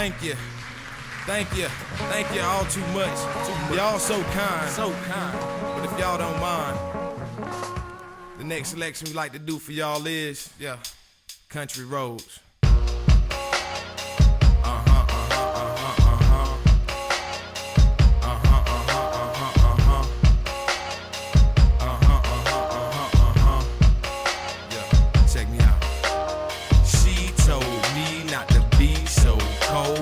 Thank you. Thank you. Thank you all too much. Y'all so kind. So kind. But if y'all don't mind, the next selection we like to do for y'all is, Country Roads.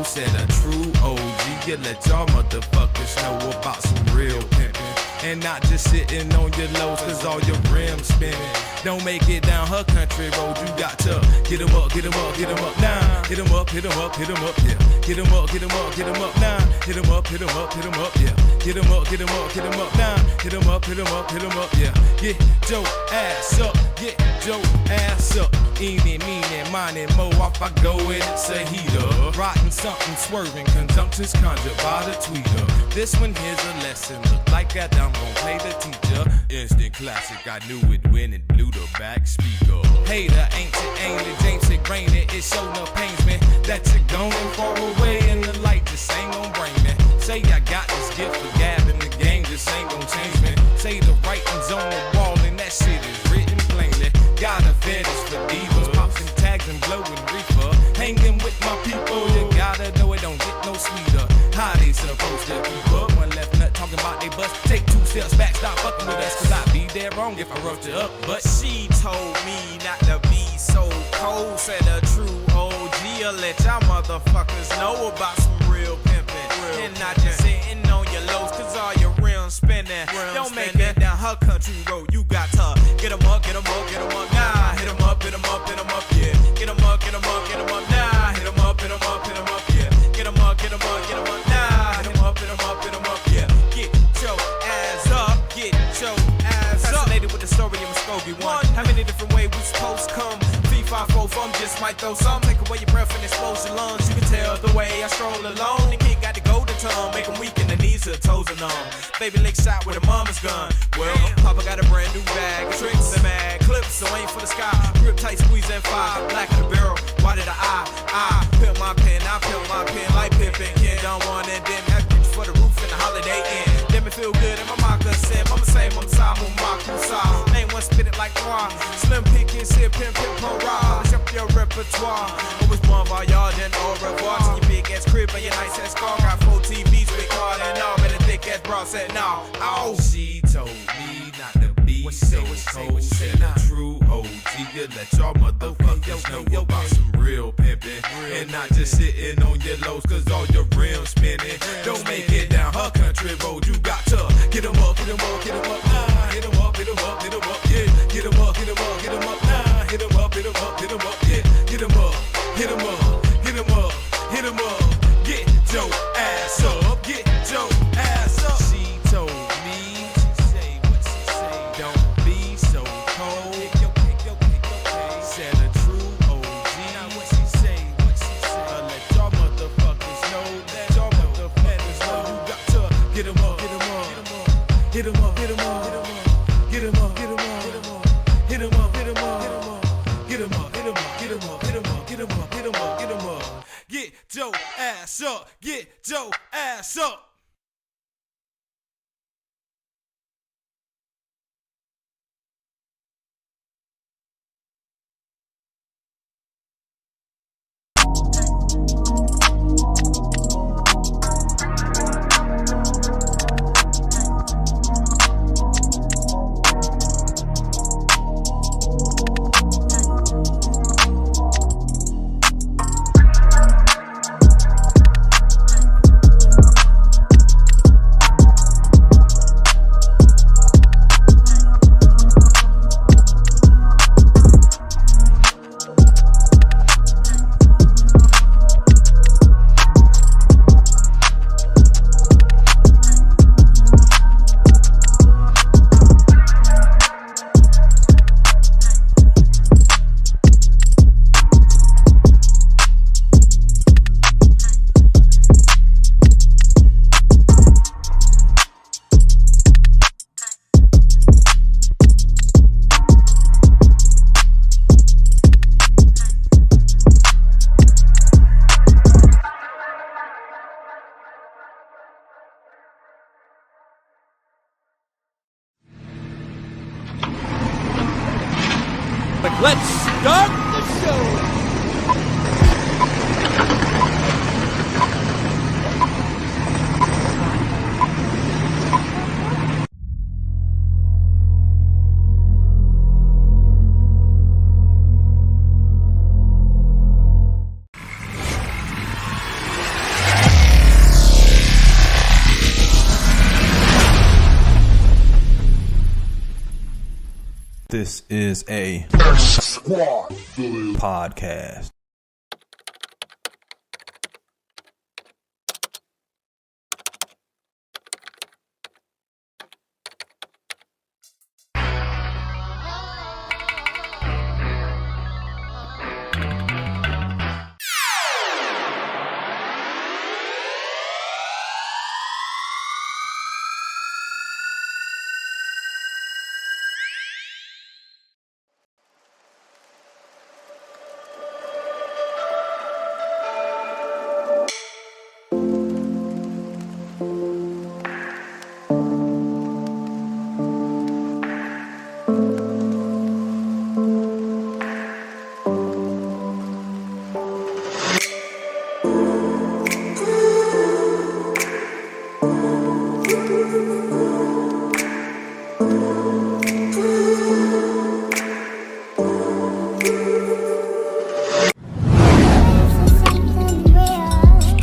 Said a true OG, you let y'all motherfuckers know about some real pimpin'. And not just sitting on your lows, cause all your rims spinning. Don't make it down her country road, you got to get 'em up, get 'em up, get 'em up now. Hit 'em up, hit 'em up, hit 'em up, yeah. Get 'em up, get 'em up, get 'em up now. Hit 'em up, hit 'em up, hit 'em up, yeah. Get 'em up, get 'em up, get 'em up now. Hit 'em up, hit 'em up, hit 'em up, yeah. Get your ass up, get your ass up. Eeny, meeny, miny, mo, off I go and it's a heater. Rotten something swerving, conjunctions conjured by the tweeter. This one here's a lesson, look like that I'm gon' play the teacher. Instant classic, I knew it when it blew the back speaker. Hater, ain't it, James it, rain it show no pains, man. That you're going far away and the light just ain't gon' bring me. Say I got this gift for gabbing, the game just ain't gon' change me. Say the writing's on the wall and that shit is written plainly. Got a fetish for divas, popping tags and blowing reefer. Hanging with my people, you gotta know it don't get no sweeter. How they supposed to keep up? One left nut talking about they bust. Take 2 steps back, stop fucking with us, cause I'd be dead wrong if I roughed you up. But she told me not to be so cold. Said a true OG'll let y'all motherfuckers know about some real pimpin'. And not just sitting on your lows, cause all your rims spinning. Don't make it down her country road, you got to get 'em up, get 'em up, get 'em up now. Hit 'em up, hit 'em up, hit 'em up, yeah. Get 'em up, get 'em up, get 'em up now. Hit 'em up, hit 'em up, hit 'em up, yeah. Get 'em up, get 'em up, get 'em up now. Hit 'em up, hit 'em up, hit 'em up, yeah. Get your ass up, get your ass up. Fascinated with the story of Muskogee one. How many different ways we supposed to come? 3-5-4 from just might throw some. Take away your breath and expose your lungs. You can tell the way I stroll alone. The kid got the golden tongue, make 'em weak in the knees to the toes are numb. Baby lick shot with a mama's gun. Well, Papa got a brand new bag of tricks and mad clips, so aim for the sky. Grip tight, squeeze and fire. Black in the barrel, why did I pimp my pen? I pimp my pen like Pippin. Kid done one and then have bitch for the roof in the Holiday Inn. Let me feel good in my moccasin. Mama say, Mama sa, Mama sa. Name one spit it like noir. Slim pickings here, pimp, hurrah. Polish up your repertoire. Always bon voyage and au revoir. To your big ass crib and your nice ass car. Got 4 TVs, big car and all. But a thick ass bra said no. Oh, she told me not to be so cold. Said a true OG, you let y'all motherfuckers know about some real pimpin'. And not just sitting on your lows, cause all your rims spinning. Don't make it down her country road, you got to get 'em up, get 'em up, get 'em up now. Hit 'em up, hit 'em up, hit 'em up, yeah. Get 'em up, get 'em up, get 'em up now. Hit 'em up, hit 'em up, hit 'em up, yeah. Get 'em up, hit 'em up, hit 'em up, hit 'em up. Get your ass up, get your ass up. She told me, what she say, don't be so cold. Said a true OG. Now what she say, let y'all motherfuckers know, let y'all motherfuckers know you got to get 'em up, get 'em up, hit 'em up, hit 'em up, get 'em up, get 'em up, hit 'em up, hit 'em up, get 'em up, hit 'em up, get 'em up, hit 'em up, get 'em up, hit 'em up, get 'em up. Get your ass up, get your ass up. This is a podcast.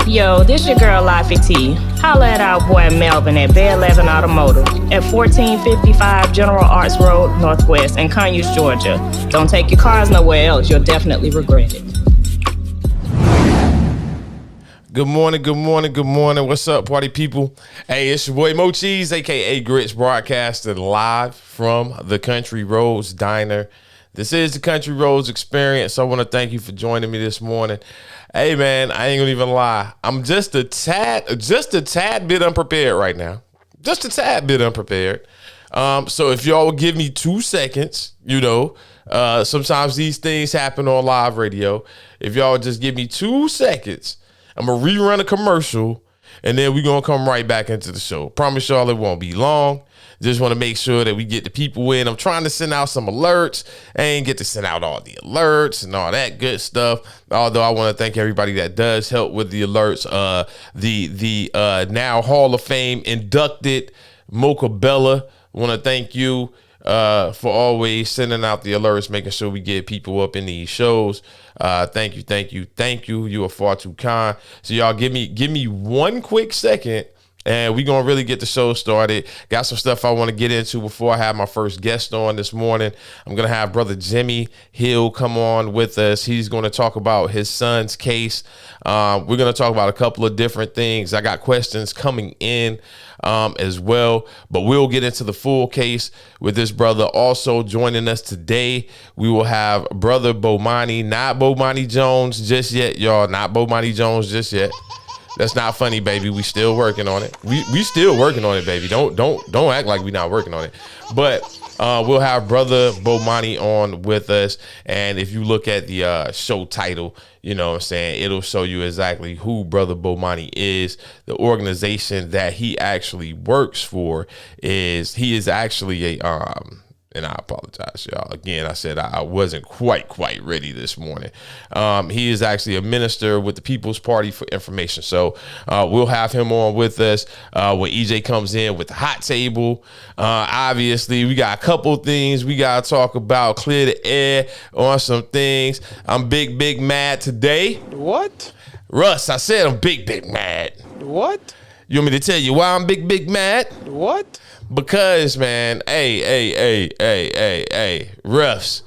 Yo, this your girl Lafy T. Holla at our boy Melvin at Bay 11 Automotive at 1455 General Arts Road Northwest in Conyers, Georgia. Don't take your cars nowhere else. You'll definitely regret it. Good morning, good morning, good morning. What's up, party people? Hey, it's your boy MoeCheeze, a.k.a. Grits, broadcasting live from the Country Roads Diner. This is the Country Roads Experience. I want to thank you for joining me this morning. Hey, man, I ain't gonna even lie. I'm just a tad bit unprepared right now. Just a tad bit unprepared. So if y'all would give me 2 seconds, sometimes these things happen on live radio. If y'all would just give me 2 seconds, I'm going to rerun a commercial, and then we're going to come right back into the show. Promise y'all it won't be long. Just want to make sure that we get the people in. I'm trying to send out some alerts. I ain't get to send out all the alerts and all that good stuff. Although I want to thank everybody that does help with the alerts. The now Hall of Fame inducted Mocha Bella. Want to thank you for always sending out the alerts, making sure we get people up in these shows. Thank you. You are far too kind. So y'all give me 1 quick second, and we're going to really get the show started. Got some stuff I want to get into before I have my first guest on this morning. I'm going to have Brother Jimmy Hill come on with us. He's going to talk about his son's case. We're going to talk about a couple of different things. I got questions coming in as well, but we'll get into the full case with this brother. Also joining us today, we will have Brother Bomani, not Bomani Jones just yet, y'all. Not Bomani Jones just yet. That's not funny, baby. We still working on it. We still working on it, baby. Don't act like we not working on it. But we'll have Brother Bomani on with us. And if you look at the show title, you know what I'm saying, it'll show you exactly who Brother Bomani is. The organization that he actually works for is actually a and I apologize, y'all. Again, I said I wasn't quite ready this morning. He is actually a minister with the People's Party for Information. So we'll have him on with us when EJ comes in with the hot table. Obviously, we got a couple things we got to talk about, clear the air on some things. I'm big mad today. What? Russ, I said I'm big mad. What? You want me to tell you why I'm big mad? What? Because, man, hey, refs.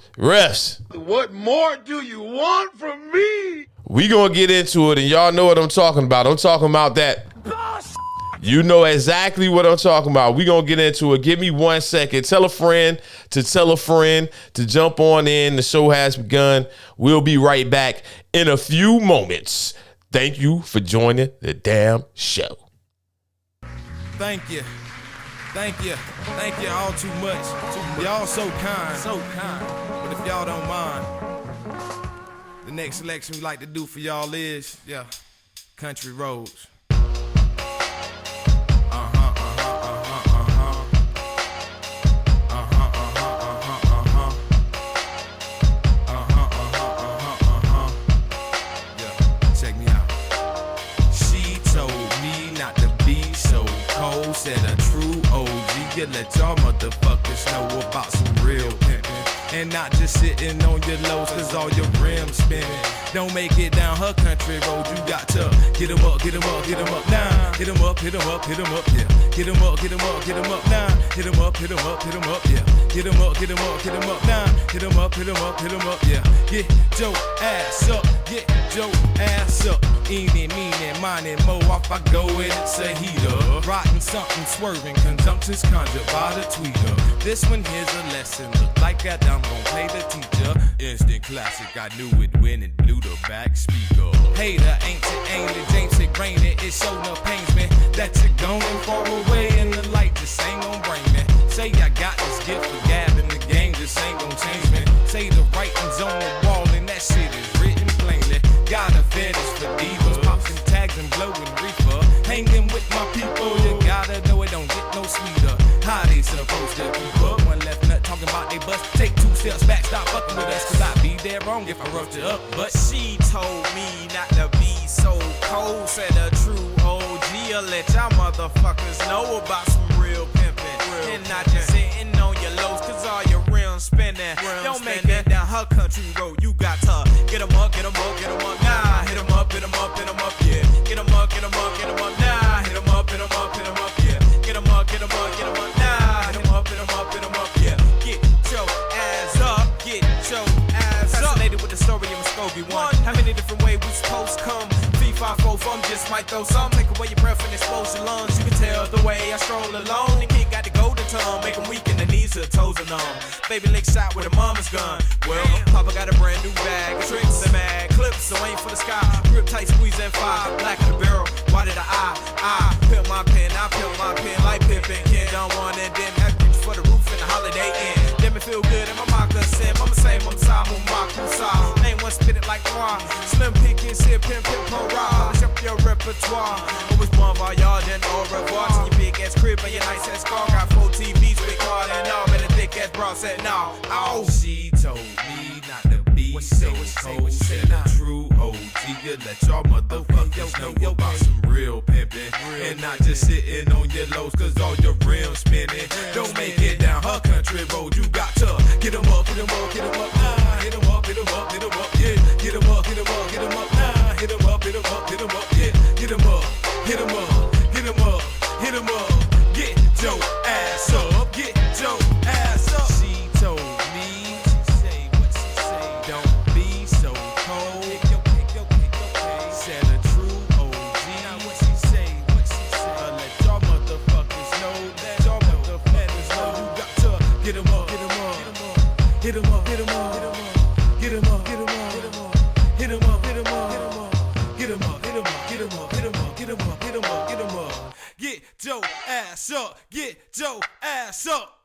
What more do you want from me? We gonna get into it, and y'all know what I'm talking about. I'm talking about that. You know exactly what I'm talking about. We gonna get into it. Give me 1 second. Tell a friend to jump on in. The show has begun. We'll be right back in a few moments. Thank you for joining the damn show. Thank you all too much. Y'all so kind. But if y'all don't mind, the next selection we like to do for y'all is, Country Roads. Check me out. She told me not to be so cold, said a true OG, you let y'all motherfuckers know about some real pimpin'. And not just sitting on your lows, cause all your rims spinning. Don't make it down her country road, you got to get 'em up, get 'em up, get 'em up now. Hit 'em up, hit 'em up, hit 'em up, yeah. Get 'em up, get 'em up, get 'em up now. Hit 'em up, hit 'em up, hit 'em up, yeah. Get 'em up, get 'em up, get 'em up now. Hit 'em up, hit 'em up, hit 'em up, yeah. Get your ass up, get your ass up. Eeny, meeny, miny, mo, off I go and it's a heater. Rotten something swerving, conjunctions conjured by the tweeter. This one here's a lesson, look like that I'm gon' play the teacher. Instant classic, I knew it when it blew the back speaker. Hater, ancient, James it rain it show no pains, man. That you're going far away and the light just ain't gon' bring me. Say I got this gift for gabbing, the game just ain't gon' change me. Say the writing's on the wall and that shit is written plainly. Got a fetish for divas, popping tags and blowing reefer. Hanging with my people, you gotta know it don't get no sweeter. How they supposed to keep up? One left nut talking about they bust. Take 2 steps back, stop fucking with us, cause I'd be dead wrong if I roughed you up. But she told me not to be so cold. Said a true OG'll let y'all motherfuckers know about some real pimpin'. And not just sitting on your lows, cause all your rims spinning. Don't make it down her country road, you got to get 'em up, get 'em up, get 'em up. Nah, hit 'em up, hit 'em up, hit 'em up, yeah. Get 'em up, get 'em up, get 'em up. Nah, hit 'em up, hit 'em up, hit 'em up, yeah. Get 'em up, get 'em up, get 'em up. Nah, hit 'em up, hit 'em up, hit 'em up, yeah. Get your ass up, get your ass up. Fascinated with the story of Muskogee one. How many different ways we supposed to come? 3-5-4 from just might throw some. Take away your breath and expose your lungs. You can tell the way I stroll alone. The kid got the golden tongue, make 'em weak in the knees, her toes are numb. Baby lick shot with a mama's gun. Well, Papa got a brand new bag of tricks and mad clips, so aim for the sky. Grip tight, squeeze and fire. Black in the barrel, why did I peel my pen? I peel my pen like Pippin. Kid done one and then have reach for the roof in the Holiday Inn. Damn it feel good in my moccasin. Mama say, Mama sa, Mama ain't one spit it like moi. Slim pickings here, pimp, hurrah. Polish up your repertoire. Always bon voyage and au revoir. To your big ass crib and your nice ass car. Got 4 TVs, big car and all. But a thick ass bra said no. Oh, she told me not to be so cold. Said a true OG, you let y'all motherfuckers know about some real pimpin'. And not just sitting on your lows, cause all your rims spinning. Don't make it down her country road, you got to get 'em up, get 'em up, get 'em up now. Hit 'em up, hit 'em up, hit 'em up, yeah. Get 'em up, get 'em up, get 'em up now. Hit 'em up, hit 'em up, hit 'em up, yeah. Get 'em up, hit 'em up, hit 'em up, hit 'em up. Get your ass up, get your ass up. She told me, what she say, don't be so cold. Said a true OG. Now what she say, let y'all motherfuckers know, let y'all motherfuckers know you got to get 'em up, get 'em up, hit 'em up, hit 'em up, get 'em up, get 'em up, hit 'em up, hit 'em up, get 'em up, hit 'em up, get 'em up, hit 'em up, get 'em up, get 'em up, get 'em up. Get your ass up, get your ass up.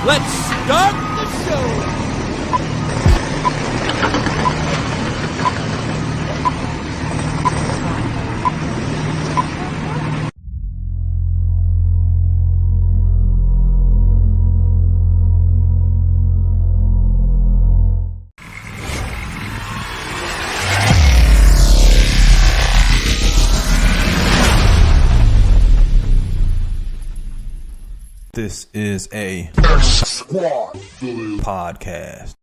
Let's start the show. This is a podcast.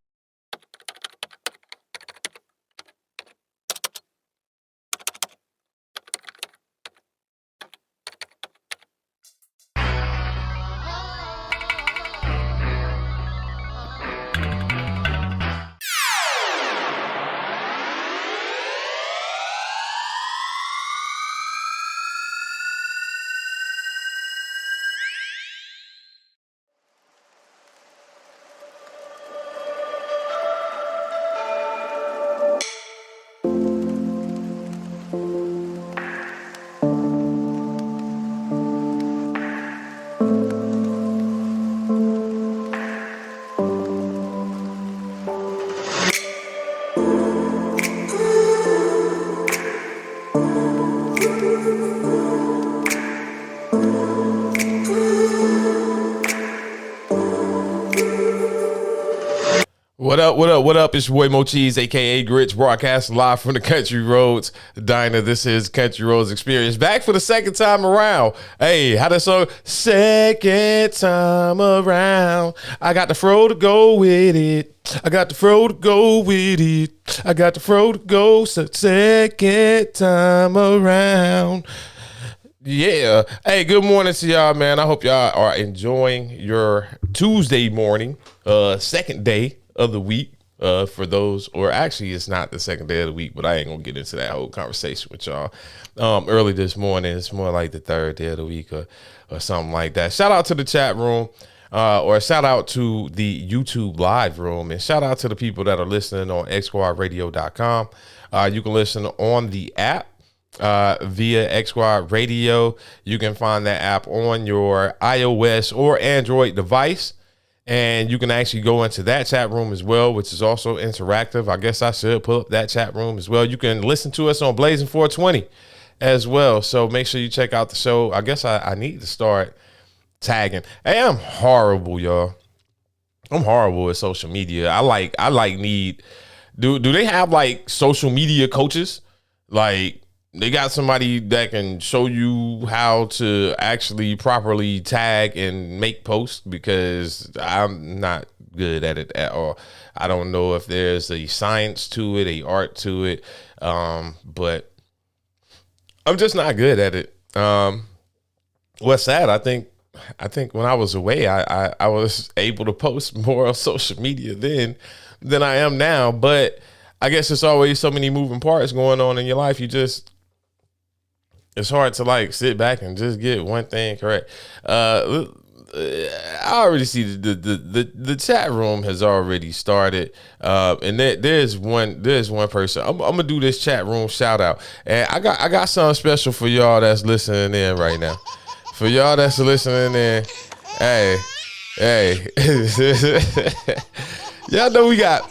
What up, what up, what up? It's your boy MoeCheeze, a.k.a. Grits, broadcasting live from the Country Roads Diner. This is Country Roads Experience. Back for the second time around. Hey, how that song? Second time around. I got the fro to go with it. I got the fro to go with it. I got the fro to go second time around. Yeah. Hey, good morning to y'all, man. I hope y'all are enjoying your Tuesday morning, second day of the week, for those, or actually it's not the second day of the week, but I ain't gonna get into that whole conversation with y'all. Early this morning, it's more like the third day of the week or something like that. Shout out to the chat room, or shout out to the YouTube live room, and shout out to the people that are listening on xsquadradio.com. You can listen on the app via X Squad Radio. You can find that app on your iOS or Android device. And you can actually go into that chat room as well, which is also interactive. I guess I should pull up that chat room as well. You can listen to us on Blazing 420 as well. So make sure you check out the show. I guess I need to start tagging. Hey, I'm horrible, y'all. I'm horrible with social media. Do they have like social media coaches? Like, they got somebody that can show you how to actually properly tag and make posts, because I'm not good at it at all. I don't know if there's a science to it, a art to it, but I'm just not good at it. What's sad, I think when I was away, I was able to post more on social media then than I am now, but I guess there's always so many moving parts going on in your life. It's hard to like sit back and just get one thing correct. I already see the chat room has already started, and there's one person. I'm gonna do this chat room shout out, and I got something special for y'all that's listening in right now. For y'all that's listening in, hey, y'all know we got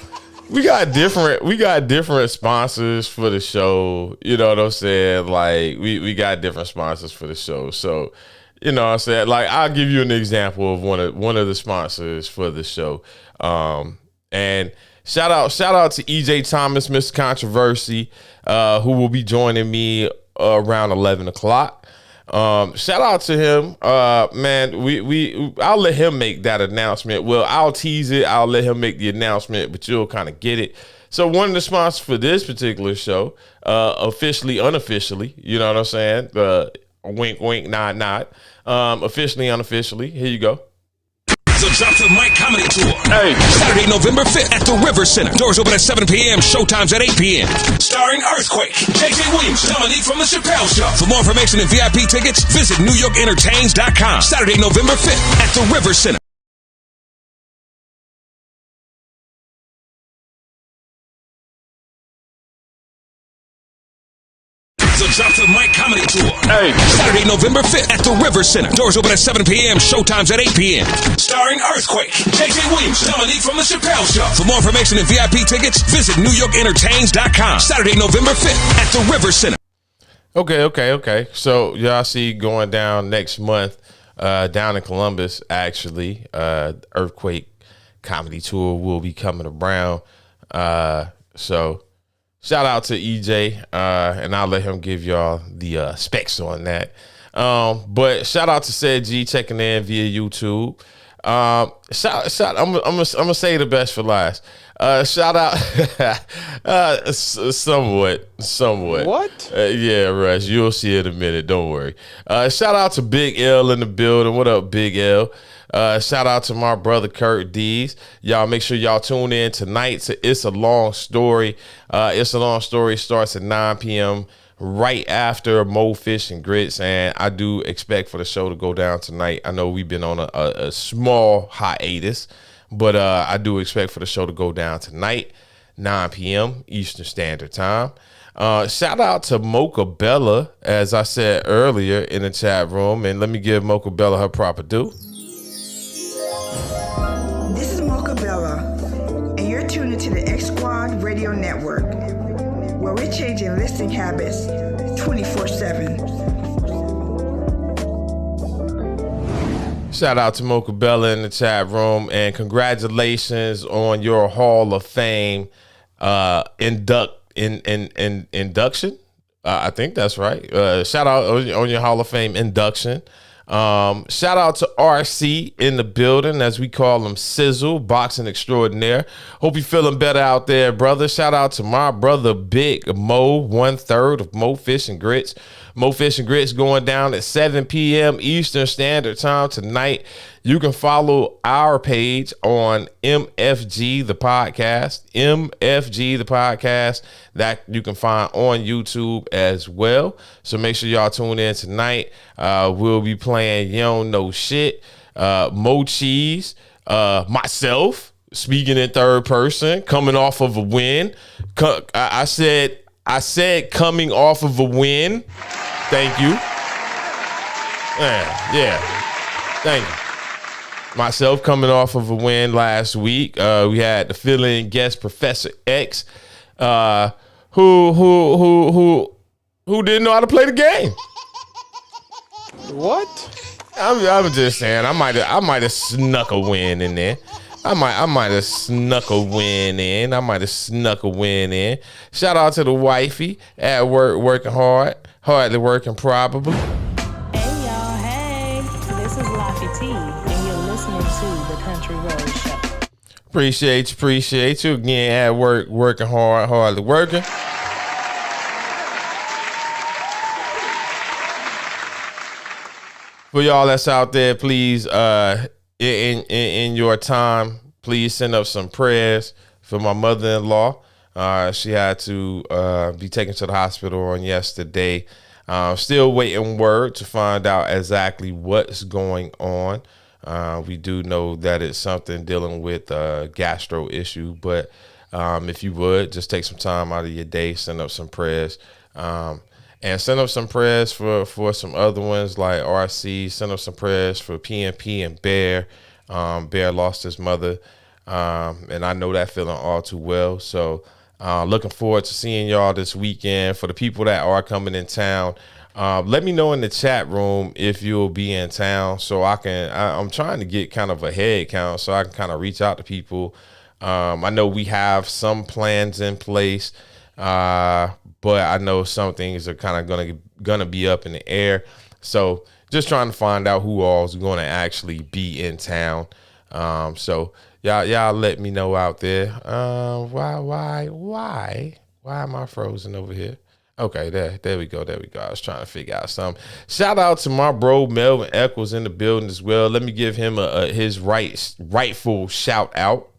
different sponsors for the show. You know what I'm saying? Like we got different sponsors for the show. So, you know what I'm saying? Like, I'll give you an example of one of the sponsors for the show. And shout out to EJ Thomas, Mr. Controversy, who will be joining me around 11 o'clock. Shout out to him, man. I'll let him make that announcement. Well, I'll tease it. I'll let him make the announcement, but you'll kind of get it. So one of the sponsors for this particular show, officially, unofficially, you know what I'm saying? Wink, wink, nod, nod. Officially, unofficially. Here you go. The Dr. Mike Comedy Tour. Hey. Saturday, November 5th at the River Center. Doors open at 7 p.m. Showtime's at 8 p.m. Starring Earthquake, JJ Williams, Dominique from The Chappelle Show. For more information and VIP tickets, visit NewYorkEntertains.com. Saturday, November 5th at the River Center. The Dr. Mike Comedy Tour. Hey. Saturday, November 5th at the River Center. Doors open at 7 p.m. Showtime's at 8 p.m. Starring Earthquake, JJ Williams, Dominique from The Chappelle Show. For more information and VIP tickets, visit NewYorkEntertains.com. Saturday, November 5th at the River Center. Okay. So y'all see going down next month, down in Columbus, actually, Earthquake Comedy Tour will be coming around. So shout out to EJ, and I'll let him give y'all the specs on that. But shout out to Said G checking in via YouTube. I'm gonna say the best for last. Shout out, somewhat. What? Yeah, Rush. You'll see it in a minute. Don't worry. Shout out to Big L in the building. What up, Big L? Shout out to my brother Kurt Dees. Y'all make sure y'all tune in tonight to It's a Long Story. It's a Long Story starts at 9 p.m. right after Mo Fish and Grits, and I do expect for the show to go down tonight. I know we've been on a small hiatus, but I do expect for the show to go down tonight, 9 p.m. Eastern Standard Time. Shout out to Mocha Bella, as I said earlier in the chat room, and let me give Mocha Bella her proper due. This is Mocha Bella, and you're tuned into the X Squad Radio Network, where we're changing listening habits 24/7. Shout out to Mocha Bella in the chat room, and congratulations on your Hall of Fame induction. I think that's right. Shout out on your Hall of Fame induction. Shout out to RC in the building, as we call him, Sizzle, boxing extraordinaire. Hope you feeling better out there, brother. Shout out to my brother Big Mo, 1/3 of Mo Fish and Grits. Mo Fish and Grits going down at 7 p.m. Eastern Standard Time tonight. You can follow our page on MFG the podcast, MFG the podcast, that you can find on YouTube as well. So make sure y'all tune in tonight. We'll be playing You Don't Know Shit, MoeCheeze, myself, speaking in third person, coming off of a win. I said coming off of a win. Thank you. Yeah. Thank you. Myself coming off of a win last week. We had the fill-in guest Professor X, who didn't know how to play the game. What? I'm just saying, I might have snuck a win in there. I might have snuck a win in. Shout out to the wifey at work, working hardly working probably. Hey y'all, hey. This is Laffy T, and you're listening to The Country Road Show. Appreciate you again at work, working hardly working. For y'all that's out there, please, in your time, please send up some prayers for my mother-in-law. She had to be taken to the hospital on yesterday. Still waiting word to find out exactly what's going on. We do know that it's something dealing with a gastro issue, but if you would, just take some time out of your day, send up some prayers. And send up some prayers for some other ones like RC. Send up some prayers for PNP and Bear. Bear lost his mother, and I know that feeling all too well. So looking forward to seeing y'all this weekend. For the people that are coming in town, let me know in the chat room if you'll be in town, so I'm trying to get kind of a head count so I can kind of reach out to people. I know we have some plans in place, but I know some things are kind of gonna be up in the air. So just trying to find out who all is going to actually be in town. So y'all let me know out there. Why am I frozen over here? Okay, there we go. I was trying to figure out something. Shout out to my bro Melvin Eccles in the building as well. Let me give him his rightful shout out.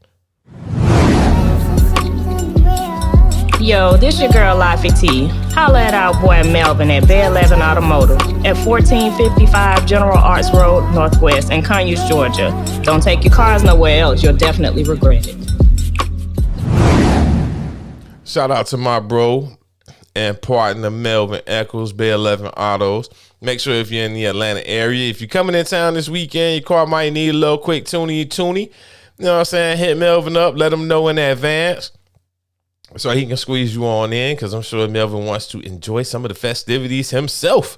Yo, this your girl Laffy T. Holla at our boy Melvin at Bay 11 Automotive at 1455 General Arts Road Northwest in Conyers, Georgia. Don't take your cars nowhere else. You'll definitely regret it. Shout out to my bro and partner Melvin Eccles, Bay 11 Autos. Make sure if you're in the Atlanta area, if you're coming in town this weekend, your car might need a little quick tuny. You know what I'm saying? Hit Melvin up, let him know in advance, so he can squeeze you on in, because I'm sure Melvin wants to enjoy some of the festivities himself.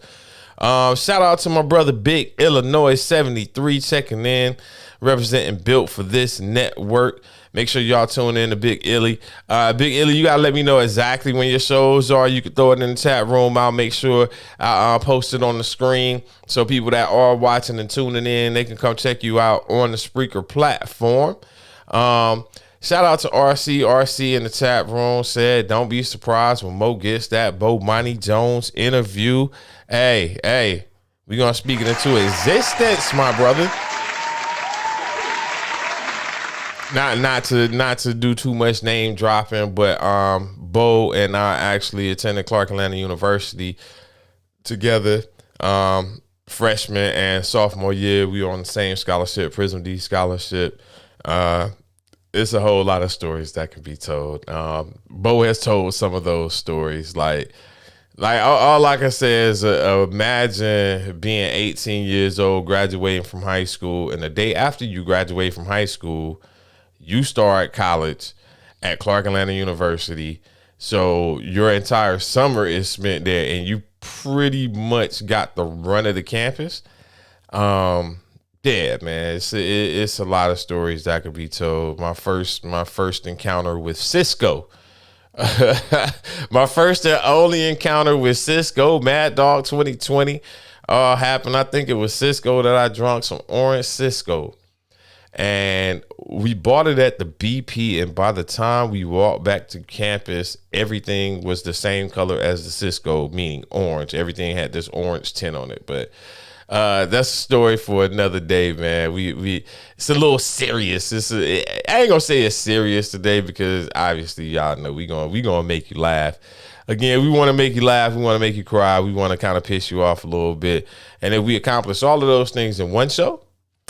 Shout out to my brother Big Illinois 73 checking in, representing Built for This network. Make sure y'all tune in to Big Illy. Big Illy, you gotta let me know exactly when your shows are. You can throw it in the chat room. I'll make sure I post it on the screen so people that are watching and tuning in, they can come check you out on the Spreaker platform. Shout out to RC. RC in the chat room said, don't be surprised when Mo gets that Bomani Jones interview. Hey, we gonna speak it into existence, my brother. Not to do too much name dropping, but Bo and I actually attended Clark Atlanta University together. Freshman and sophomore year, we were on the same scholarship, Prism D scholarship. It's a whole lot of stories that can be told. Bo has told some of those stories. Like all I can say is imagine being 18 years old, graduating from high school, and the day after you graduate from high school, you start college at Clark Atlanta University. So your entire summer is spent there, and you pretty much got the run of the campus. Yeah, man, it's a lot of stories that could be told. My first encounter with Cisco, my first and only encounter with Cisco, Mad Dog 2020, happened. I think it was Cisco that I drank some orange Cisco, and we bought it at the BP. And by the time we walked back to campus, everything was the same color as the Cisco, meaning orange. Everything had this orange tint on it, but. That's a story for another day, man. We it's a little serious. I ain't gonna say it's serious today because obviously y'all know we gonna make you laugh. Again, we want to make you laugh. We want to make you cry. We want to kind of piss you off a little bit. And if we accomplish all of those things in one show,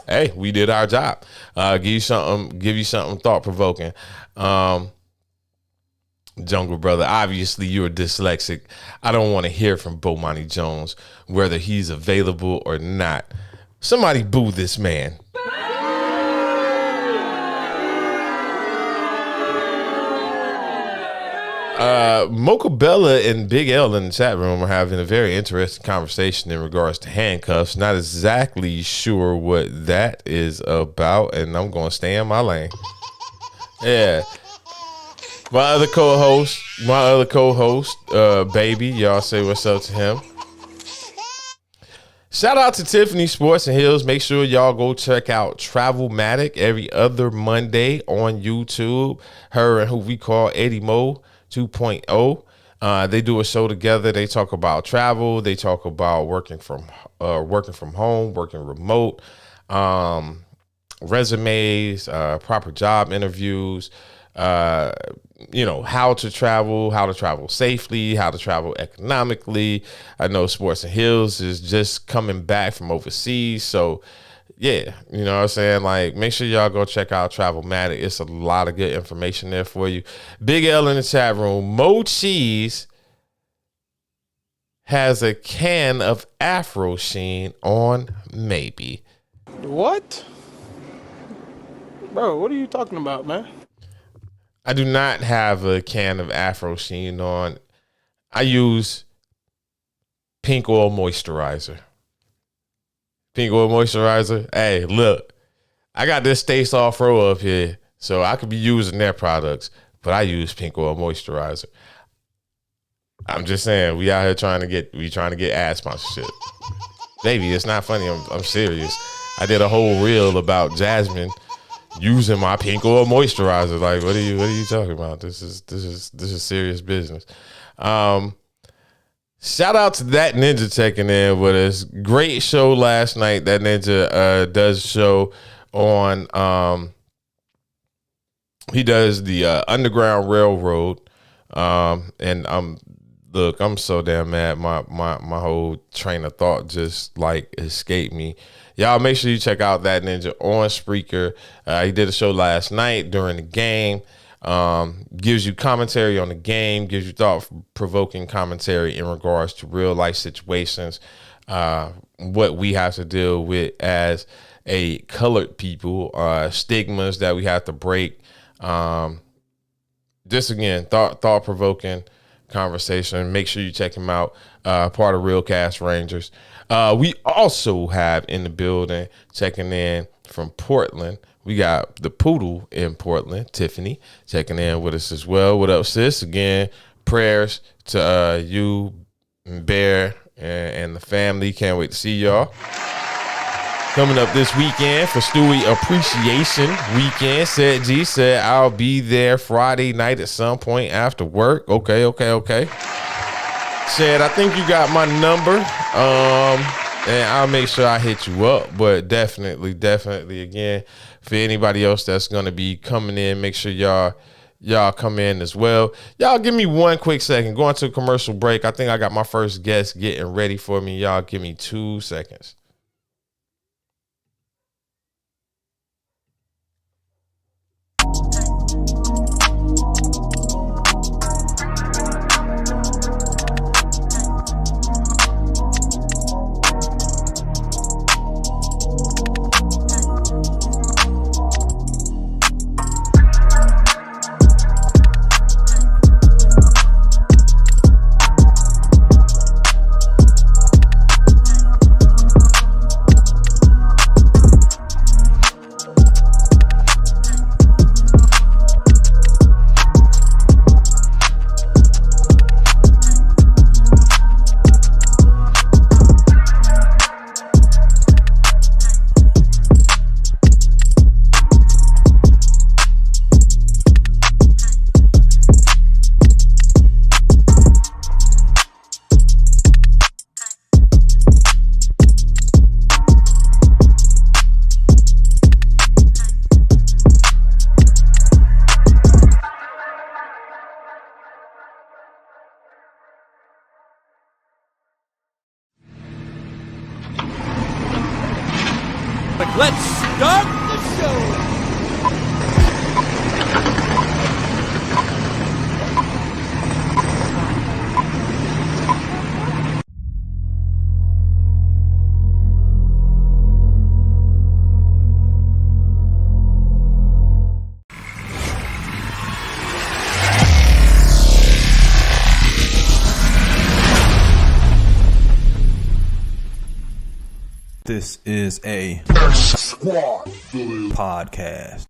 hey, we did our job. Give you something thought provoking. Jungle Brother, obviously you're dyslexic. I don't want to hear from Bomani Jones whether he's available or not. Somebody boo this man. Mocha Bella and Big L in the chat room are having a very interesting conversation in regards to handcuffs. Not exactly sure what that is about, and I'm going to stay in my lane. Yeah. My other co-host, Baby, y'all say what's up to him. Shout out to Tiffany Sports and Hills. Make sure y'all go check out Travelmatic every other Monday on YouTube. Her and who we call Eddie Mo 2.0. They do a show together. They talk about travel. They talk about working from home, working remote, resumes, proper job interviews. How to travel safely, how to travel economically. I know Sports and Hills is just coming back from overseas. So, yeah, you know what I'm saying? Like, make sure y'all go check out Travelmatic. It's a lot of good information there for you. Big L in the chat room. MoeCheeze has a can of Afro Sheen on maybe. What? Bro, what are you talking about, man? I do not have a can of Afro Sheen on. I use pink oil moisturizer. Pink oil moisturizer. Hey, look, I got this Stay Soft Pro up here, so I could be using their products, but I use pink oil moisturizer. I'm just saying, we out here trying to get ad sponsorship. Baby, it's not funny. I'm serious. I did a whole reel about Jasmine using my pink oil moisturizer. Like, what are you talking about? This is serious business. Shout out to that ninja checking in with us. Great show last night. That ninja does show on he does the Underground Railroad. And I'm so damn mad. My whole train of thought just like escaped me. Y'all make sure you check out that ninja on Spreaker. He did a show last night during the game. Gives you commentary on the game, gives you thought-provoking commentary in regards to real-life situations, what we have to deal with as a colored people, stigmas that we have to break. Just, again, thought-provoking conversation. Make sure you check him out. Part of Real Cast Rangers. We also have in the building, checking in from Portland, we got the Poodle in Portland, Tiffany, checking in with us as well. What up, sis? Again, prayers to you, Bear, and the family. Can't wait to see y'all. Coming up this weekend for Stewie Appreciation Weekend. Said G said I'll be there Friday night at some point after work. Okay. Said I think you got my number. And I'll make sure I hit you up. But definitely again, for anybody else that's gonna be coming in, make sure y'all come in as well. Y'all give me one quick second. Going to a commercial break. I think I got my first guest getting ready for me. Y'all give me 2 seconds. Let's start the show. This is a podcast.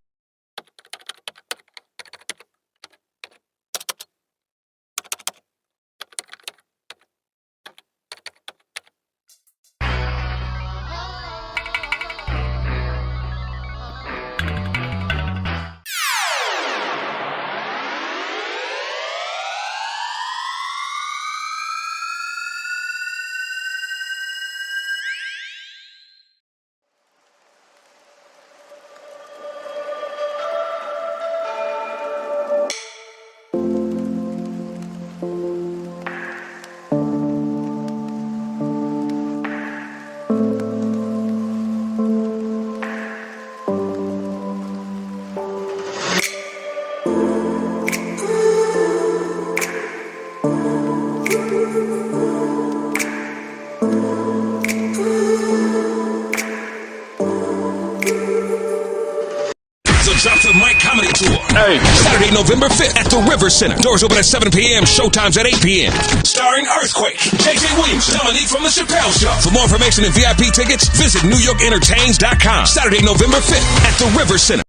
Drop the Mic Comedy Tour. Hey. Saturday, November 5th at the River Center. Doors open at 7 p.m. Showtimes at 8 p.m. Starring Earthquake, JJ Williams, Dominique from The Chappelle Show. For more information and VIP tickets, visit NewYorkEntertains.com. Saturday, November 5th at the River Center.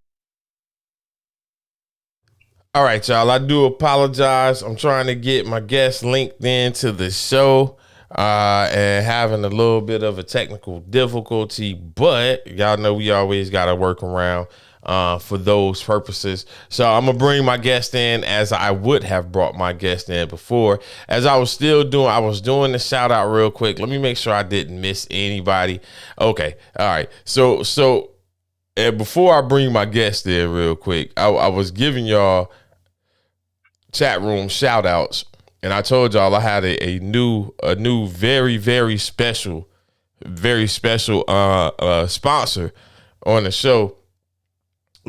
All right, y'all. I do apologize. I'm trying to get my guests linked into the show and having a little bit of a technical difficulty, but y'all know we always got to work around for those purposes. So I'm gonna bring my guest in as I would have brought my guest in before. As I was doing the shout out real quick. Let me make sure I didn't miss anybody. Okay, all right. So before I bring my guest in real quick, I was giving y'all chat room shout outs, and I told y'all I had a new very, very special sponsor on the show.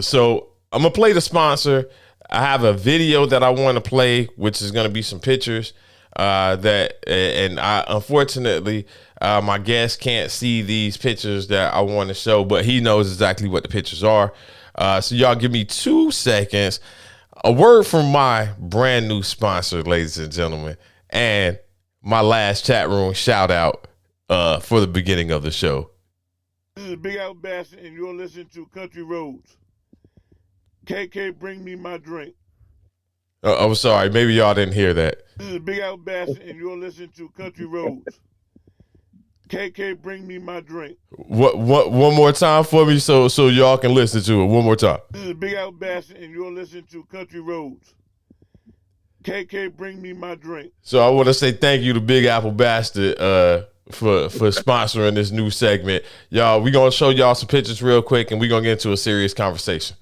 So I'm gonna play the sponsor. I have a video that I want to play, which is gonna be some pictures unfortunately my guest can't see these pictures that I want to show, but he knows exactly what the pictures are. So y'all give me 2 seconds. A word from my brand new sponsor, ladies and gentlemen, and my last chat room shout out for the beginning of the show. This is Big Al Bassett, and you're listening to Country Roads. KK, bring me my drink. I'm sorry, maybe y'all didn't hear that. This is Big Al Bassett, and you're listening to Country Roads. KK, bring me my drink. What? One more time for me, so y'all can listen to it. One more time. This is Big Al Bassett, and you're listening to Country Roads. KK, bring me my drink. So I want to say thank you to Big Apple Bastard for sponsoring this new segment. Y'all, we going to show y'all some pictures real quick, and we're going to get into a serious conversation.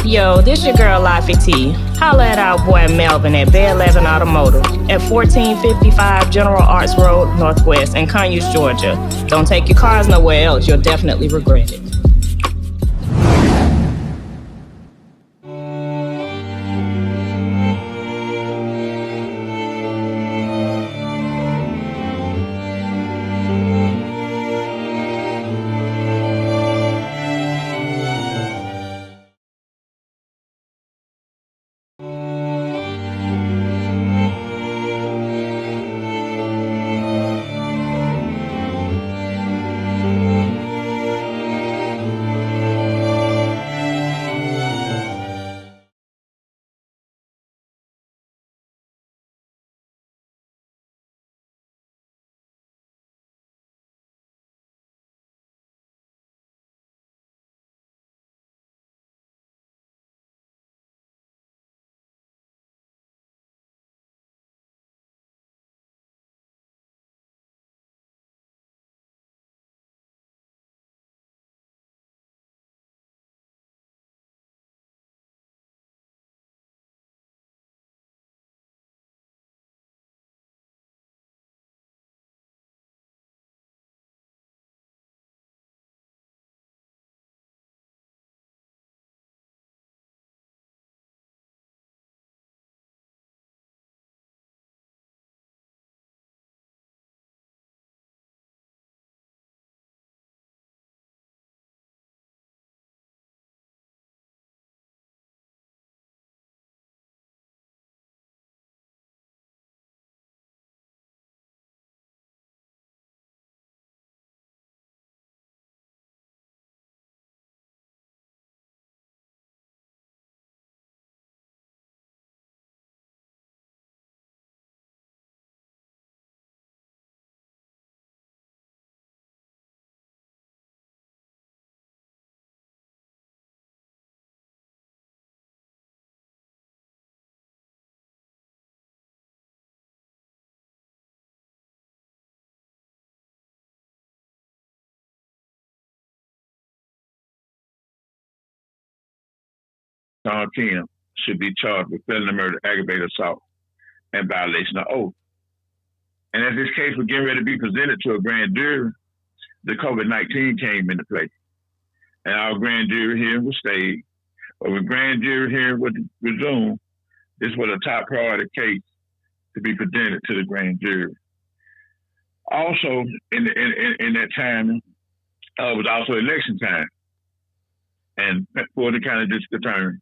Yo, this your girl Lafy T. Holla at our boy Melvin at Bay 11 Automotive at 1455 General Arts Road Northwest in Conyers, Georgia. Don't take your cars nowhere else. You'll definitely regret it. Kim should be charged with felony murder, aggravated assault, and violation of oath. And as this case was getting ready to be presented to a grand jury, the COVID-19 came into play. And our grand jury hearing was stayed. But when grand jury hearing was resumed, this was a top priority case to be presented to the grand jury. Also, in that time, was also election time. And for the kind of district attorney,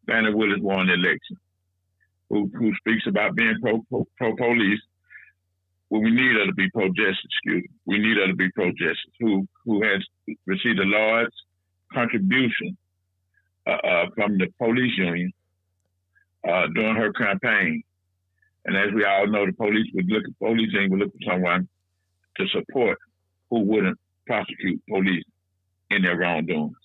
Diana Willis won the election, who speaks about being pro-police. Well, we need her to be pro-justice, We need her to be pro-justice, who has received a large contribution from the police union during her campaign. And as we all know, the police union would look for someone to support who wouldn't prosecute police in their wrongdoings.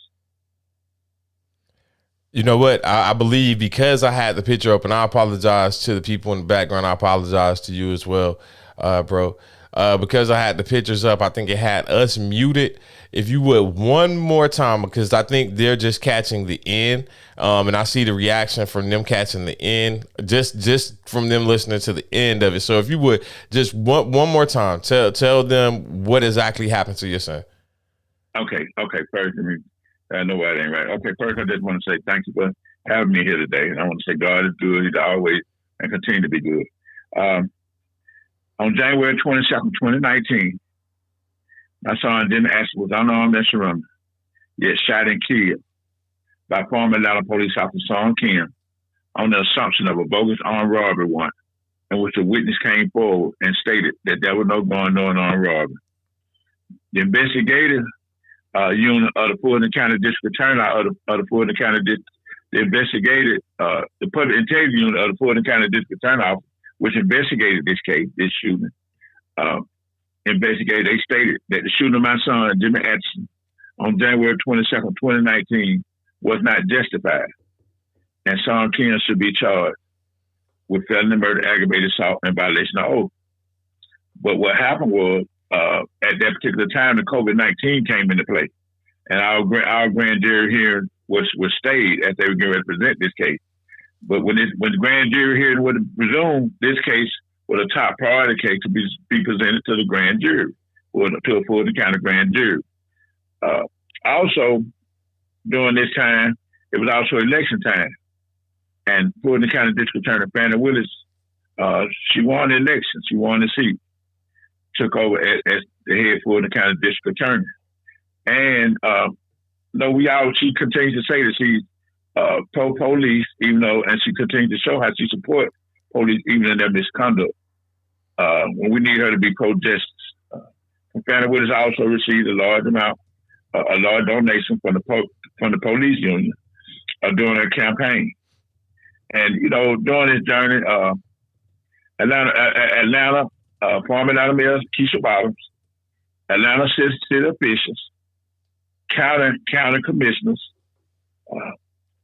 You know what? I believe because I had the picture open, I apologize to the people in the background. I apologize to you as well, bro. Because I had the pictures up, I think it had us muted. If you would one more time, because I think they're just catching the end. And I see the reaction from them catching the end, just from them listening to the end of it. So if you would just one more time, tell them what exactly happened to your son. Okay. First, I know why it ain't right. Okay, first, I just want to say thank you for having me here today. And I want to say God is good. He's always and continue to be good. On January 22nd, 2019, my son Jimmy Atchison was unarmed and surrounded, yet shot and killed by former Atlanta police officer Sean King on the assumption of a bogus armed robbery warrant, in which a witness came forward and stated that there was no going on armed robbery. The investigative unit of the Fulton County District Attorney of the Fulton County the public intelligence unit of the Fulton County District Attorney Office, which investigated this case, this shooting, they stated that the shooting of my son, Jimmy Atchison, on January 22nd, 2019, was not justified, and Sean King should be charged with felony murder, aggravated assault, and violation of oath. But what happened was, at that particular time, the COVID-19 came into play, and our grand jury hearing was stayed as they were going to present this case. But when the grand jury hearing was resumed, this case was a top priority case to be presented to the grand jury, or to a Fulton County grand jury. Also, during this time, it was also election time, and Fulton County District Attorney Fannie Willis, she won the election, she won the seat, took over as the head Fulton County District Attorney, and she continues to say that she's pro-police, even though, and she continues to show how she supports police even in their misconduct. When we need her to be pro-justice. Fannie Willis also received a large donation from the police union during her campaign. And during this journey, Atlanta, former Atlanta Mayor Keisha Bottoms, Atlanta city officials, county commissioners,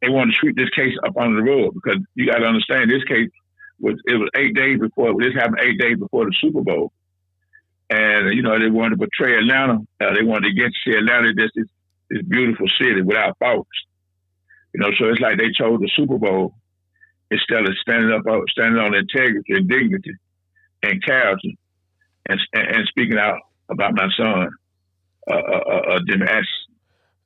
they want to sweep this case up under the rug, because you got to understand this case was 8 days before. This happened 8 days before the Super Bowl, and they wanted to portray Atlanta. They wanted to get to see Atlanta as this beautiful city without faults. So it's like they chose the Super Bowl instead of standing on integrity and dignity and character, and speaking out about my son, Jimmy Atchison.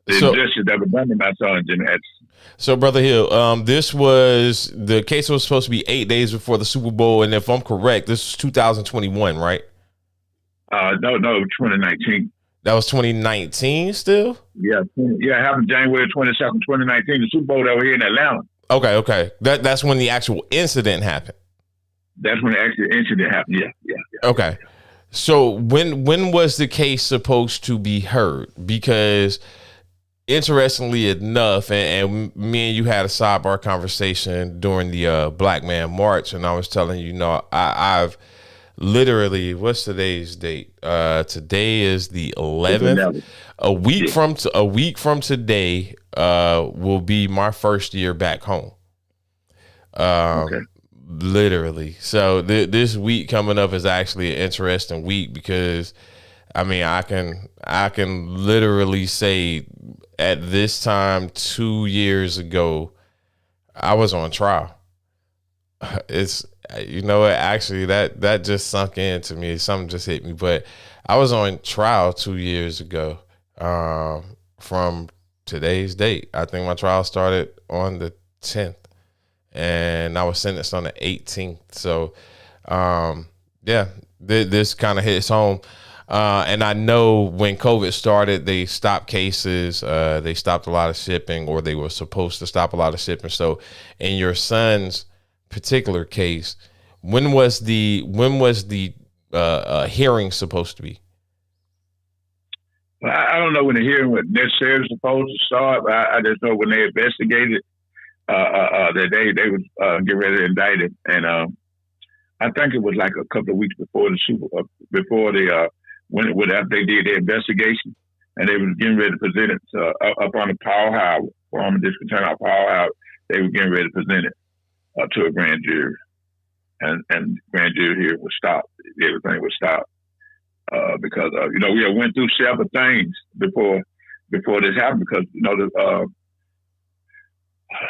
The injustice that was done to my son, Jimmy Atchison. So, Brother Hill, the case was supposed to be 8 days before the Super Bowl, and if I'm correct, this was 2021, right? No, 2019. That was 2019 still? Yeah, it happened January 22nd, 2019, the Super Bowl that was here in Atlanta. Okay. That's when the actual incident happened. That's when the actual incident happened, yeah. Okay. So when was the case supposed to be heard? Because interestingly enough, and me and you had a sidebar conversation during the Black Man March, and I was telling you, I've literally, what's today's date? Today is the 11th. A week from today will be my first year back home. Okay. Literally. So this week coming up is actually an interesting week, because I can literally say at this time 2 years ago, I was on trial. It's, actually that just sunk into me. Something just hit me, but I was on trial 2 years ago, from today's date. I think my trial started on the 10th, and I was sentenced on the 18th. So, this kind of hits home. And I know when COVID started, they stopped cases. They stopped a lot of shipping, or they were supposed to stop a lot of shipping. So in your son's particular case, when was the hearing supposed to be? Well, I don't know when the hearing was necessarily supposed to start, but I just know when they investigated that they would get ready to indict him, and I think it was like a couple of weeks before after they did their investigation, and they were getting ready to present it up on the Paul Howard, former district attorney Paul Howard. They were getting ready to present it to a grand jury, and grand jury here was stopped. Everything was stopped because we had went through several things before this happened, because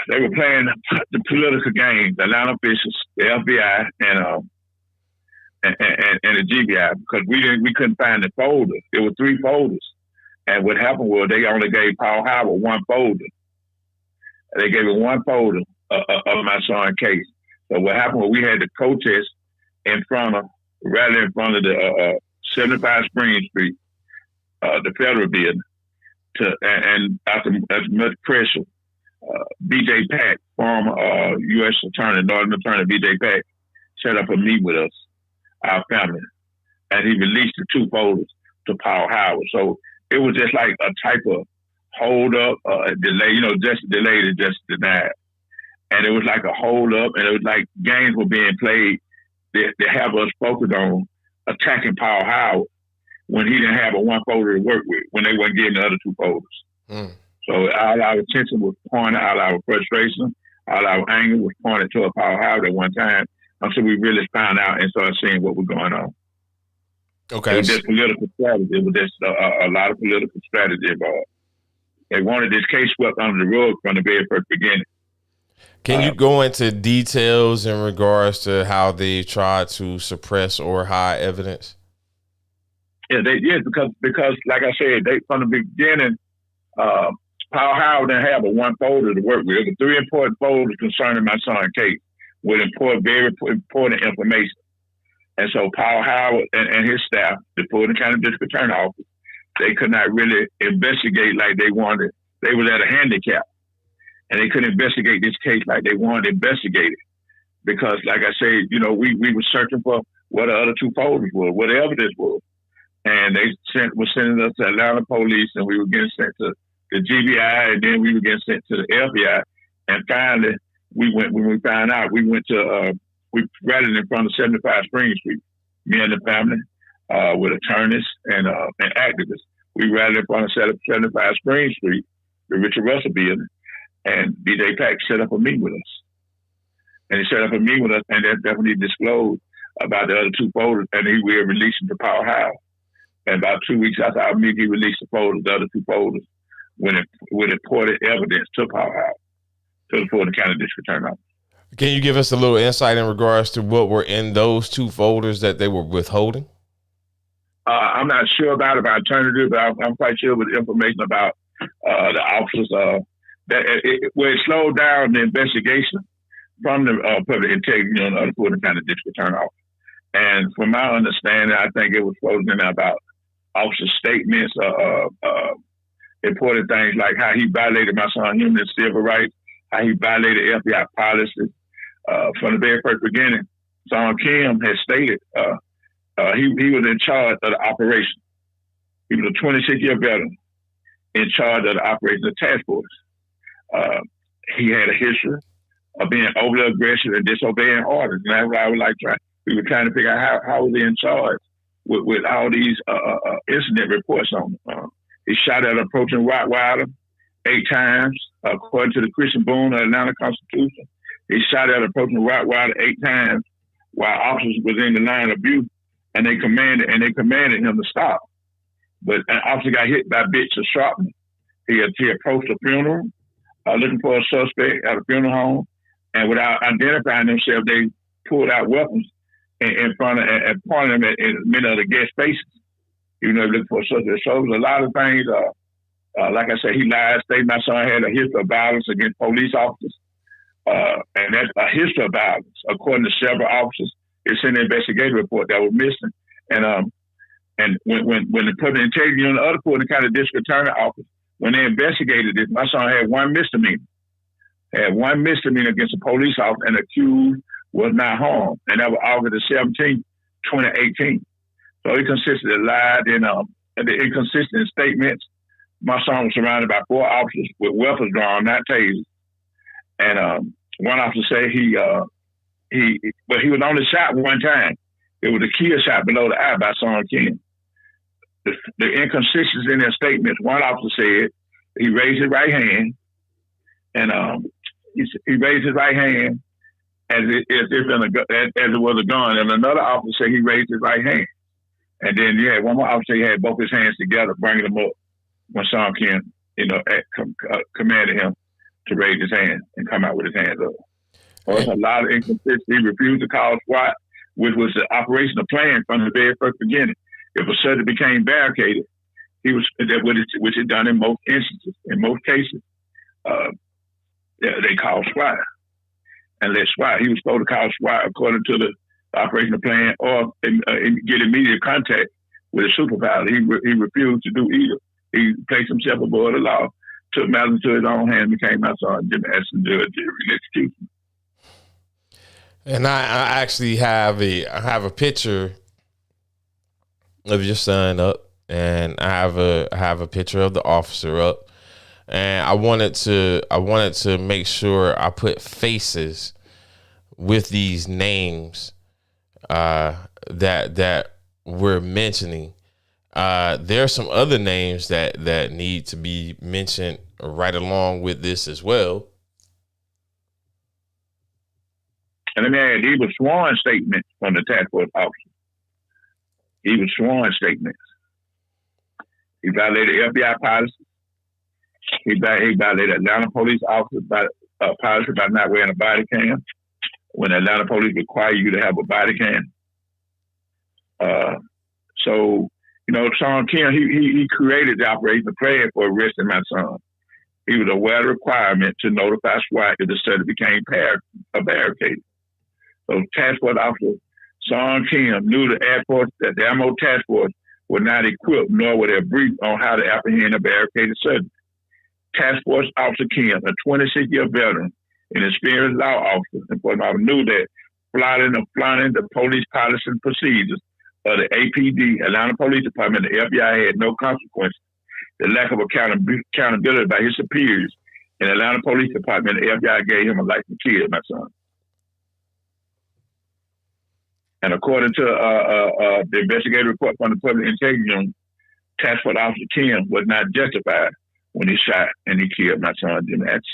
they were playing the political game, the Atlanta officials, the FBI, and the GBI, because we couldn't find the folder. There were 3 folders, and what happened was they only gave Paul Howard 1 folder. They gave him 1 folder of my son's case. So what happened was we had to protest right in front of the 75 Spring Street, the federal building, and after much pressure, B.J. Pack, former U.S. Attorney, Northern Attorney B.J. Pack, set up a meet with us, our family, and he released the 2 folders to Paul Howard. So it was just like a type of hold up, delay, just delayed and just denied. And it was like a hold up, and it was like games were being played that have us focused on attacking Paul Howard when he didn't have a 1 folder to work with, when they weren't getting the other 2 folders. Mm. So all our attention was pointed, all our frustration, all our anger was pointed toward Paul Howard at one time until we really found out and started seeing what was going on. Okay. It was just political strategy. It was just a lot of political strategy involved. They wanted this case swept under the rug from the very first beginning. Can you go into details in regards to how they tried to suppress or hide evidence? Yeah, because like I said, from the beginning, Paul Howard didn't have a 1 folder to work with. There were 3 important folders concerning my son's case with very important information. And so Paul Howard and his staff, the Fulton County District Attorney Office, they could not really investigate like they wanted. They was at a handicap. And they couldn't investigate this case like they wanted to investigate it. Because, like I said, we were searching for what the other 2 folders were, what the evidence was. And they were sending us to Atlanta police, and we were getting sent to the GBI, and then we were getting sent to the FBI. And finally, when we found out, we went to, we rallied in front of 75 Spring Street, me and the family, with attorneys and activists. We rallied in front of 75 Spring Street, the Richard Russell building, and B.J. Pack set up a meeting with us. And he set up a meeting with us, and that definitely disclosed about the other 2 folders, and we were releasing to Paul Howard. And about 2 weeks after our meeting, he released the other 2 folders with important evidence to Paul Howard, to the Fulton County District Attorney Office. Can you give us a little insight in regards to what were in those 2 folders that they were withholding? I'm not sure about alternative, but I'm quite sure with information about the officers. Where it slowed down the investigation from the public integrity on the Fulton County District Attorney Office. And from my understanding, I think it was focusing about officer statements, important things like how he violated my son's human and civil rights, how he violated FBI policies. From the very first beginning, Son Kim had stated he was in charge of the operation. He was a 26-year veteran in charge of the operation of the task force. He had a history of being overly aggressive and disobeying orders. And that's what I would like to try. We were trying to figure out how was he in charge with all these incident reports on him. He shot at an approaching Rottweiler 8 times, according to the Christian Boone of the Atlanta Constitution. He shot at an approaching Rottweiler 8 times while officers was in the line of view, and they commanded him to stop. But an officer got hit by bits of shrapnel. He approached a funeral, looking for a suspect at a funeral home, and without identifying themselves, they pulled out weapons in front of and pointed them at many of the guest faces. Even though looking for a suspect. So it was a lot of things. Like I said, he lied, stated my son had a history of violence against police officers. And that's a history of violence, according to several officers. It's in the investigative report that was missing. And when the public integrity on the other Fulton County District Attorney Office, when they investigated this, my son had 1 misdemeanor. Had 1 misdemeanor against a police officer, and accused was not harmed. And that was August the 17th, 2018. So it consisted of lied and the inconsistent statements. My son was surrounded by 4 officers with weapons drawn, not tasers. And one officer said he was only shot 1 time. It was a kill shot below the eye by Son Kim. The inconsistency in their statements. One officer said he raised his right hand, and he raised his right hand as if it was a gun. And another officer said he raised his right hand, and then one more officer he had both his hands together, bringing them up when Son Kim, commanded him to raise his hand and come out with his hands up. There's a lot of inconsistency. He refused to call SWAT, which was the operational plan from the very first beginning. If a subject became barricaded, which is done in most instances. In most cases, they call SWAT and let SWAT. He was supposed to call SWAT according to the operational plan, or get immediate contact with a supervisor. He refused to do either. He placed himself above the law took matters into his own hand, became my son, Jimmy Atchison, judge in execution. And I actually have a picture of your son up, and I have a picture of the officer up, and I wanted to make sure I put faces with these names that we're mentioning. There are some other names that need to be mentioned right along with this as well. And let me add, he was sworn statements from the task force officer. He was sworn statements. He violated FBI policy. He violated Atlanta police officer policy by not wearing a body cam when Atlanta police require you to have a body cam. So, you know, Sean Kim, he created the operation plan for arresting my son. He was aware of the requirement to notify SWAT if the study became barricaded. So task force officer Sean Kim knew that the Ammo task force were not equipped, nor were they briefed on how to apprehend a barricaded subject. Task force officer Kim, a 26-year veteran and experienced law officer, knew that flouting the police policy and procedures of the APD, Atlanta Police Department, the FBI had no consequences. The lack of accountability by his superiors in the Atlanta Police Department, the FBI gave him a life to kill my son. And according to the investigative report from the Public Integrity Unit, Task Force Officer Kim was not justified when he shot and he killed my son, Jimmy Atchison.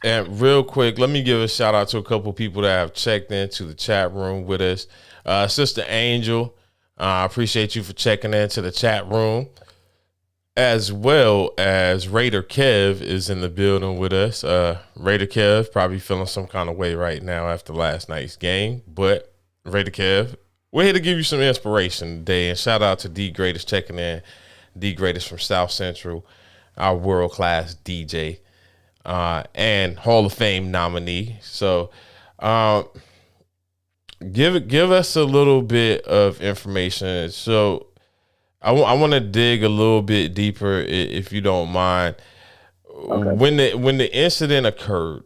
And real quick, let me give a shout out to a couple people that have checked into the chat room with us. Sister Angel, I appreciate you for checking into the chat room, as well as Raider Kev is in the building with us. Raider Kev probably feeling some kind of way right now after last night's game, but Raider Kev, we're here to give you some inspiration today. And shout out to D Greatest checking in. D Greatest from South Central, our world-class DJ, and Hall of Fame nominee. So give us a little bit of information. So I want to dig a little bit deeper, if you don't mind. Okay. When the incident occurred,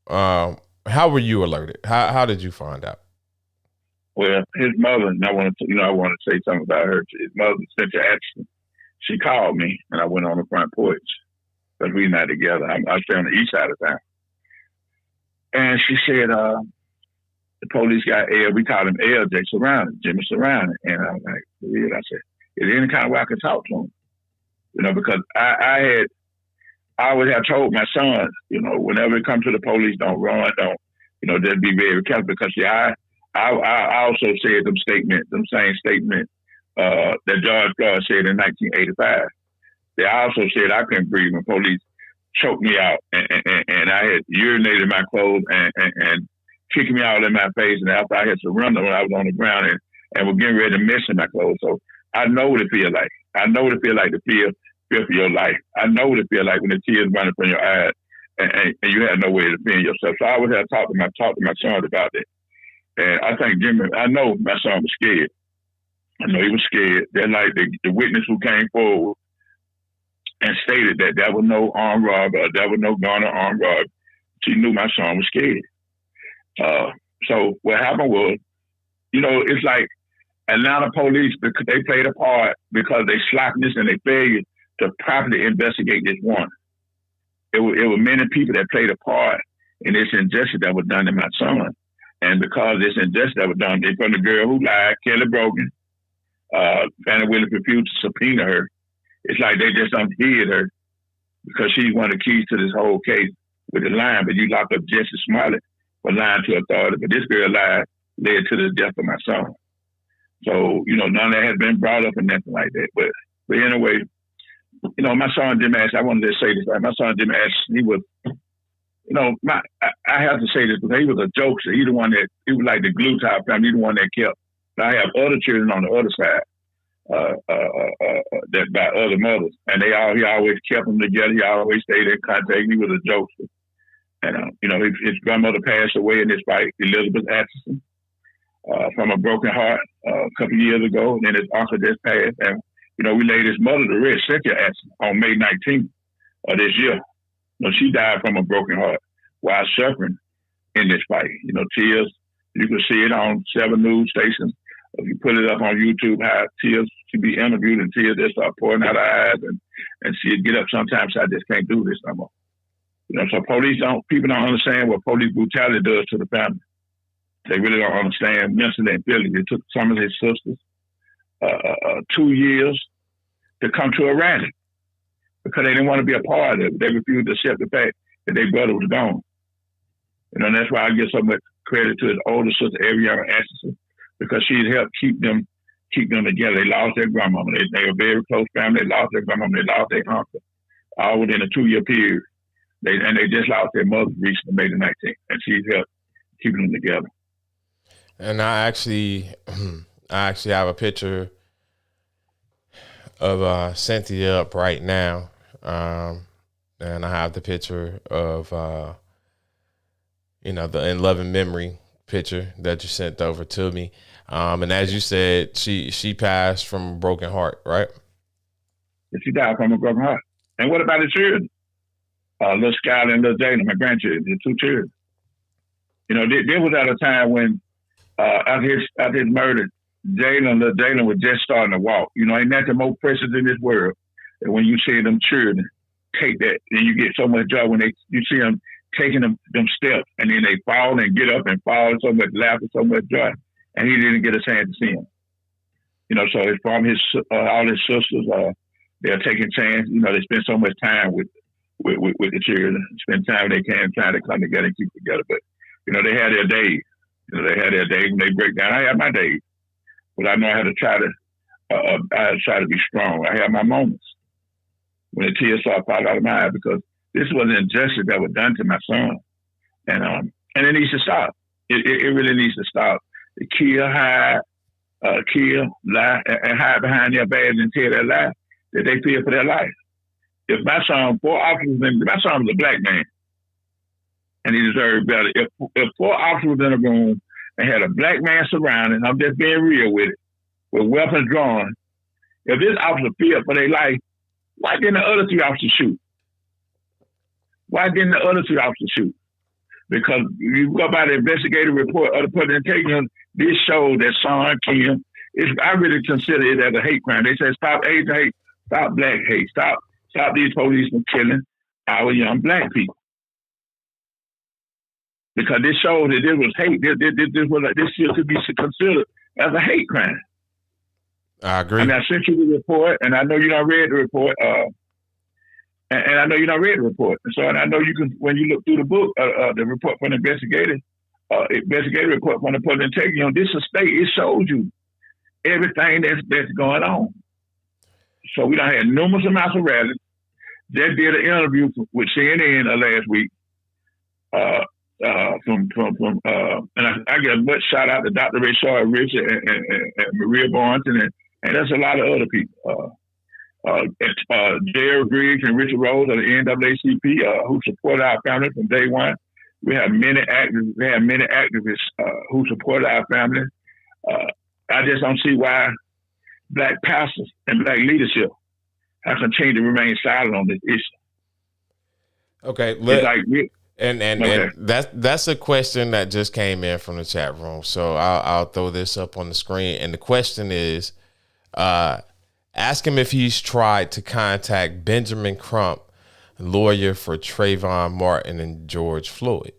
how were you alerted? How did you find out? Well, his mother, and I want to say something about her. His mother, Cynthia Atchison, she called me, and I went on the front porch because we're not together. I stay on the east side of town, and she said, "The police got L. We called him LJ surrounded, Jimmy surrounded." And I was like, "Weird." I said, "Is there any kind of way I could talk to him?" You know, because I always have told my sons, you know, whenever it comes to the police, don't run, just be very careful. Because I also said them same statement that George Floyd said in 1985. They also said I couldn't breathe when police choked me out, and I had urinated in my clothes and kicked me all in my face, and after I had surrendered when I was on the ground and was getting ready to mess in my clothes. So I know what it feels like. I know what it feels like to fear for your life. I know what it feels like when the tears running from your eyes and you have no way to defend yourself. So I always have talked to my son about that. And I think Jimmy, I know my son was scared. I know he was scared. They're like the witness who came forward and stated that there was no armed robbery, there was no gun or armed robbery. She knew my son was scared. So what happened was, it's like Atlanta police, because they played a part because they sloppiness and they failure to properly investigate this one. It were many people that played a part in this injustice that was done to my son. And because this injustice that was done, they from the girl who lied, Kelly Brogan, Fannie Willis refused to subpoena her. It's like they just undid her because she's one of the keys to this whole case with the line, but you lock up Jesse Smiley for lying to authority. But this girl lied led to the death of my son. So, none of that has been brought up or nothing like that. But anyway, my son Jimmy Atchison, I wanted to say this, right? My son Jimmy Atchison, he was, I have to say this because he was a jokester. He was like the glue to our family. He the one that kept. I have other children on the other side that by other mothers, and he always kept them together. He always stayed in contact. He was a jokester. And, his grandmother passed away in this fight, Elizabeth Atchison, from a broken heart a couple of years ago. And then his uncle just passed. And, we laid his mother to rest, Cynthia Atchison, on May 19th of this year. She died from a broken heart while suffering in this fight. Tears, you can see it on 7 news stations. If you put it up on YouTube, how tears, she'd be interviewed and tears just start pouring out her eyes, and she'd get up sometimes, I just can't do this no more. So people don't understand what police brutality does to the family. They really don't understand mentally and physically. It took some of his sisters 2 years to come to a rally because they didn't want to be a part of it. They refused to accept the fact that their brother was gone. And that's why I give so much credit to his older sister, Ariana Atchison, because she helped keep them together. They lost their grandmama. They were a very close family. They lost their grandmama. They lost their uncle, all within a 2-year period. They just lost their mother recently, May the 19th, and she's helped keeping them together. And I actually have a picture of Cynthia up right now, and I have the picture of the in loving memory picture that you sent over to me. And as you said, she passed from a broken heart, right? She died from a broken heart. And what about the children? Little Skylar and little Jalen, my grandchildren, the 2 children. There was at a time when after his murder, little Jalen was just starting to walk. Ain't nothing more precious in this world than when you see them children take that, and you get so much joy when you see them taking them steps, and then they fall and get up and fall, so much laughter, so much joy, and he didn't get a chance to see him. So it's from all his sisters, they're taking chance. They spend so much time with the children, spend time they can, try to come together and keep together. But they had their days. They had their days when they break down. I had my days, but I know I had to try to be strong. I had my moments when the tears started falling out of my eyes because this was an injustice that was done to my son, and it needs to stop. It really needs to stop. The kill, lie, and hide behind their badge and tell their lie that they fear for their life. If my son, 4 officers, my son was a black man, and he deserved better. If 4 officers was in a room and had a black man surrounding, I'm just being real with it, with weapons drawn, if this officer feared for their life, why didn't the other 3 officers shoot? Why didn't the other 3 officers shoot? Because you go by the investigative report of the public intelligence, this shows that son Kim, I really consider it as a hate crime. They said stop Asian hate, stop black hate, stop these police from killing our young black people. Because this shows that this was hate. This shit could be considered as a hate crime. I agree. And I sent you the report, and I know you don't read the report. And I know you don't read the report. And I know you can, when you look through the book, the report from the investigative report from the public integrity on this estate, it shows you everything that's going on. So we done had numerous amounts of rallies. Just did an interview with CNN last week. And I get a much shout out to Dr. Rashard Richard and Maria Barrington, and there's a lot of other people. Jerry Griggs and Richard Rose of the NAACP who supported our family from day one. We have many activists who support our family. I just don't see why black pastors and black leadership have continued to remain silent on this issue. Okay, and that's a question that just came in from the chat room. So I'll throw this up on the screen. And the question is, ask him if he's tried to contact Benjamin Crump, lawyer for Trayvon Martin and George Floyd.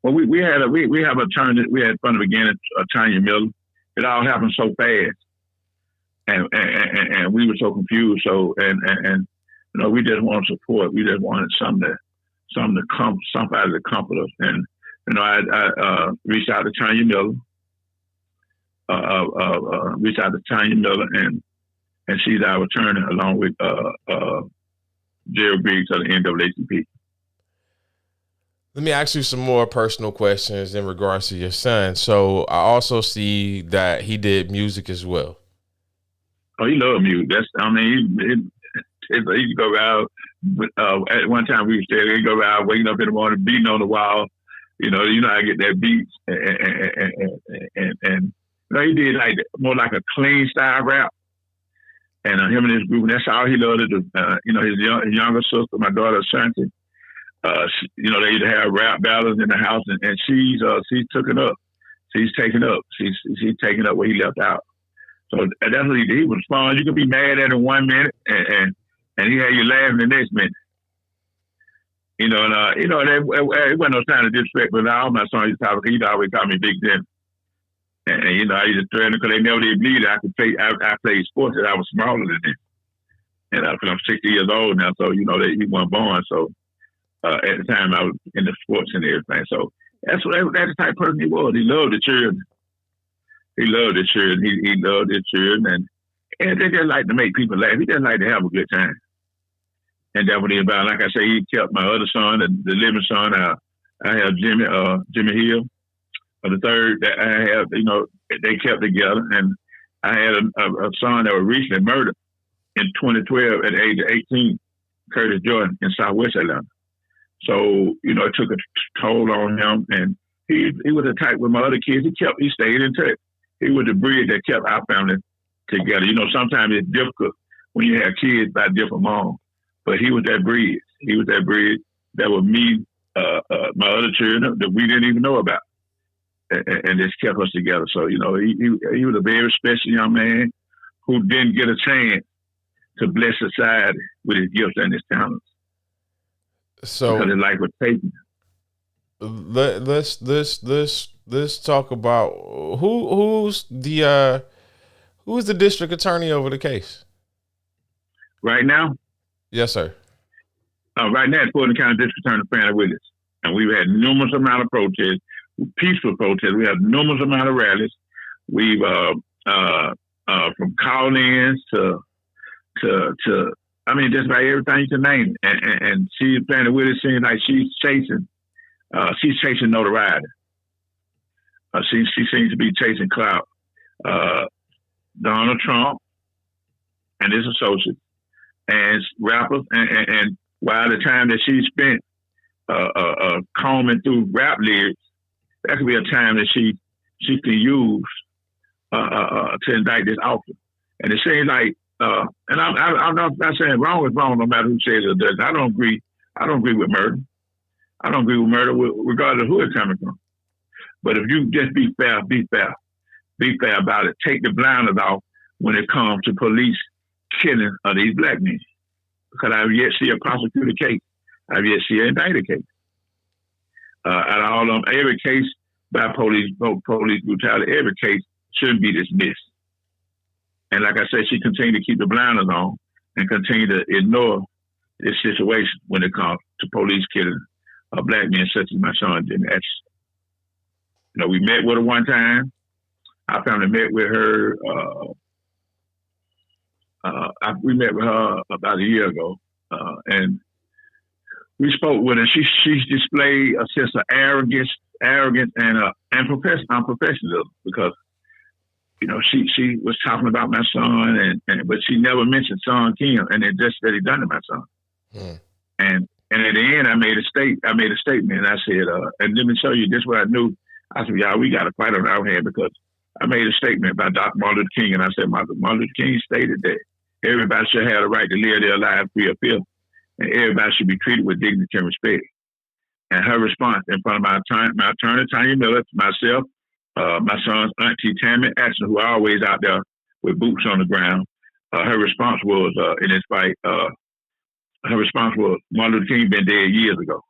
Well, we have attorney. We had from the beginning, Tanya Miller. It all happened so fast, and we were so confused. So and we just wanted support. We just wanted somebody to comfort us. And I reached out to Tanya Miller. Reached out to Tanya Miller, and she's our attorney along with Jerry Briggs of the NAACP. Let me ask you some more personal questions in regards to your son. So I also see that he did music as well. Oh, he loved music. He go out. At one time we said he'd go out, waking up in the morning, beating on the wall. You know I get that beat, and he did more like a clean style rap. And him and his group, and that's all he loved to do. His younger sister, my daughter, Shanti, they used to have rap battles in the house, and she's taken up. She's taking up. She's taking up what he left out. So that's what he did. He was fun. You could be mad at him 1 minute, and he had you laughing the next minute. It wasn't no sign of disrespect, but all my sons he'd always call me Big Jim. And I used to threaten them because they never did believe that I could play. I played sports and I was smaller than them. And I'm 60 years old now, so he wasn't born. So at the time I was in the sports and everything. So that's the type of person he was. He loved the children. He loved the children. He loved the children, and they just like to make people laugh. He just like to have a good time. And that's what he about. Like I say, he kept my other son, the living son. I have Jimmy Hill. The third that I have, they kept together. And I had a son that was recently murdered in 2012 at the age of 18, Curtis Jordan in Southwest Atlanta. So, it took a toll on him. And he was the type with my other kids. He stayed in touch. He was the bridge that kept our family together. Sometimes it's difficult when you have kids by different moms. But he was that bridge. He was that bridge that was me, my other children that we didn't even know about. And this kept us together. So, he was a very special young man who didn't get a chance to bless society with his gifts and his talents. So because his life was taken. Let's talk about who's the district attorney over the case right now. Yes, sir. Right now, it's Fulton County District Attorney Franny Willis, and we've had numerous amount of protests. Peaceful protests. We have numerous amount of rallies. We've from call-ins to just about everything you can name. And she, Franny Willis, seems like she's chasing notoriety. She seems to be chasing clout. Donald Trump and his associates and rappers, and while the time that she spent combing through rap lyrics, that could be a time that she can use to indict this officer. And it seems like, and I'm not saying wrong is wrong, no matter who says it or doesn't. I don't agree with murder. I don't agree with murder, regardless of who it's coming from. But if you just be fair about it. Take the blinders off when it comes to police killing of these black men. Because I've yet see a prosecuted case. I've yet see an indicted case. Out of all of them, every case by police brutality, every case shouldn't be dismissed. And like I said, she continued to keep the blinders on and continue to ignore this situation when it comes to police killing black men such as my son, Jimmy Atchison. We met with her one time. Our family met with her. We met with her about a year ago, and we spoke with her. She displayed a sense of arrogance, and unprofessionalism because, she was talking about my son, but she never mentioned son Kim, and it just said he done to my son. Mm. And at the end, I made a statement, and I said, and let me show you, this is what I knew. I said, y'all, we got to fight on our hand because I made a statement about Dr. Martin Luther King, and I said, Martin Luther King stated that everybody should have the right to live their life free of fear, and everybody should be treated with dignity and respect. And her response in front of my attorney, Tanya Miller, myself, my son's auntie, Tammy Atchison, who are always out there with boots on the ground, her response was, in this fight, her response was, Martin Luther King been dead years ago.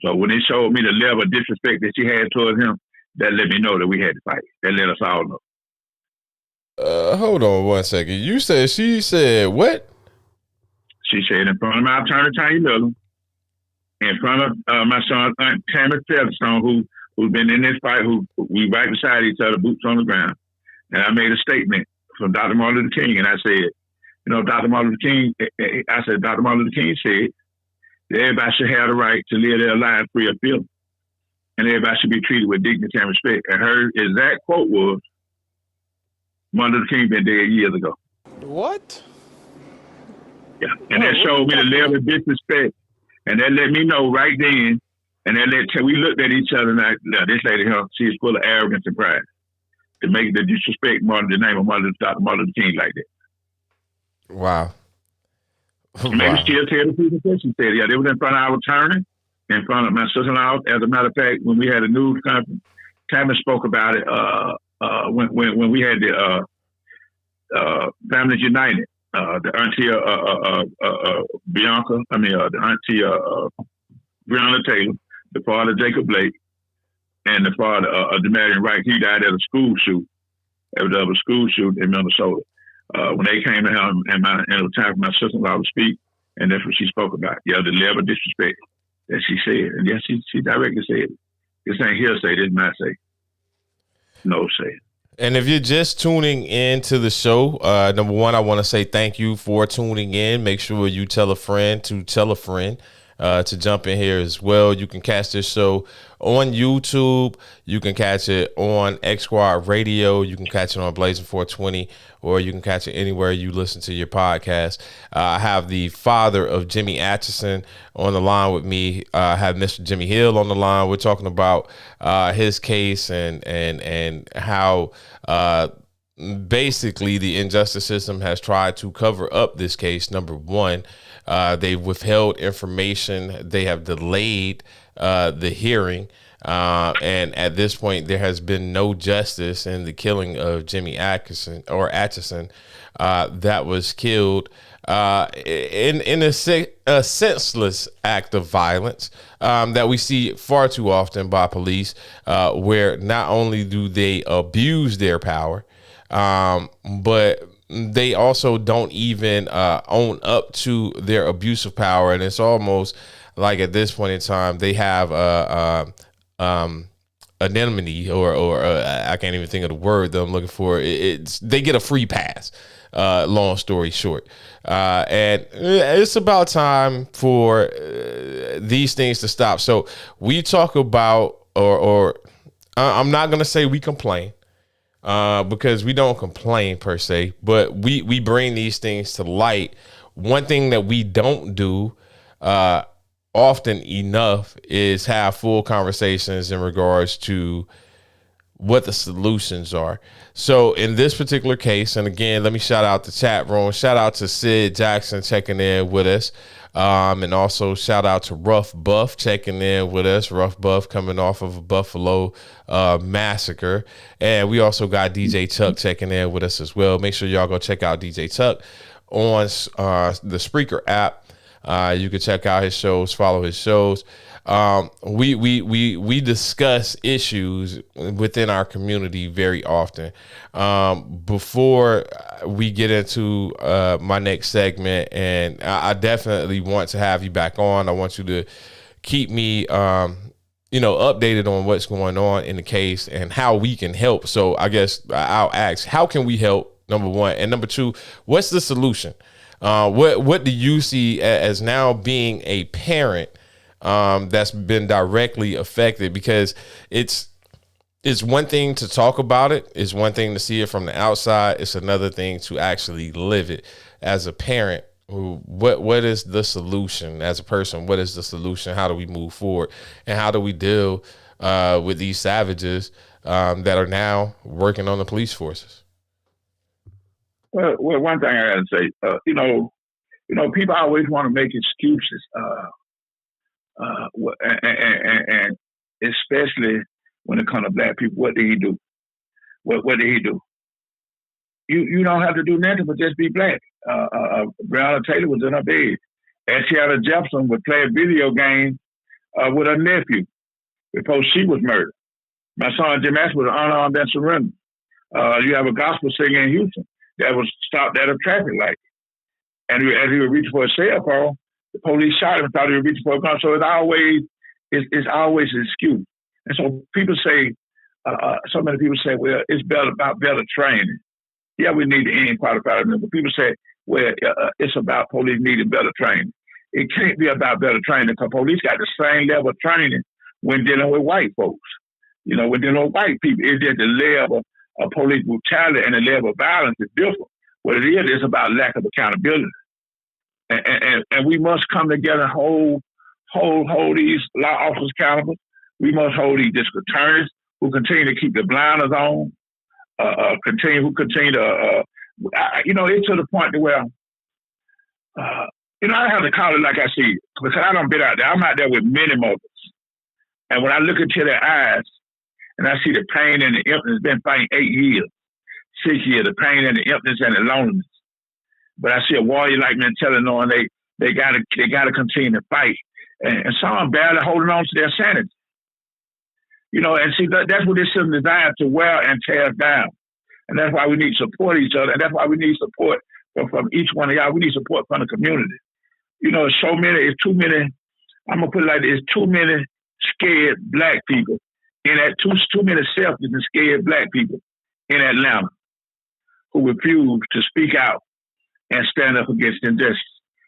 So when they showed me the level of disrespect that she had towards him, that let me know that we had to fight. That let us all know. Hold on 1 second. You said she said what? She said in front of my attorney, Tanya Miller, in front of my son's aunt, Tammy Featherstone, who's been in this fight, who we right beside each other, boots on the ground. And I made a statement from Dr. Martin Luther King, and I said, Dr. Martin Luther King said that everybody should have the right to live their lives free of fear, and everybody should be treated with dignity and respect. And her exact quote was, Martin Luther King been dead years ago. What? Yeah, and that showed me the level of disrespect, and that let me know right then. And we looked at each other, and this lady, she is full of arrogance and pride to make the disrespect the name of Dr. Martin Luther King like that. Wow. Maybe she'll tell the people what she said. Yeah, they was in front of our attorney, in front of my sister-in-law. As a matter of fact, when we had a news conference, Tammy spoke about it when we had the Families United. The auntie Bianca, the auntie Breonna Taylor, the father Jacob Blake, and the father Demarion Wright. He died at a school shoot. It was a school shoot in Minnesota. When they came to him, and it was time for my sister-in-law to speak, and that's what she spoke about. Yeah, the level of disrespect that she said, and yes, she directly said it. This ain't hearsay. This is not say. No say. And if you're just tuning into the show, number one, I want to say thank you for tuning in. Make sure you tell a friend to tell a friend to jump in here as well. You can catch this show on YouTube. You can catch it on X Squad Radio. You can catch it on Blazing 420, or you can catch it anywhere you listen to your podcast. I have the father of Jimmy Atchison on the line with me. I have Mr. Jimmy Hill on the line. We're talking about his case and how basically the injustice system has tried to cover up this case. Number one, they've withheld information. They have delayed the hearing. And at this point, there has been no justice in the killing of Jimmy Atchison that was killed in a senseless act of violence that we see far too often by police, where not only do they abuse their power, but they also don't even own up to their abuse of power. And it's almost like at this point in time, they have anonymity or I can't even think of the word that I'm looking for. They get a free pass, long story short. And it's about time for these things to stop. So we talk about, or I'm not going to say we complain, because we don't complain per se, but we bring these things to light. One thing that we don't do often enough is have full conversations in regards to what the solutions are. So in this particular case, and again, let me shout out the chat room. Shout out to Sid Jackson checking in with us. And also shout out to Rough Buff checking in with us. Rough Buff coming off of a Buffalo massacre. And we also got DJ Chuck checking in with us as well. Make sure y'all go check out DJ Chuck on the Spreaker app. You can check out his shows, follow his shows. We discuss issues within our community very often. Before we get into my next segment, and I definitely want to have you back on. I want you to keep me updated on what's going on in the case and how we can help. So I guess I'll ask, how can we help, number one? And number two, what's the solution? What do you see as now being a parent that's been directly affected? Because it's one thing to talk about it. It's one thing to see it from the outside. It's another thing to actually live it as a parent. What is the solution as a person? What is the solution? How do we move forward? And how do we deal with these savages that are now working on the police forces? Well, one thing I got to say, people always want to make excuses, and especially when it comes to black people. What did he do? What did he do? You don't have to do nothing but just be black. Breonna Taylor was in her bed. Ashiana Jefferson would play a video game with her nephew before she was murdered. My son Jimmy Atchison was unarmed and surrendered. You have a gospel singer in Houston that was stopped at a traffic light. And as he was reaching for a cell phone, the police shot him and thought he was reaching for a gun. So it's always an excuse. And so people say, so many people say, well, it's about better training. Yeah, we need to end qualified men, but people say, well, it's about police needing better training. It can't be about better training because police got the same level of training when dealing with white folks. When dealing with white people, it's just the level of police brutality and the level of violence is different. What it is about lack of accountability. And we must come together and hold these law officers accountable. We must hold these district attorneys who continue to keep the blinders on, continue to, it's to the point to where I have to call it like I see it because I don't been out there. I'm out there with many mothers. And when I look into their eyes and I see the pain and the emptiness, been fighting 8 years, 6 years, the pain and the emptiness and the loneliness. But I see a warrior like me telling them they gotta continue to fight. And some barely holding on to their sanity. And see, that's what this system is designed to wear and tear us down. And that's why we need to support each other. And that's why we need support from each one of y'all. We need support from the community. It's too many, I'm going to put it like this, too many scared black people. And too many selfish and scared black people in Atlanta who refuse to speak out and stand up against injustice.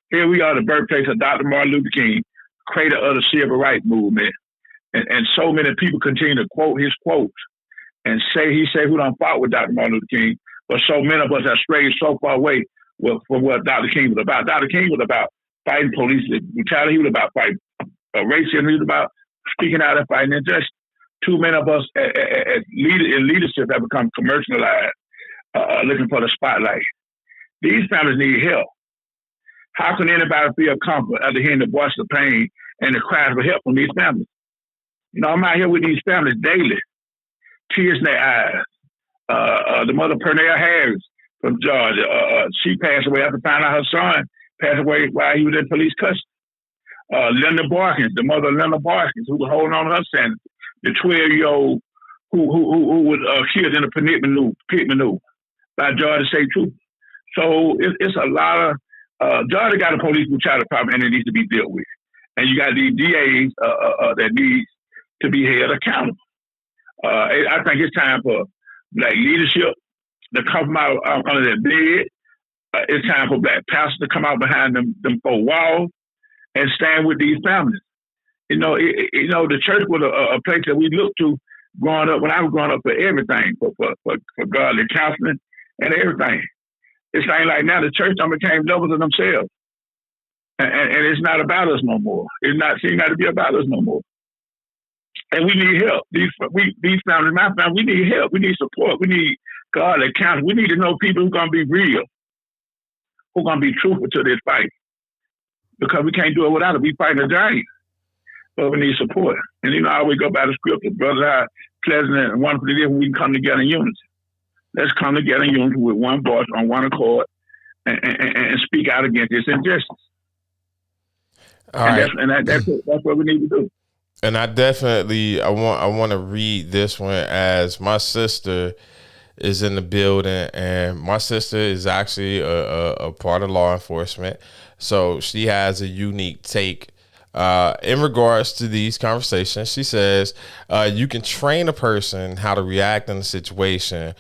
Here we are, the birthplace of Dr. Martin Luther King, creator of the civil rights movement. And so many people continue to quote his quotes and he said who don't fought with Dr. Martin Luther King, but so many of us have strayed so far away from what Dr. King was about. Dr. King was about fighting police brutality. He was about fighting racism. He was about speaking out and fighting injustice. Too many of us in leadership have become commercialized, looking for the spotlight. These families need help. How can anybody feel comfort after hearing the voice of pain and the cries for help from these families? I'm out here with these families daily, tears in their eyes. The mother, Pernell Harris from Georgia, she passed away after finding out her son passed away while he was in police custody. Linda Barkins, the mother of Linda Barkins, who was holding on to her sanity, the 12-year-old who was killed in a pit maneuver by Georgia State Troopers. So it's a lot of Georgia got a police brutality problem and it needs to be dealt with. And you got these DAs that need to be held accountable. I think it's time for black leadership to come out under their bed. It's time for black pastors to come out behind them four walls and stand with these families. The church was a place that we looked to growing up. When I was growing up, for everything, for godly counseling and everything. It's like now the church became lovers of themselves, and it's not about us no more. It's not to be about us no more. And we need help. These families, my family, we need help. We need support. We need godly counsel. We need to know people who are going to be real, who are going to be truthful to this fight. Because we can't do it without it. We fighting a giant. But we need support. And I always go by the scripture, brother, how pleasant and wonderful it is when we can come together in unity. Let's come together in unity with one voice on one accord and speak out against this injustice. That's what we need to do. And I want to read this one as my sister is in the building, and my sister is actually a part of law enforcement. So she has a unique take in regards to these conversations. She says, you can train a person how to react in a situation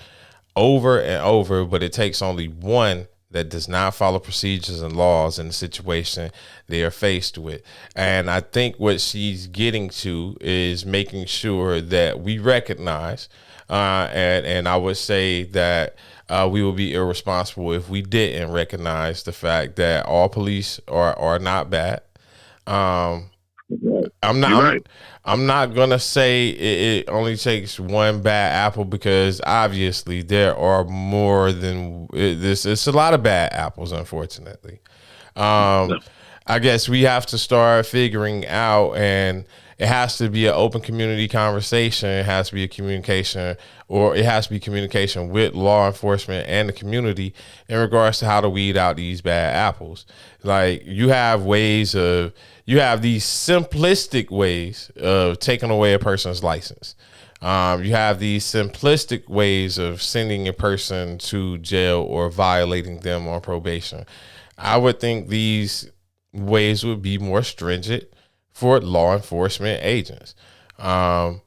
over and over, but it takes only one that does not follow procedures and laws in the situation they are faced with. And I think what she's getting to is making sure that we recognize, and I would say that we would be irresponsible if we didn't recognize the fact that all police are not bad. I'm not gonna say it only takes one bad apple, because obviously there are more than this. It's a lot of bad apples, unfortunately. I guess we have to start figuring out, and it has to be an open community conversation. It has to be a communication, or it has to be communication with law enforcement and the community in regards to how to weed out these bad apples. Like, you have these simplistic ways of taking away a person's license. You have these simplistic ways of sending a person to jail or violating them on probation. I would think these ways would be more stringent for law enforcement agents. And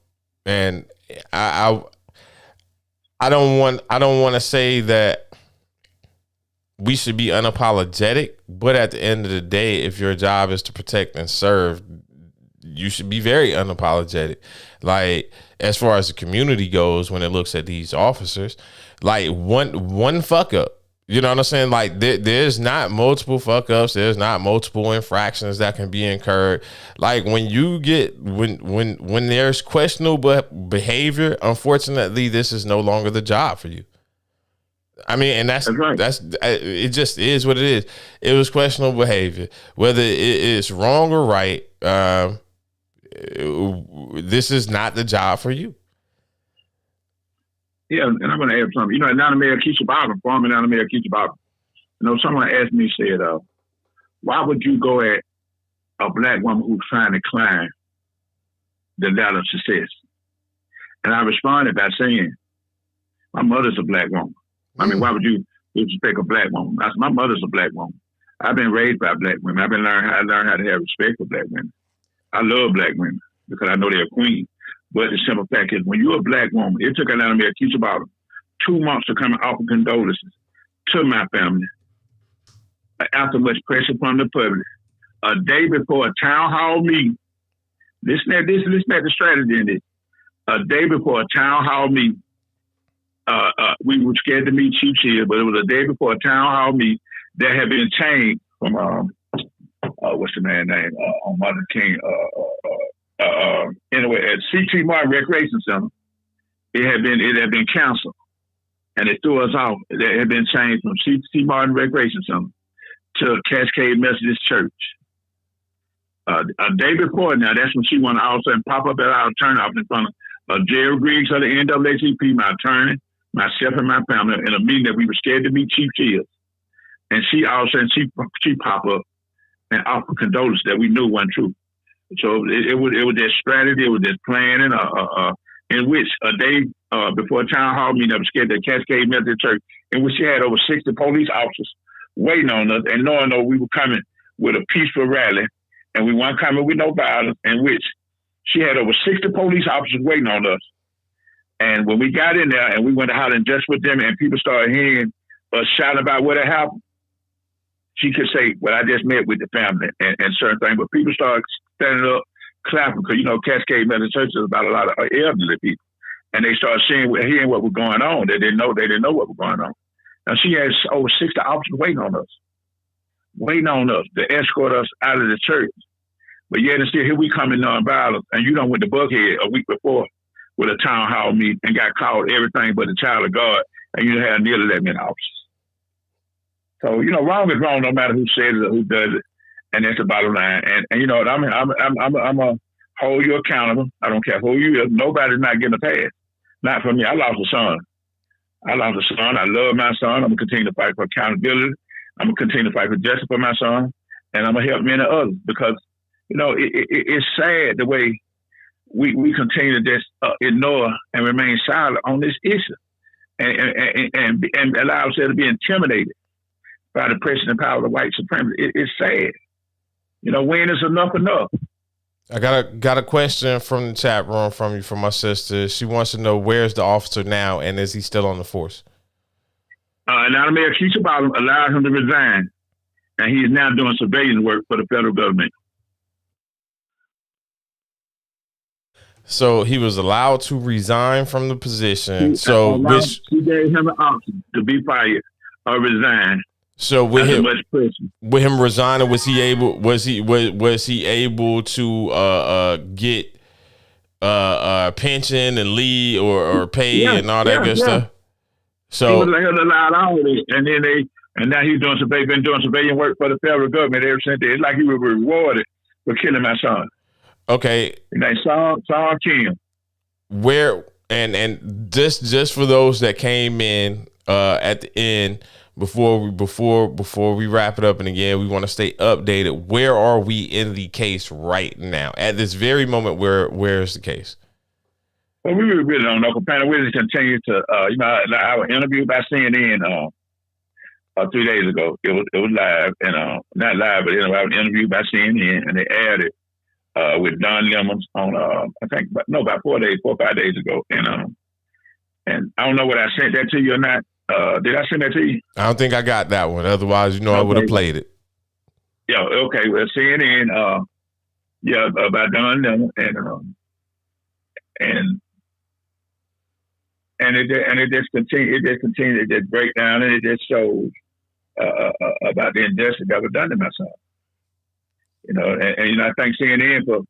I don't want to say that we should be unapologetic, but at the end of the day, if your job is to protect and serve, you should be very unapologetic. Like, as far as the community goes, when it looks at these officers, like one fuck up, you know what I'm saying? Like, there's not multiple fuck ups. There's not multiple infractions that can be incurred. Like, when there's questionable behavior, unfortunately, this is no longer the job for you. I mean, and that's right. It just is what it is. It was questionable behavior. Whether it is wrong or right, this is not the job for you. Yeah, and I'm going to add something. You know, down in MoeCheeze, former down in MoeCheeze, you know, someone asked me, said, why would you go at a black woman who's trying to climb the ladder of success? And I responded by saying, my mother's a black woman. I mean, why would you disrespect a black woman? I said, my mother's a black woman. I've been raised by black women. I've been learning how to have respect for black women. I love black women because I know they're queens. But the simple fact is, when you're a black woman, it took me a teach about 2 months to come and offer condolences to my family after much pressure from the public. A day before a town hall meeting, listen at the strategy in this. A day before a town hall meeting, we were scared to meet Chief Chill, but it was a day before a town hall meeting that had been changed from what's the man's name on Martin King. Anyway, at C.T. Martin Recreation Center, it had been canceled, and it threw us off. It had been changed from C.T. Martin Recreation Center to Cascade Methodist Church. A day before now, that's when she wanted to all of a sudden pop up at our attorney office in front of Jerry Griggs of the NAACP, my attorney, myself, and my family in a meeting that we were scared to meet Chief Chill. And she all of a sudden she pop up and offer condolences that we knew wasn't true. So it was this strategy, it was this planning, in which a day before a town hall meeting, I was scared at Cascade Methodist Church, in which she had over 60 police officers waiting on us and knowing that we were coming with a peaceful rally and we weren't coming with no violence, in which she had over 60 police officers waiting on us. And when we got in there and we went to holler and just with them and people started hearing us shouting about what had happened, she could say, well, I just met with the family and certain things, but people started standing up, clapping, because, you know, Cascade Methodist Church is about a lot of elderly people. And they started hearing what was going on. They didn't know what was going on. Now, she has over 60 officers waiting on us to escort us out of the church. But yet and still, here we come in nonviolence, and you done went to Buckhead a week before with a town hall meeting and got called everything but a child of God, and you had nearly 11 officers. So, you know, wrong is wrong no matter who says it or who does it. And that's the bottom line. And you know what, I'm going to hold you accountable. I don't care who you is. Nobody's not getting a pass. Not for me. I lost a son. I love my son. I'm going to continue to fight for accountability. I'm going to continue to fight for justice for my son. And I'm going to help many others because, you know, it's sad the way we continue to just ignore and remain silent on this issue and allow ourselves to be intimidated by the pressure and power of the white supremacy. It's sad. You know, when is enough? I got a question from the chat room from my sister. She wants to know, where's the officer now and is he still on the force? Now the mayor Keisha Bottom allowed him to resign, and he is now doing surveillance work for the federal government. So he was allowed to resign from the position. He gave him an option to be fired or resign. So with him resigning, was he able to get pension and leave or pay and all that good stuff? So he was allowed all of it, and now he's been doing surveillance work for the federal government ever since. It's like he was rewarded for killing my son. Okay, and they saw Kim. Where and just for those that came in at the end. Before we wrap it up, and again, we want to stay updated. Where are we in the case right now? At this very moment, where is the case? Well, we really don't know. Panel, we just continue to, our interview by CNN 3 days ago. It was live, and not live, but I was interviewed by CNN, and they aired it with Don Lemons on about 4 or 5 days ago, and I don't know whether I sent that to you or not. Did I send that to you? I don't think I got that one. Otherwise, I would have played it. Yeah. Okay. Well, CNN. About Don Lemon, and it just continued. It just continued. It just break down, and it just shows about the injustice that was done to my son. And I thank CNN for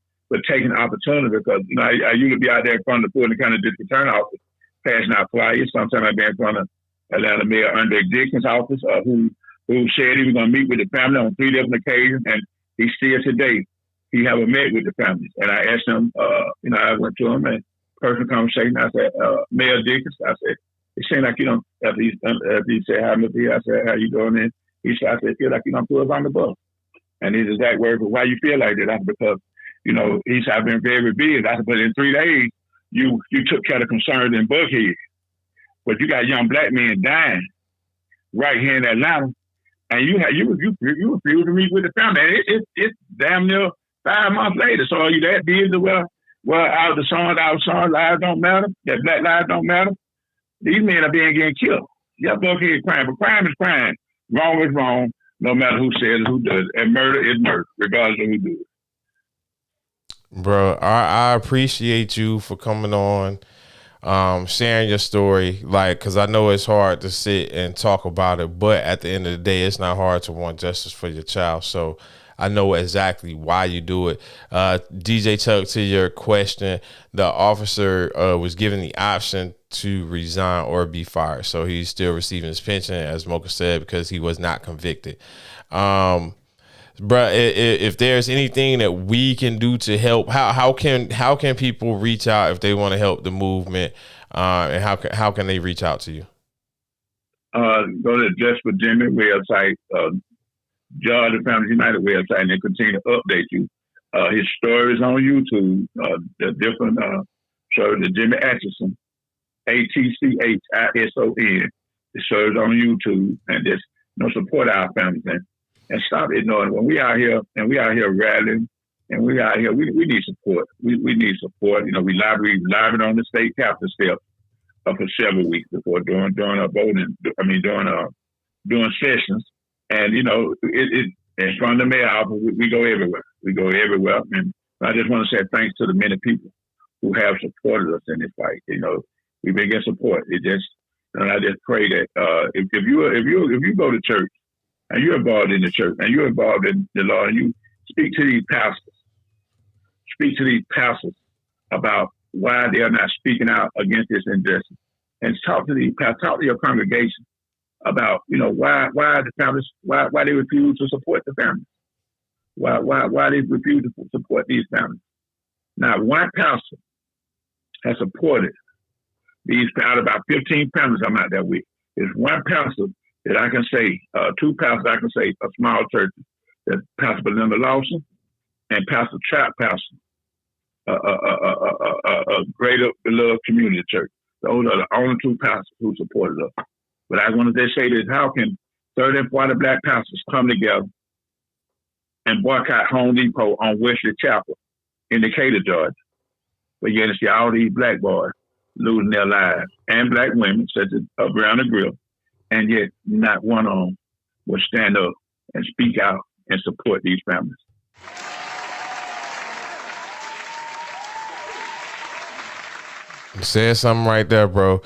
taking the opportunity because I usually be out there in front of the Fulton County District Attorney office passing out flyers. Sometimes I've been in front of Atlanta Mayor Andre Dickens' office, who said he was going to meet with the family on 3 different occasions, and he still today, he haven't met with the families. And I asked him, I went to him and personal conversation. I said, Mayor Dickens, I said, it seemed like you don't, after he said, how I said, how you doing? And he said, I feel like you don't put us on the bus. And his exact words were, why you feel like that? I said, because, he said, I've been very busy. I said, but in 3 days, you took care of concerns in Buckhead. But you got young black men dying right here in Atlanta. And you refuse to meet with the family. And it's damn near 5 months later. So are you that busy? Well, our sons' lives don't matter. That black lives don't matter. These men are getting killed. Yeah, Buckhead crime, but crime is crime. Wrong is wrong, no matter who says it, who does it. And murder is murder, regardless of who does it. Bro, I appreciate you for coming on, sharing your story, because I know it's hard to sit and talk about it, but at the end of the day, it's not hard to want justice for your child. So I know exactly why you do it. DJ Tuck, to your question, the officer was given the option to resign or be fired. So he's still receiving his pension, as Mocha said, because he was not convicted. Bro, if there's anything that we can do to help, how can people reach out if they want to help the movement, and how can they reach out to you? Go to the Just for Jimmy website, Georgia Families United website, and they continue to update you. His story is on YouTube. The different shows, the Jimmy Atchison, Atchison. The show is on YouTube, and just support our families and stop ignoring. When we out here rallying, and we out here, we need support. We need support. We lobbied on the state capitol steps for several weeks before doing our voting. Doing sessions, and in front of the mayor office, we go everywhere. We go everywhere, and I just want to say thanks to the many people who have supported us in this fight. We've been getting support. And I just pray that if you go to church, and you're involved in the church, and you're involved in the law, and you speak to these pastors about why they are not speaking out against this injustice, and talk to your congregation about why the families, why they refuse to support the families, why they refuse to support these families. Now, one pastor has supported these out of about 15 families I'm out there with. There's one pastor that I can say, 2 pastors I can say, a small church, that Pastor Belinda Lawson and Pastor Trap Pastor, a greater beloved community church. Those are the only 2 pastors who supported us. But I want to just say this: how can 30 and 40 black pastors come together and boycott Home Depot on Wesley Chapel in Decatur, Georgia? But you're going to see all these black boys losing their lives, and black women such as Brown and Grill, and yet not one of them will stand up and speak out and support these families. Said something right there, bro.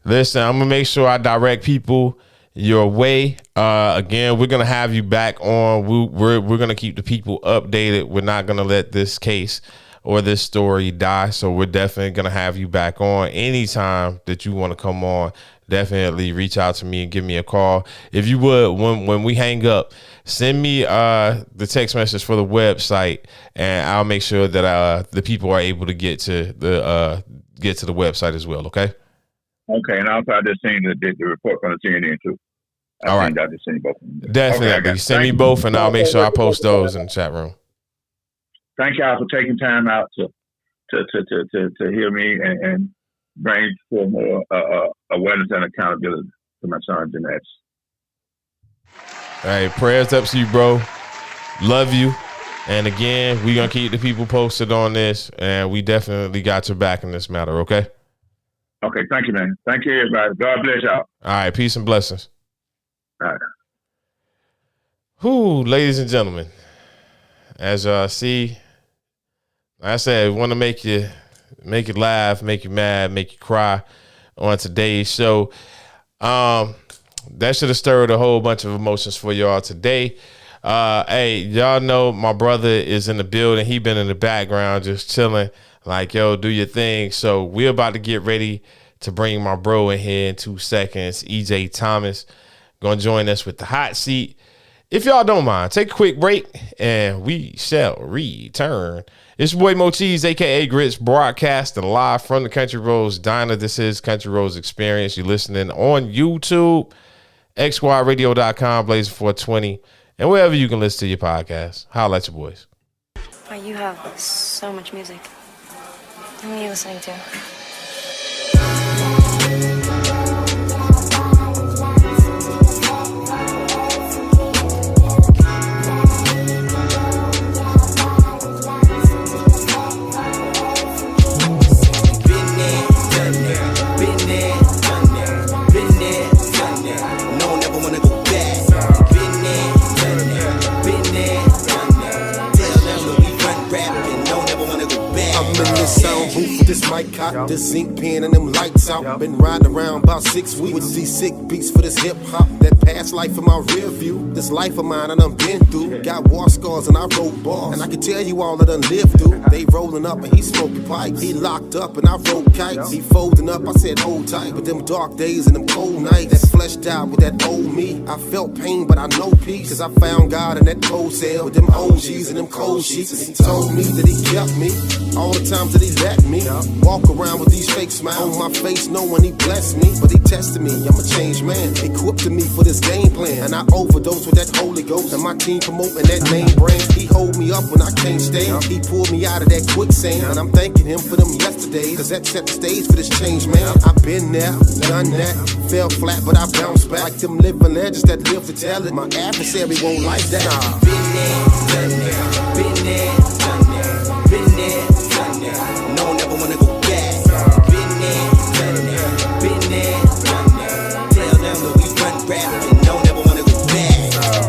Listen, I'm gonna make sure I direct people your way. Again, we're gonna have you back on. We're gonna keep the people updated. We're not gonna let this case or this story die. So we're definitely gonna have you back on anytime that you want to come on. Definitely reach out to me and give me a call. If you would, when we hang up, send me the text message for the website, and I'll make sure that the people are able to get to the website as well. Okay. Okay, and also I just seen the report from the CNN too. All right. I just seen both. Definitely. Okay, send me both, and I'll make sure I post those in the chat room. Thank y'all for taking time out to hear me and bring for more awareness and accountability to my son, Jimmy Atchison. Hey, prayers up to you, bro. Love you. And again, we're going to keep the people posted on this, and we definitely got your back in this matter, okay? Okay, thank you, man. Thank you, everybody. God bless y'all. All right, peace and blessings. All right. Whoo, ladies and gentlemen, as y'all see, like I said, we want to make you laugh, make you mad, make you cry on today's show. That should have stirred a whole bunch of emotions for y'all today. Hey, y'all know my brother is in the building. He been in the background just chilling, like, yo, do your thing. So we're about to get ready to bring my bro in here in 2 seconds. EJ Thomas gonna join us with the hot seat. If y'all don't mind, take a quick break and we shall return. It's your boy MoeCheeze, aka Grits, broadcasting live from the Country Roads Diner. This is Country Roads Experience. You're listening on YouTube, xsquadradio.com, Blazing 420, and wherever you can listen to your podcast. Holla at your boys. Oh, you have so much music. What are you listening to? Sound booth with this mic cop, this zinc pen and them lights out. Been riding around about 6 weeks with these sick beats for this hip hop. That past life in my rear view, this life of mine I done been through. Got war scars and I wrote bars, and I can tell you all I done lived through. They rolling up and he smoking pipes. He locked up and I wrote kites. He folding up, I said hold tight. But them dark days and them cold nights, that fleshed out with that old me. I felt pain but I know peace, cause I found God in that cold cell with them OGs and them cold sheets. And he told me that he kept me all the times that he let me walk around with these fake smiles on my face, knowing he blessed me. But he tested me, I'm a changed man, equipped me for this game plan. And I overdosed with that Holy Ghost, and my team promoting that name brand. He hold me up when I can't stand, he pulled me out of that quicksand. And I'm thanking him for them yesterdays, cause that set the stage for this change, man. I've been there, done that, fell flat but I bounced back. Like them living legends that live to tell it, my adversary won't like that. Been there, done that, been there, done that, been there, done that. No, never wanna go back. Been there, done that, been there, done that. Tell them that we run rap and no, never wanna go back.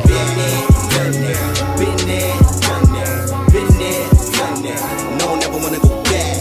Been there, done that, been there, done that, been there, done that. No, never wanna go back.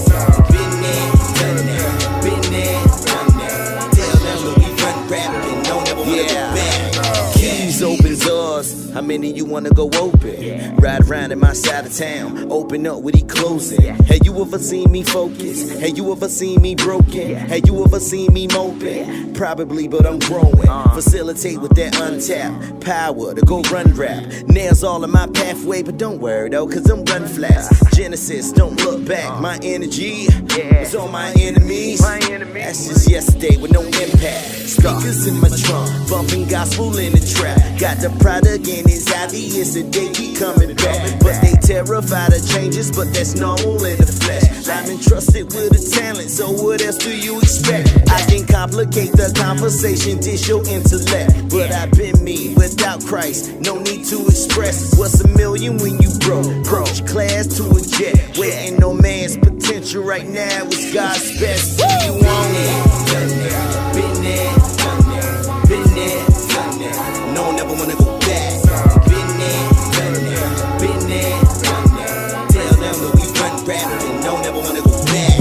Been there, done that, been there, done that. Tell them that we run rap and no, never wanna go back. Keys opens doors. How many you wanna go open? Ride around in my side of town, open up with he closing. Have you ever seen me focus? Have you ever seen me broken? Have you ever seen me moping? Probably, but I'm growing. Facilitate with that untapped power to go run rap. Nails all in my pathway, but don't worry though, cause I'm run fast. Genesis, don't look back. My energy is on my enemies. That's just yesterday with no impact. Speakers in my trunk, bumping gospel in the trap. Got the product and it's obvious that they keep coming back. But they terrified of changes, but that's normal in the flesh. I'm entrusted with a talent, so what else do you expect? I can complicate the conversation, dish your intellect. But I've been me without Christ, no need to express. What's a million when you broke? Coach class to a jet, where ain't no man's potential right now, it's God's best. You want it? Been there, done that, been there, done that. No, never wanna go back. Been there, done that, been there, done that. Tell them that we run rap and no, never wanna go back.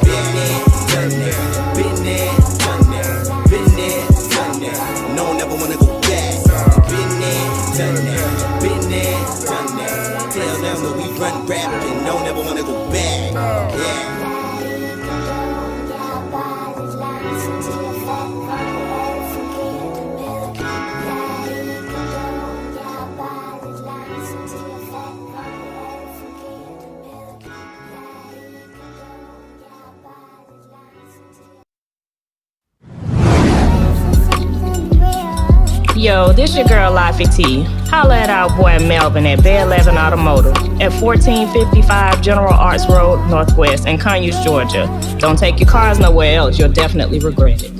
Been there, done that, been there, done that, been there, done that. No, never wanna go back. Been there, done that, been there, done that. Tell them that we run rap and no, never wanna go back. Yeah. Yo, this your girl Lafy T. Holla at our boy Melvin at Bay 11 Automotive at 1455 General Arts Road Northwest in Conyers, Georgia. Don't take your cars nowhere else. You'll definitely regret it.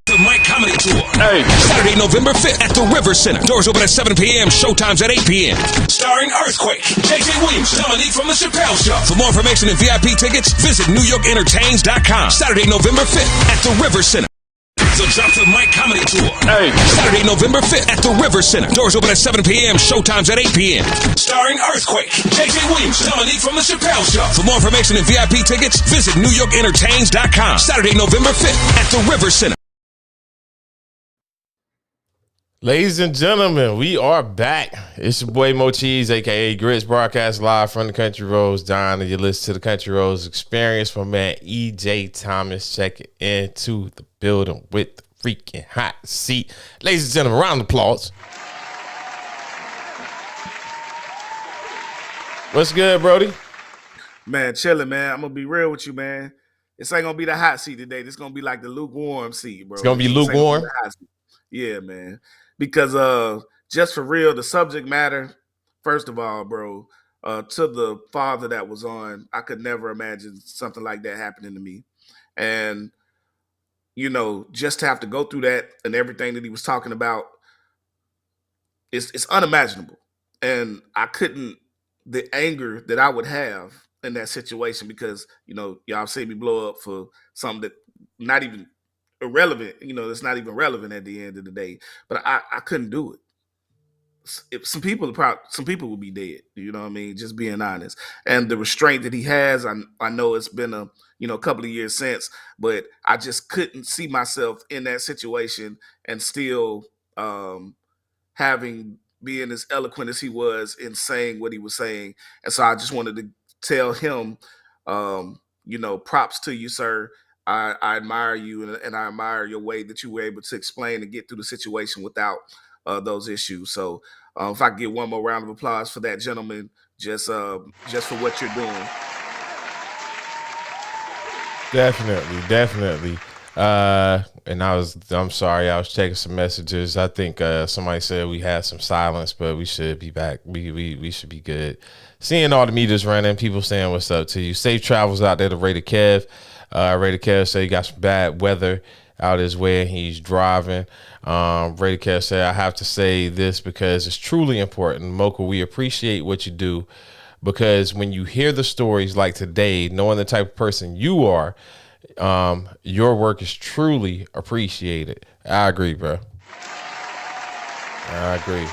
The Mike Comedy Tour. Hey. Saturday, November 5th at the River Center. Doors open at 7 p.m. Showtimes at 8 p.m. Starring Earthquake, JJ Williams, Dominique from The Chappelle Show. For more information and VIP tickets, visit NewYorkEntertains.com. Saturday, November 5th at the River Center. The Dr. Mike Comedy Tour. Hey. Saturday, November 5th at the River Center. Doors open at 7 p.m. Showtimes at 8 p.m. Starring Earthquake, JJ Williams, Dominique from The Chappelle Show. For more information and VIP tickets, visit NewYorkEntertains.com. Saturday, November 5th at the River Center. Ladies and gentlemen, we are back. It's your boy MoeCheeze, aka Grits, broadcast live from the Country Roads Diner. You listen to the Country Roads Experience. My man EJ Thomas checking into the building with the freaking hot seat. Ladies and gentlemen, round of applause. What's good, Brody? Man, chilling, man. I'm gonna be real with you, man. This ain't gonna be the hot seat today. This gonna be like the lukewarm seat, bro. It's gonna be This ain't gonna lukewarm? the hot seat. Yeah, man. Because just for real, the subject matter, first of all, bro, to the father that was on, I could never imagine something like that happening to me. And, you know, just to have to go through that and everything that he was talking about, it's unimaginable. And I couldn't, the anger that I would have in that situation, because, you know, y'all see me blow up for something that not even irrelevant, you know, it's not even relevant at the end of the day. But I couldn't do it. If some people would be dead, you know what I mean, just being honest. And the restraint that he has, I know it's been a couple of years since, but I just couldn't see myself in that situation and still being as eloquent as he was in saying what he was saying. And so I just wanted to tell him, props to you, sir. I admire you, and I admire your way that you were able to explain and get through the situation without those issues. So if I could get one more round of applause for that gentleman, just for what you're doing. Definitely. And I'm sorry, I was checking some messages. I think somebody said we had some silence, but we should be back. We should be good. Seeing all the meters running, people saying what's up to you. Safe travels out there to Raider Kev. Raider Kev said he got some bad weather out his way and he's driving. Raider Kev said, I have to say this because it's truly important. Mocha, we appreciate what you do, because when you hear the stories like today, knowing the type of person you are, your work is truly appreciated. I agree, bro. I agree.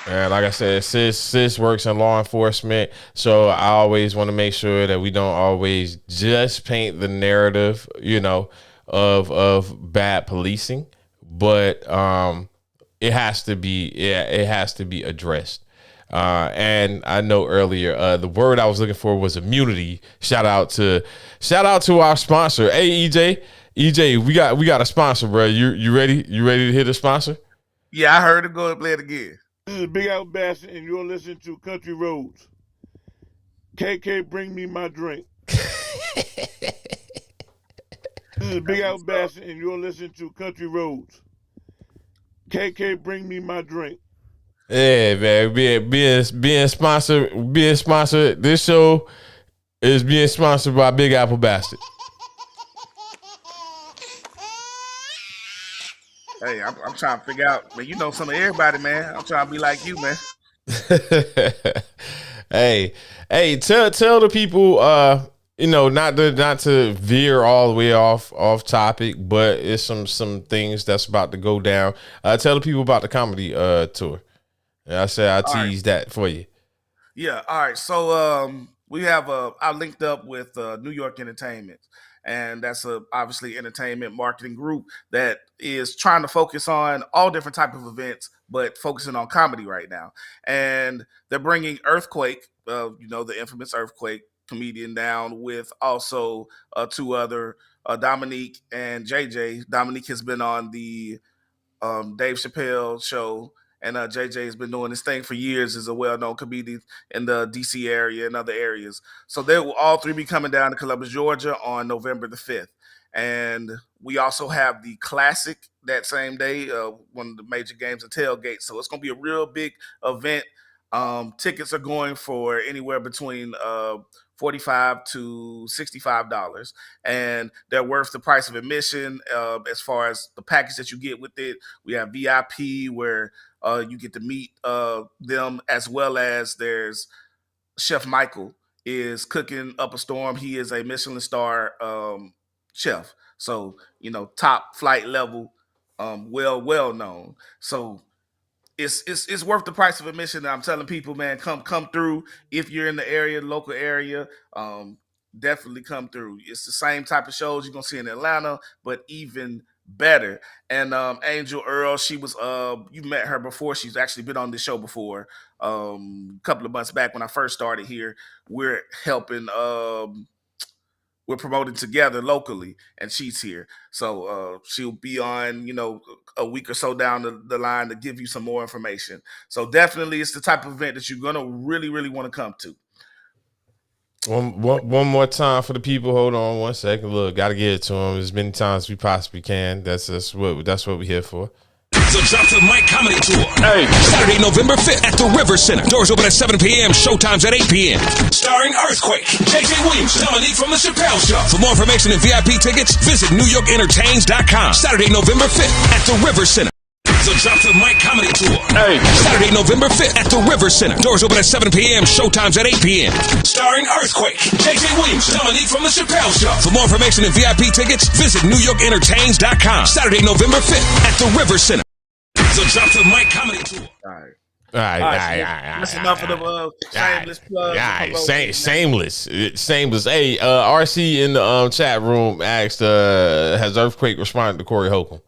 And like I said, sis works in law enforcement, so I always want to make sure that we don't always just paint the narrative, of bad policing, but it has to be addressed. And I know earlier, the word I was looking for was immunity. Shout out to our sponsor. Hey, EJ, we got a sponsor, bro. You ready? You ready to hit a sponsor? Yeah, I heard it. Go and play it again. This is Big Al Bassett, and you're listening to Country Roads. KK, bring me my drink. This is Big Al Bassett, and you're listening to Country Roads. KK, bring me my drink. Yeah, man, being sponsored. This show is being sponsored by Big Apple Bastard. Hey, I'm trying to figure out, man. You know some of everybody, man. I'm trying to be like you, man. Hey, tell the people, not to veer all the way off topic, but it's some things that's about to go down. Tell the people about the comedy tour. I said I teased that for you. Yeah. All right. So we have I linked up with New York Entertainment, and that's obviously entertainment marketing group that is trying to focus on all different type of events, but focusing on comedy right now. And they're bringing Earthquake, the infamous Earthquake comedian, down with also two other, Dominique and JJ. Dominique has been on the Dave Chappelle show, and JJ has been doing this thing for years as a well-known comedian in the DC area and other areas. So they will all three be coming down to Columbus, Georgia on November the 5th. And we also have the Classic that same day, one of the major games of Tailgate. So it's going to be a real big event. Tickets are going for anywhere between $45 to $65, and they're worth the price of admission. As far as the package that you get with it, we have VIP where you get to meet them, as well as there's Chef Michael is cooking up a storm. He is a Michelin star chef, so top flight level, well known. So it's worth the price of admission. I'm telling people, man, come through if you're in the area, local area. Definitely come through. It's the same type of shows you're gonna see in Atlanta, but even better. And Angel Earl, she was you met her before. She's actually been on this show before. A couple of months back when I first started here, we're helping we're promoting together locally, and she's here. So she'll be on, a week or so down the line to give you some more information. So definitely it's the type of event that you're gonna really, really want to come to. One more time for the people. Hold on 1 second. Look, got to get it to them as many times as we possibly can. That's what we're here for. The Dr. Mike Comedy Tour. Hey. Saturday, November 5th at the River Center. Doors open at 7 p.m. Showtimes at 8 p.m. Starring Earthquake, JJ Williams, Dominique from The Chappelle Show. For more information and VIP tickets, visit NewYorkEntertains.com. Saturday, November 5th at the River Center. The Dr. Mike Comedy Tour. Hey. Saturday, November 5th at the River Center. Doors open at 7 p.m. Showtimes at 8 p.m. Starring Earthquake, JJ Williams, Dominique from The Chappelle Show. For more information and VIP tickets, visit NewYorkEntertains.com. Saturday, November 5th at the River Center. The Dr. Mike Comedy Tour. All right. That's enough of the shameless plugs. Shameless. Hey, RC in the chat room asked, has Earthquake responded to Corey Holcomb?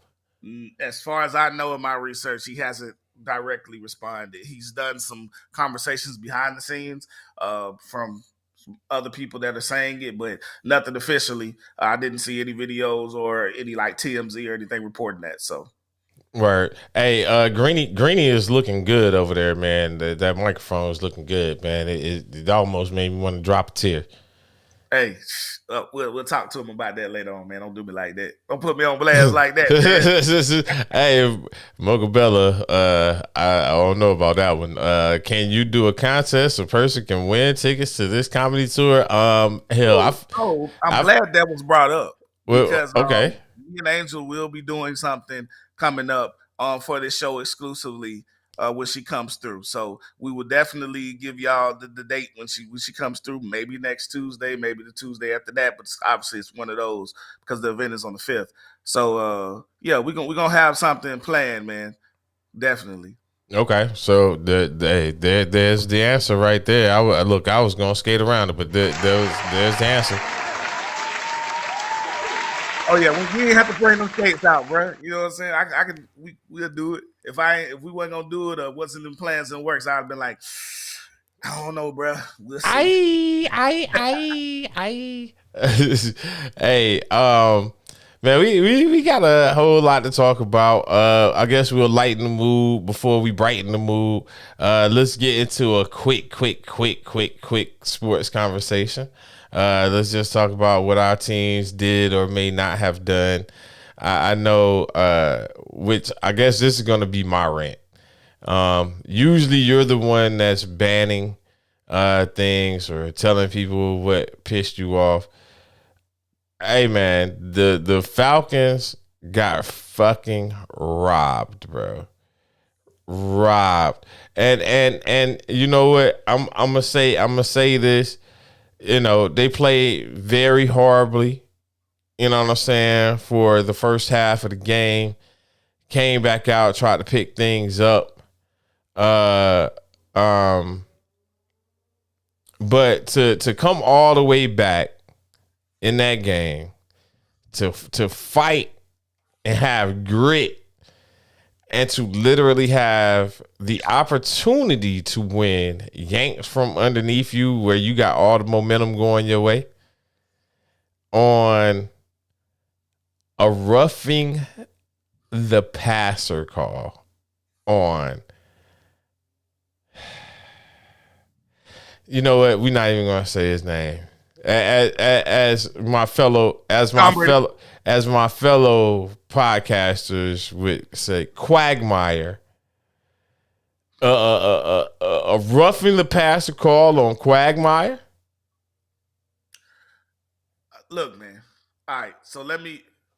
As far as I know in my research, he hasn't directly responded. He's done some conversations behind the scenes from other people that are saying it, but nothing officially. I didn't see any videos or any like TMZ or anything reporting that. So. Word. Hey, Greeny is looking good over there, man. That microphone is looking good, man. It almost made me want to drop a tear. Hey, we'll talk to him about that later on, man. Don't do me like that. Don't put me on blast like that. Hey, Mogabella, I don't know about that one. Can you do a contest? A person can win tickets to this comedy tour? I'm glad that was brought up. Because okay. Me and Angel will be doing something coming up for this show exclusively when she comes through. So we will definitely give y'all the date when she comes through. Maybe next Tuesday, maybe the Tuesday after that. But obviously it's one of those because the event is on the 5th. So we're gonna have something planned, man. Definitely. Okay, so there's the answer right there. I was gonna skate around it, but there's the answer. Oh yeah, we ain't have to bring them skates out, bro. You know what I'm saying? We'll do it. If we wasn't gonna do it or wasn't in plans and works, I'd have been like, I don't know, bro. We'll see. Hey, man, we got a whole lot to talk about. I guess we'll lighten the mood before we brighten the mood. Let's get into a quick sports conversation. Let's just talk about what our teams did or may not have done. I know, which I guess this is going to be my rant. Usually you're the one that's banning things or telling people what pissed you off. Hey, man, the Falcons got fucking robbed, bro. Robbed. And you know what? I'm gonna say this. You know, they played very horribly, you know what I'm saying, for the first half of the game. Came back out, tried to pick things up. But to come all the way back in that game, to fight and have grit, and to literally have the opportunity to win yanked from underneath you where you got all the momentum going your way on a roughing the passer call on. You know what? We're not even going to say his name. As my fellow podcasters would say, Quagmire, a roughing the passer call on Quagmire. Look, man. All right, so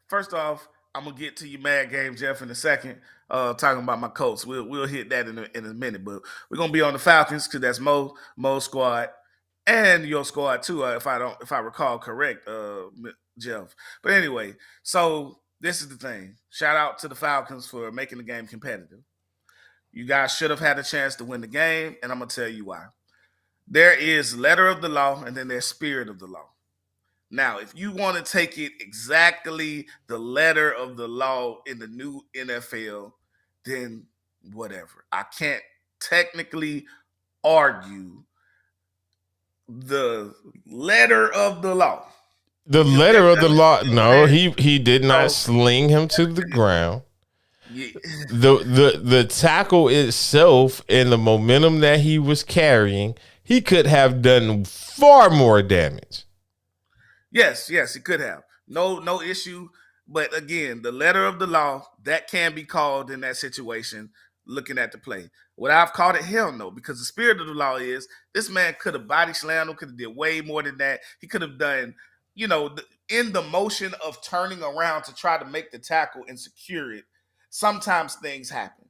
first off, I'm gonna get to you, Mad Game Jeff, in a second. Talking about my Colts, we'll hit that in a minute, but we're gonna be on the Falcons because that's Mo's squad and your squad too, if I recall correct, Jeff. But anyway, so this is the thing. Shout out to the Falcons for making the game competitive. You guys should have had a chance to win the game, and I'm gonna tell you why. There is letter of the law, and then there's spirit of the law. Now, if you want to take it exactly the letter of the law in the new NFL, then whatever. I can't technically argue the letter of the law. The letter of the law. No, he did not sling him to the ground. Yeah. The tackle itself and the momentum that he was carrying, he could have done far more damage. Yes, he could have. No issue. But again, the letter of the law, that can be called in that situation, looking at the play. Would I've called it? Hell no, because the spirit of the law is this man could have body slammed him, could have did way more than that. He could have done, in the motion of turning around to try to make the tackle and secure it, sometimes things happen.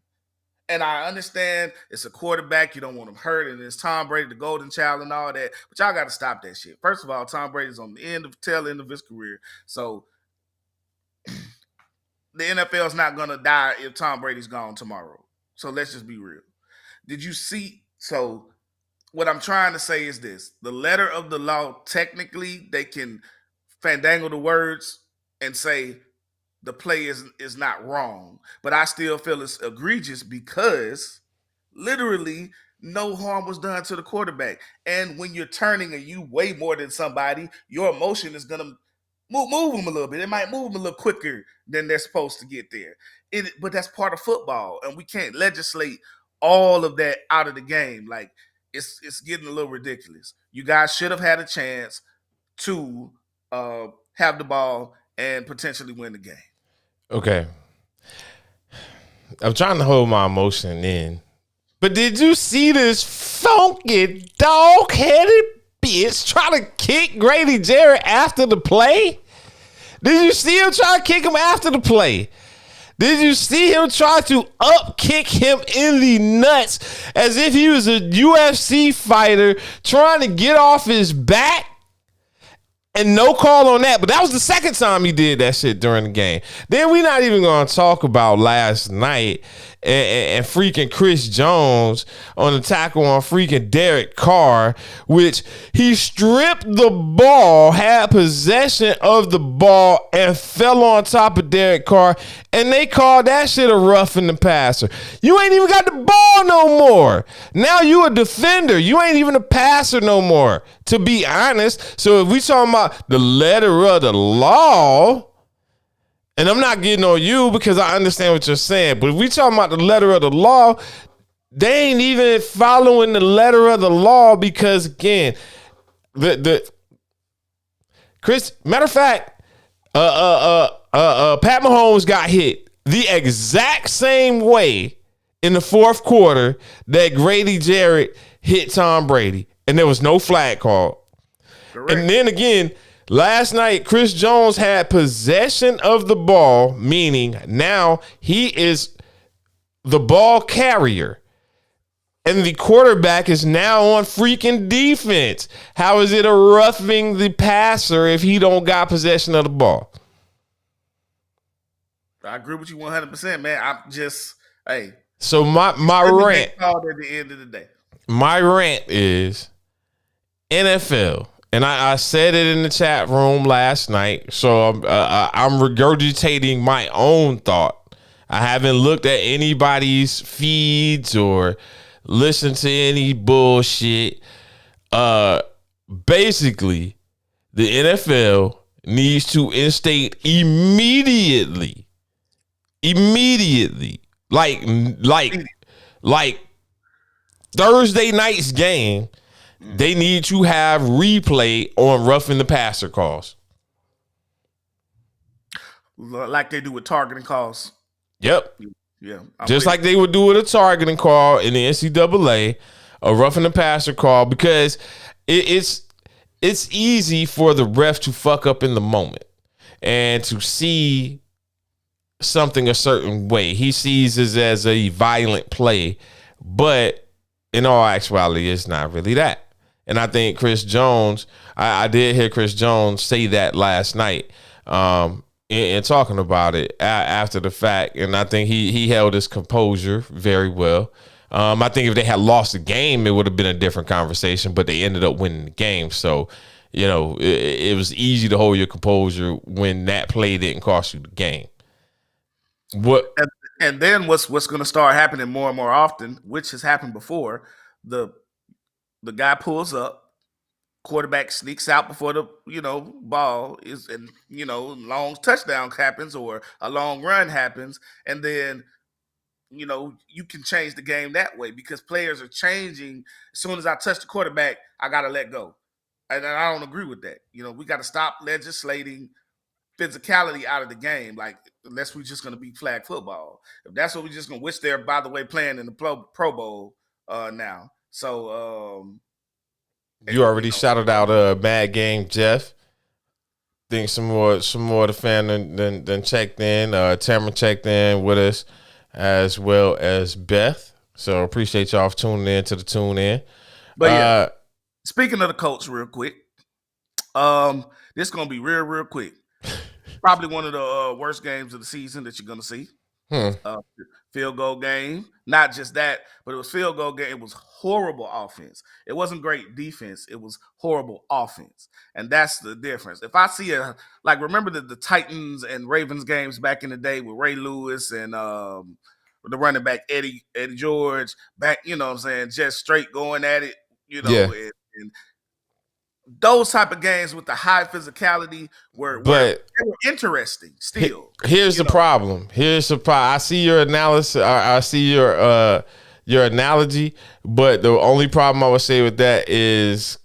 And I understand it's a quarterback. You don't want him hurt. And it's Tom Brady, the golden child and all that. But y'all got to stop that shit. First of all, Tom Brady's on the tail end of his career. So the NFL is not going to die if Tom Brady's gone tomorrow. So let's just be real. Did you see? So what I'm trying to say is this. The letter of the law, technically, they can fandangle the words and say the play is not wrong. But I still feel it's egregious because literally no harm was done to the quarterback. And when you're turning and you weigh more than somebody, your emotion is going to move them a little bit. It might move them a little quicker than they're supposed to get there. But that's part of football, and we can't legislate all of that out of the game. Like, it's getting a little ridiculous. You guys should have had a chance to have the ball and potentially win the game. Okay. I'm trying to hold my emotion in. But did you see this funky dog-headed bitch try to kick Grady Jarrett after the play? Did you see him try to kick him after the play? Did you see him try to up kick him in the nuts as if he was a UFC fighter trying to get off his back? And no call on that. But that was the second time he did that shit during the game. Then we're not even going to talk about last night and freaking Chris Jones on the tackle on freaking Derek Carr, which he stripped the ball, had possession of the ball, and fell on top of Derek Carr. And they called that shit a roughing the passer. You ain't even got the ball no more. Now you a defender. You ain't even a passer no more, to be honest. So if we talking about the letter of the law, and I'm not getting on you because I understand what you're saying, but if we talking about the letter of the law, they ain't even following the letter of the law because, again, matter of fact, Pat Mahomes got hit the exact same way in the fourth quarter that Grady Jarrett hit Tom Brady, and there was no flag called. Correct. And then again, last night, Chris Jones had possession of the ball, meaning now he is the ball carrier. And the quarterback is now on freaking defense. How is it a roughing the passer if he don't got possession of the ball? I agree with you 100%, man. I'm just, hey. So my rant at the end of the day. My rant is NFL. And I said it in the chat room last night, so I'm regurgitating my own thought. I haven't looked at anybody's feeds or listened to any bullshit. Basically, the NFL needs to instate immediately, like Thursday night's game. They need to have replay on roughing the passer calls. Like they do with targeting calls. Yep. Yeah. Just like they would do with a targeting call in the NCAA, a roughing the passer call, because it's easy for the ref to fuck up in the moment and to see something a certain way. He sees it as a violent play, but in all actuality, it's not really that. And I think Chris Jones, I did hear Chris Jones say that last night in talking about it after the fact. And I think he held his composure very well. I think if they had lost the game, it would have been a different conversation, but they ended up winning the game. So it was easy to hold your composure when that play didn't cost you the game. And then what's going to start happening more and more often, which has happened before, the guy pulls up, quarterback sneaks out before the ball is, and long touchdown happens or a long run happens, and then you can change the game that way because players are changing. As soon as I touch the quarterback, I got to let go. And I don't agree with that. We got to stop legislating physicality out of the game, like unless we're just going to be flag football. If that's what we're just going to, which they're, by the way, playing in the Pro Bowl now. So you already shouted out Mad Game Jeff. Think some more of the fan than checked in. Tamara checked in with us, as well as Beth. So appreciate y'all for tuning in to the Tune In. But yeah, speaking of the Colts real quick, this is going to be real quick. Probably one of the worst games of the season that you're going to see. Field goal game. Not just that, but it was field goal game. It was horrible offense. It wasn't great defense. It was horrible offense. And that's the difference. If I see remember the Titans and Ravens games back in the day with Ray Lewis and the running back Eddie George back, just straight going at it, and those type of games with the high physicality were interesting still. Here's the problem. I see your analysis. I see your analogy, but the only problem I would say with that is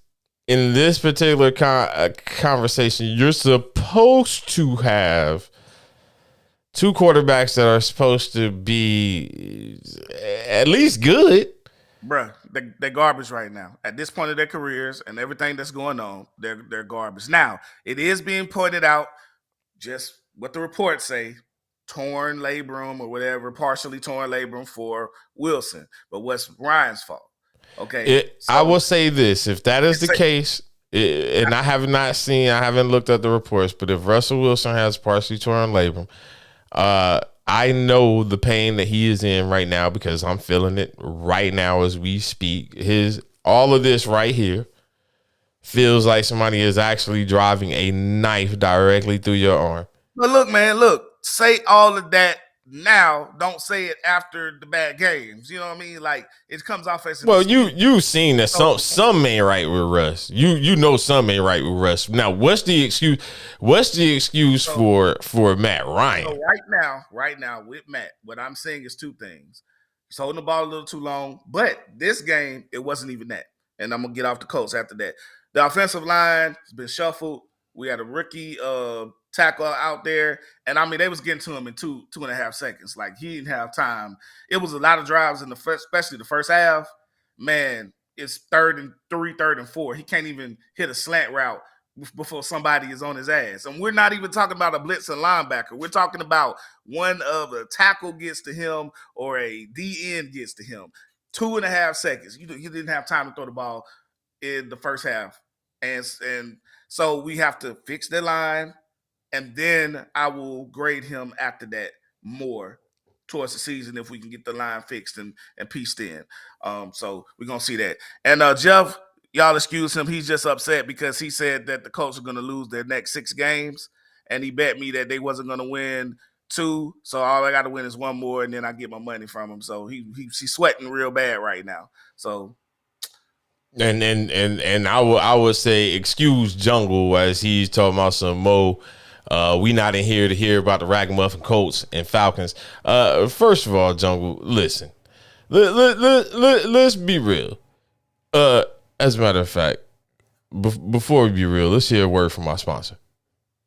in this particular conversation, you're supposed to have two quarterbacks that are supposed to be at least good. Bruh, they're garbage right now. At this point of their careers and everything that's going on, they're garbage. Now, it is being pointed out, just what the reports say, torn labrum or whatever, partially torn labrum for Wilson. But what's Ryan's fault? Okay. I will say this, if that is the case, and I haven't looked at the reports, but if Russell Wilson has partially torn labrum, I know the pain that he is in right now because I'm feeling it right now as we speak. All of this right here feels like somebody is actually driving a knife directly through your arm. But look, man, say all of that now. Don't say it after the bad games. You know what I mean? Like, it comes off as you've seen that some ain't right with Russ. You know some ain't right with Russ. Now, what's the excuse? What's the excuse for Matt Ryan? So right now with Matt, what I'm saying is two things. He's holding the ball a little too long, but this game it wasn't even that. And I'm gonna get off the Colts after that. The offensive line has been shuffled. We had a rookie tackle out there, and I mean they was getting to him in 2.5 seconds. Like, he didn't have time. It was a lot of drives in the first, especially the first half. Man, it's 3rd and 3, 3rd and 4. He can't even hit a slant route before somebody is on his ass. And we're not even talking about a blitzing linebacker. We're talking about one of a tackle gets to him or a DN gets to him. 2.5 seconds. You didn't have time to throw the ball in the first half. And so we have to fix the line. And then I will grade him after that more towards the season if we can get the line fixed and pieced in. So we're going to see that. And Jeff, y'all excuse him. He's just upset because he said that the Colts are going to lose their next 6 games. And he bet me that they wasn't going to win 2. So all I got to win is 1 more, and then I get my money from him. So he's sweating real bad right now. So. And I would say excuse Jungle as he's talking about some Mo. We not in here to hear about the Ragamuffin Colts and Falcons. First of all, Jungle, listen. Let's be real. As a matter of fact, before we be real, let's hear a word from our sponsor.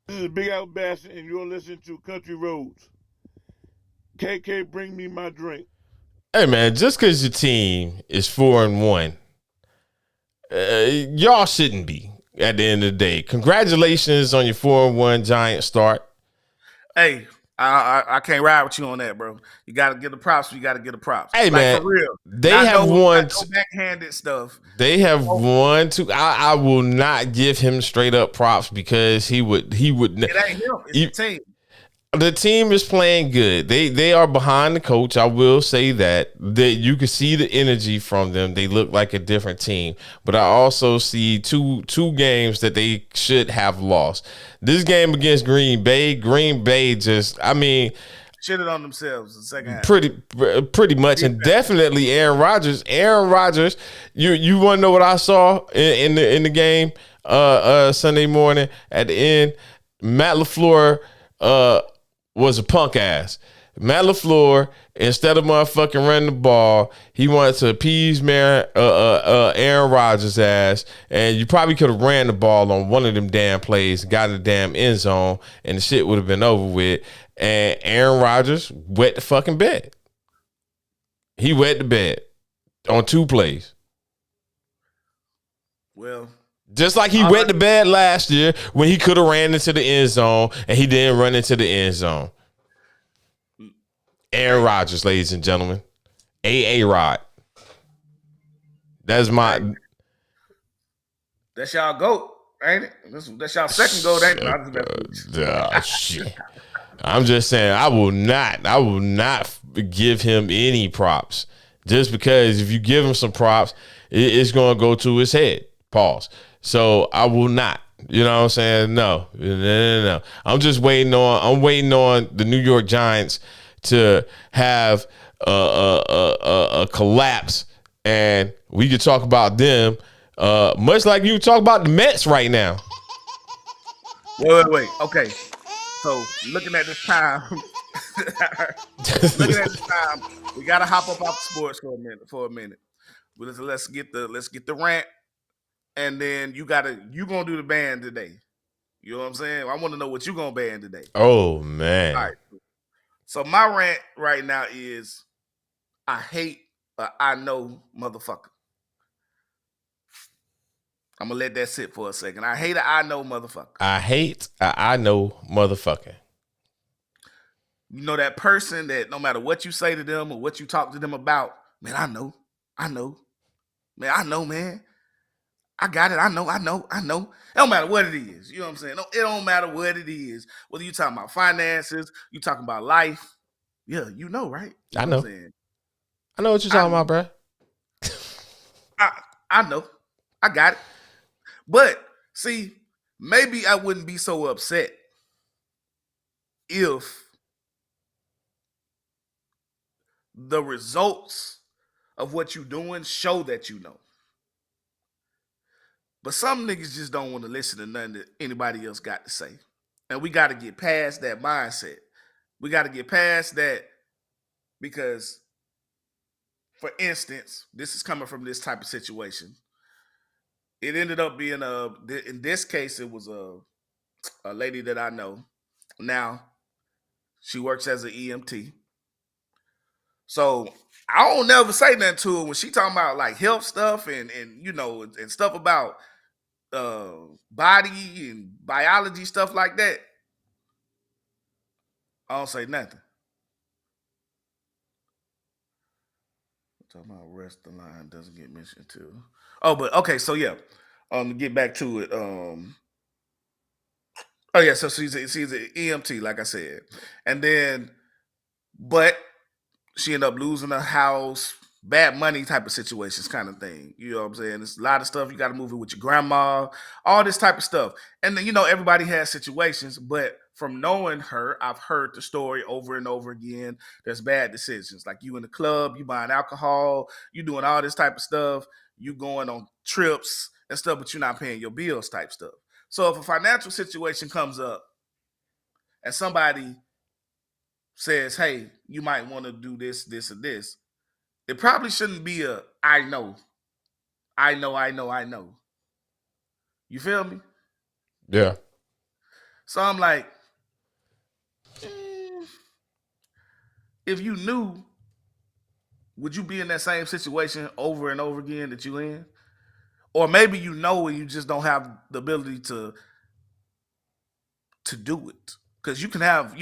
This is Big Al Bassett, and you're listening to Country Roads. KK, bring me my drink. Hey, man, just because your team is 4-1, y'all shouldn't be. At the end of the day, congratulations on your 4-1 Giant start. Hey, I can't ride with you on that, bro. You got to get the props. You got to get the props. Hey, man, for real. They have won. No backhanded stuff. They have won 2. I will not give him straight up props because he would. It ain't him. It's the team. The team is playing good. They are behind the coach. I will say that you can see the energy from them. They look like a different team. But I also see two games that they should have lost. This game against Green Bay just, I mean, shitted on themselves in the second half. Pretty much, and definitely Aaron Rodgers. You want to know what I saw in the game Sunday morning at the end? Matt LaFleur was a punk ass. Matt LaFleur, instead of motherfucking running the ball, he wanted to appease Aaron Rodgers' ass, and you probably could have ran the ball on one of them damn plays, got in the damn end zone, and the shit would have been over with. And Aaron Rodgers wet the fucking bed. He wet the bed on 2 plays. Well, just like he wet the bed last year when he could have ran into the end zone and he didn't run into the end zone. Aaron Rodgers, ladies and gentlemen. A-Rod. That's y'all GOAT, ain't it? That's y'all second GOAT, ain't it? Shit. I'm just saying, I will not give him any props. Just because if you give him some props, it's going to go to his head. Pause. So I will not. You know what I'm saying? No. I'm just waiting on the New York Giants to have a collapse, and we could talk about them much like you talk about the Mets right now. Wait. Okay. So looking at this time, we gotta hop up off the sports for a minute. But let's get the rant, and then you gonna do the band today. You know what I'm saying? I want to know what you gonna band today. Oh man! All right. So my rant right now is, I hate I know motherfucker. I'm gonna let that sit for a second. I hate I know motherfucker. I hate I know motherfucker. You know that person that no matter what you say to them or what you talk to them about, man, I know. Man, I know, man. I got it. I know. It don't matter what it is. You know what I'm saying? It don't matter what it is. Whether you talking about finances, you talking about life. Yeah, you know, right? You I know. What I'm saying? I know what you're talking about, bro. I know. I got it. But see, maybe I wouldn't be so upset if the results of what you're doing show that you know. But some niggas just don't want to listen to nothing that anybody else got to say. And we got to get past that mindset. We got to get past that because, for instance, this is coming from this type of situation. It ended up being in this case, it was a lady that I know. Now, she works as an EMT. So I don't never say nothing to her when she talking about like health stuff and you know and stuff about body and biology, stuff like that. I don't say nothing. Talking about rest the line doesn't get mentioned too. Oh, but okay, so yeah. To get back to it. Oh yeah, so she's an EMT, like I said. And then, but she ended up losing her house, bad money type of situations kind of thing. You know what I'm saying? There's a lot of stuff. You got to move it with your grandma, all this type of stuff. And then, you know, everybody has situations, but from knowing her, I've heard the story over and over again. There's bad decisions. Like you in the club, you buying alcohol, you doing all this type of stuff, you going on trips and stuff, but you're not paying your bills type stuff. So if a financial situation comes up and somebody says, hey, you might want to do this, this, or this, it probably shouldn't be a I know. You feel me? Yeah. So I'm like, if you knew, would you be in that same situation over and over again that you in? Or maybe you know and you just don't have the ability to do it. Because you can have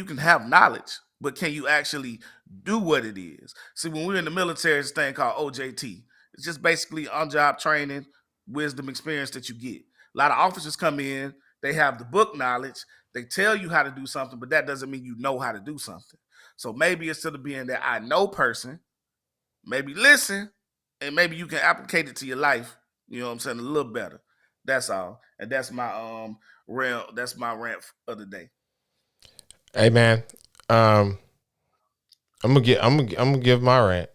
knowledge, but can you actually do what it is? See, when we're in the military, it's a thing called OJT. It's just basically on-job training, wisdom, experience that you get. A lot of officers come in, they have the book knowledge, They tell you how to do something, but that doesn't mean you know how to do something. So maybe instead of being that I know person, maybe listen, and maybe you can applicate it to your life. You know what I'm saying? A little better. That's all. And that's my rant. That's my rant of the day. Hey man, I'm gonna give my rant.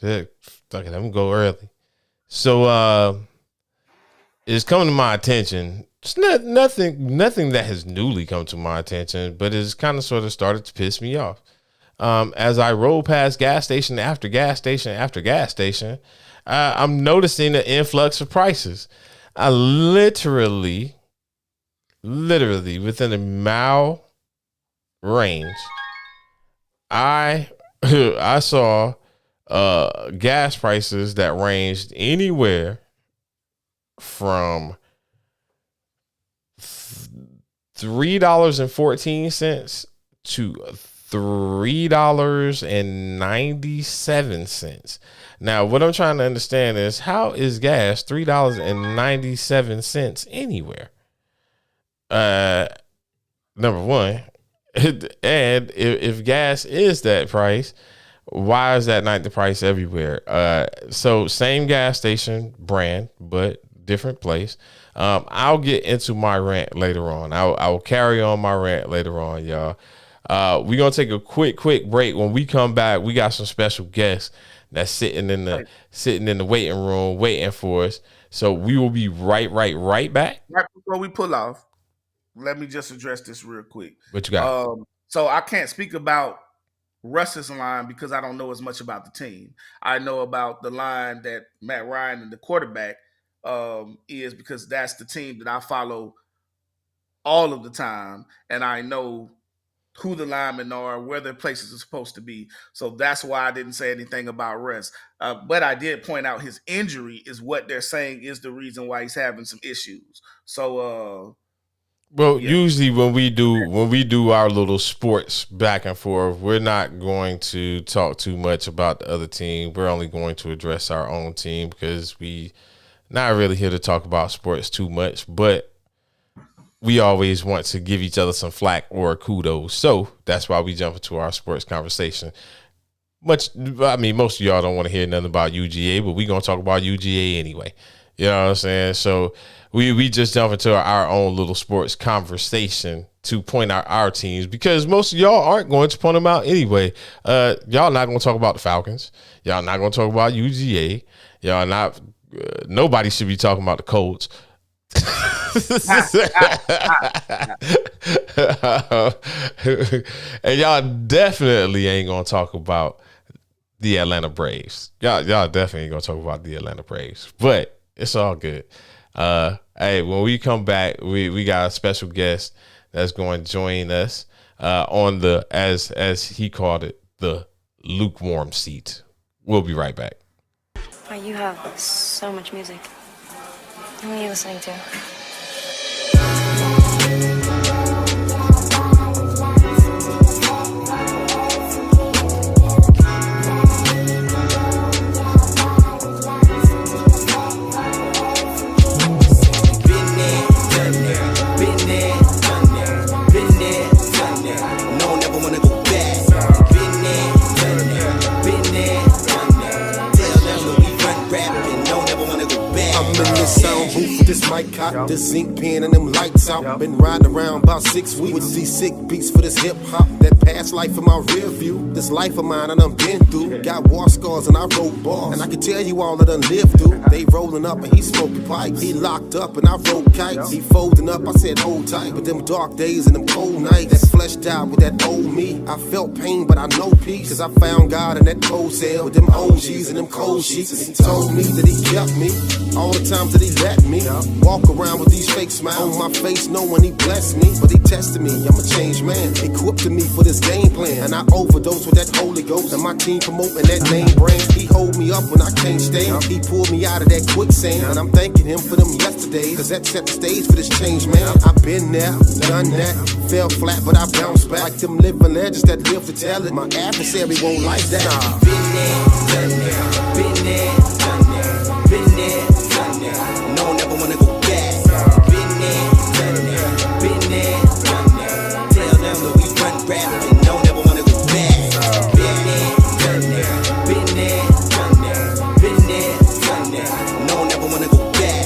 Fuck it, I'm gonna go early. So it's come to my attention. It's nothing that has newly come to my attention, but it's kind of sort of started to piss me off. As I roll past gas station after gas station after gas station, I'm noticing an influx of prices. I literally within a mile range, I saw gas prices that ranged anywhere from $3.14 to $3.97. Now, what I'm trying to understand is, how is gas $3.97 anywhere? Number one, and if gas is that price, why is that not the price everywhere? So same gas station brand, but different place. I'll get into my rant later on. I will carry on my rant later on, y'all. We're gonna take a quick break. When we come back, we got some special guests that's sitting in the waiting room waiting for us. So we will be right back. Right before we pull off, let me just address this real quick. What you got? So I can't speak about Russ's line because I don't know as much about the team. I know about the line that Matt Ryan and the quarterback is, because that's the team that I follow all of the time, and I know who the linemen are, where their places are supposed to be. So that's why I didn't say anything about Russ. But I did point out his injury is what they're saying is the reason why he's having some issues. So usually when we do our little sports back and forth, we're not going to talk too much about the other team. We're only going to address our own team because we not really here to talk about sports too much, but we always want to give each other some flack or kudos. So that's why we jump into our sports conversation. Most of y'all don't want to hear nothing about UGA, but we're going to talk about UGA anyway. You know what I'm saying? So we just jump into our own little sports conversation to point out our teams, because most of y'all aren't going to point them out anyway. Y'all not going to talk about the Falcons. Y'all not going to talk about UGA. Y'all not. Nobody should be talking about the Colts. And y'all definitely ain't gonna talk about the Atlanta Braves. Y'all definitely ain't gonna talk about the Atlanta Braves, but it's all good. Hey, when we come back, we got a special guest that's going to join us on the, as he called it, the lukewarm seat. We'll be right back. Oh, you have so much music. Who are you listening to? Sound booth with this mic cock, this zinc pen and them lights out. Been riding around about 6 weeks with these sick beats for this hip hop. That past life in my rear view, this life of mine I done been through. Got war scars and I wrote bars, and I can tell you all I done lived through. They rolling up and he smoking pipes. He locked up and I wrote kites. He folding up, I said hold tight. But them dark days and them cold nights, that fleshed out with that old me. I felt pain but I know peace, cause I found God in that cold cell with them MoeCheeze and them cold sheets. He told me that he kept me all the times that he let me walk around with these fake smiles on my face, knowing he blessed me. But he tested me, I'm a changed man, equipped me for this game plan. And I overdosed with that Holy Ghost, and my team promoting that name brand. He hold me up when I can't stand, he pulled me out of that quicksand. And I'm thanking him for them yesterdays, cause that set the stage for this change, man. I've been there, done that, fell flat but I bounced back. Like them living legends that live to tell it, my adversary won't like that. Been there, done that, been there, done that, been there, done that. No, never wanna go back. Been there, done that, been there, done that, rapper and don't ever wanna go back. Been there, done that. Been there, done that. Been there, done that. No, never wanna go back.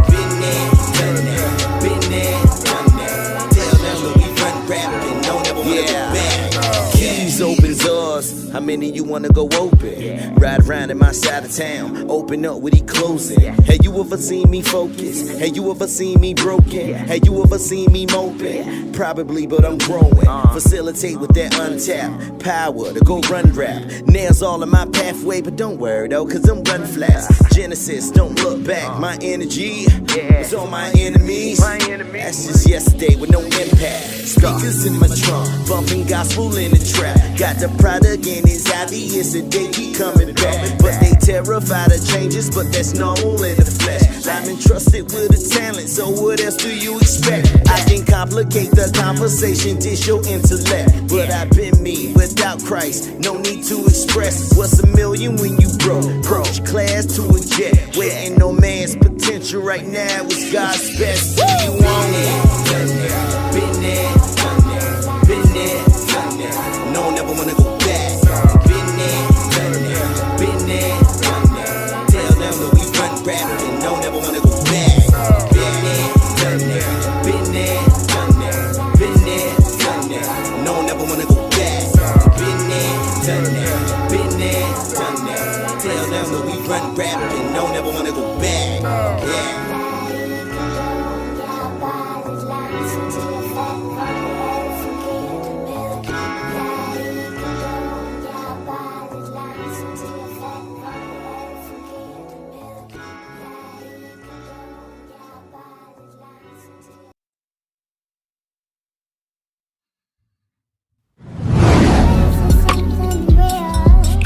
Been there, done that. Been there, done that. Tell them that we run rap and don't ever wanna go back. Keys open doors. How many you wanna go open? Ride around in my side of town. Open up with he closing. Have you ever seen me focus? Have you ever seen me broken? Have you ever seen me moping? Probably, but I'm growing. Facilitate with that untapped power to go run rap. Nails all in my pathway, but don't worry though, cause I'm run flats. Genesis, don't look back. My energy is on my enemies. That's just yesterday with no impact. Speakers in my trunk, bumping gospel in the trap. Got the product and it's obvious that they keep coming back. But they terrified of changes, but that's normal in the flesh. I'm entrusted with a talent, so what else do you expect? I can complicate the conversation, dish your intellect. But I've been me without Christ, no need to express. What's a million when you broke? Coach class to a jet, where ain't no man's potential right now, it's God's best. Do you want it? Been there, done that. Been there, done that. No, never wanna go back. Been there, done that. Been there, done that. Tell them that we run rap and no, never wanna go back. Been there, done that. Been there, done that. Been there, done that. No, never wanna go back. Been there, done that. Been there, done that. Tell them that we run rap and no, never wanna go back. Yeah.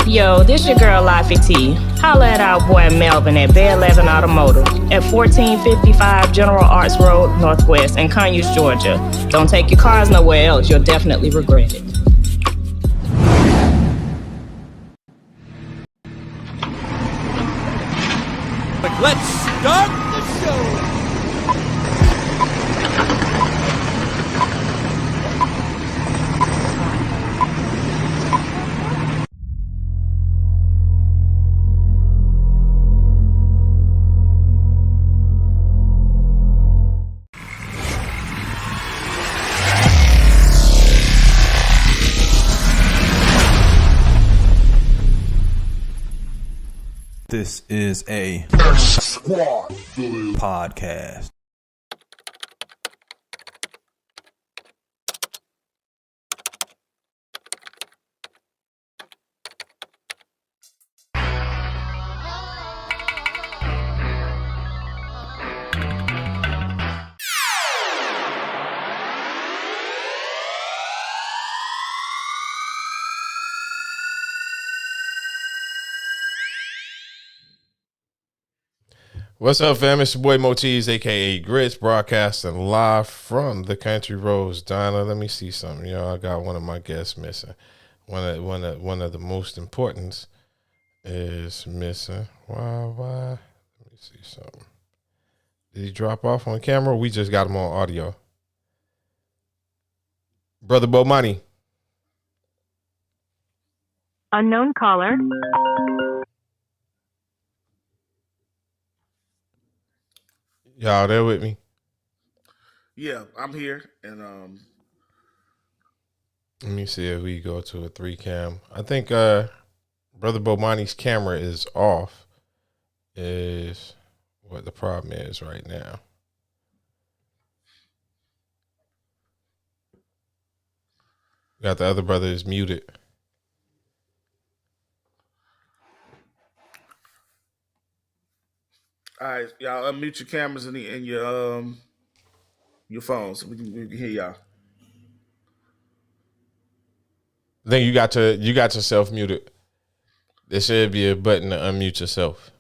Yo, this your girl Laffy T. Holla at our boy Melvin at Bay 11 Automotive at 1455 General Arts Road Northwest in Conyers, Georgia. Don't take your cars nowhere else. You'll definitely regret it. Let's start the show. This is a podcast. What's up, fam? It's your boy MoeCheeze, aka Grits, broadcasting live from the Country Roads Diner. Let me see something. I got one of my guests missing. One of the most important is missing. Why? Let me see something. Did he drop off on camera? Or we just got him on audio. Brother Bomani. Unknown caller. Y'all there with me? Yeah, I'm here, and let me see if we go to a 3-cam. I think Brother Bomani's camera is off. Is what the problem is right now. Got the other brother is muted. all right, y'all unmute your cameras and your phones so we can hear y'all. Then you got yourself muted. There should be a button to unmute yourself.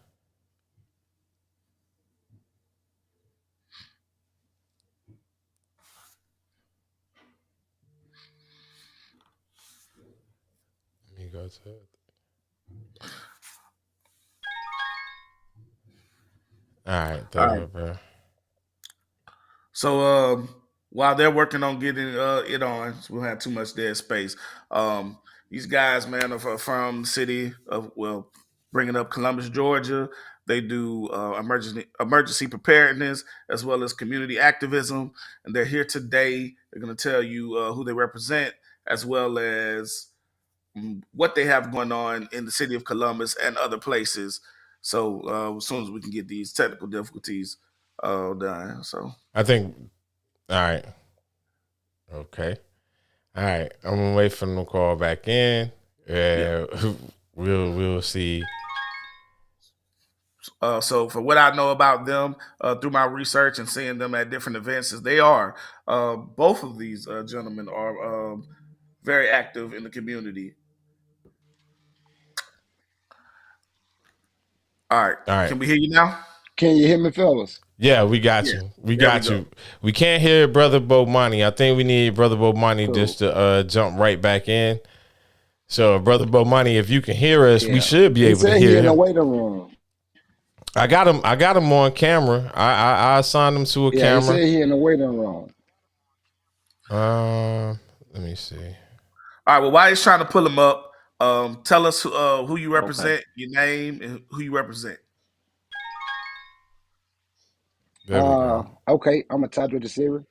Let me go to it. All right, bro. So while they're working on getting it on, so we don't have too much dead space. Um, these guys, man, are from the city of bringing up Columbus, Georgia. They do emergency preparedness as well as community activism, and they're here today. They're going to tell you who they represent as well as what they have going on in the city of Columbus and other places. So as soon as we can get these technical difficulties done, so I think. All right. Okay. All right. I'm gonna wait for them to call back in. Yeah. We'll see. So for what I know about them through my research and seeing them at different events, is they are both of these gentlemen are very active in the community. All right. All right. Can we hear you now? Can you hear me, fellas? Yeah, we got you. We got you. We can't hear Brother Bomani. I think we need Brother Bomani just to jump right back in. So, Brother Bomani, if you can hear us, we should be able to hear in him. the waiting room. I got him on camera. I assigned him to a camera. He said he in the waiting room. Let me see. All right. Well, while he's trying to pull him up, tell us who you represent, your name, and who you represent. There we go. Okay, I'm a Tadra Desira,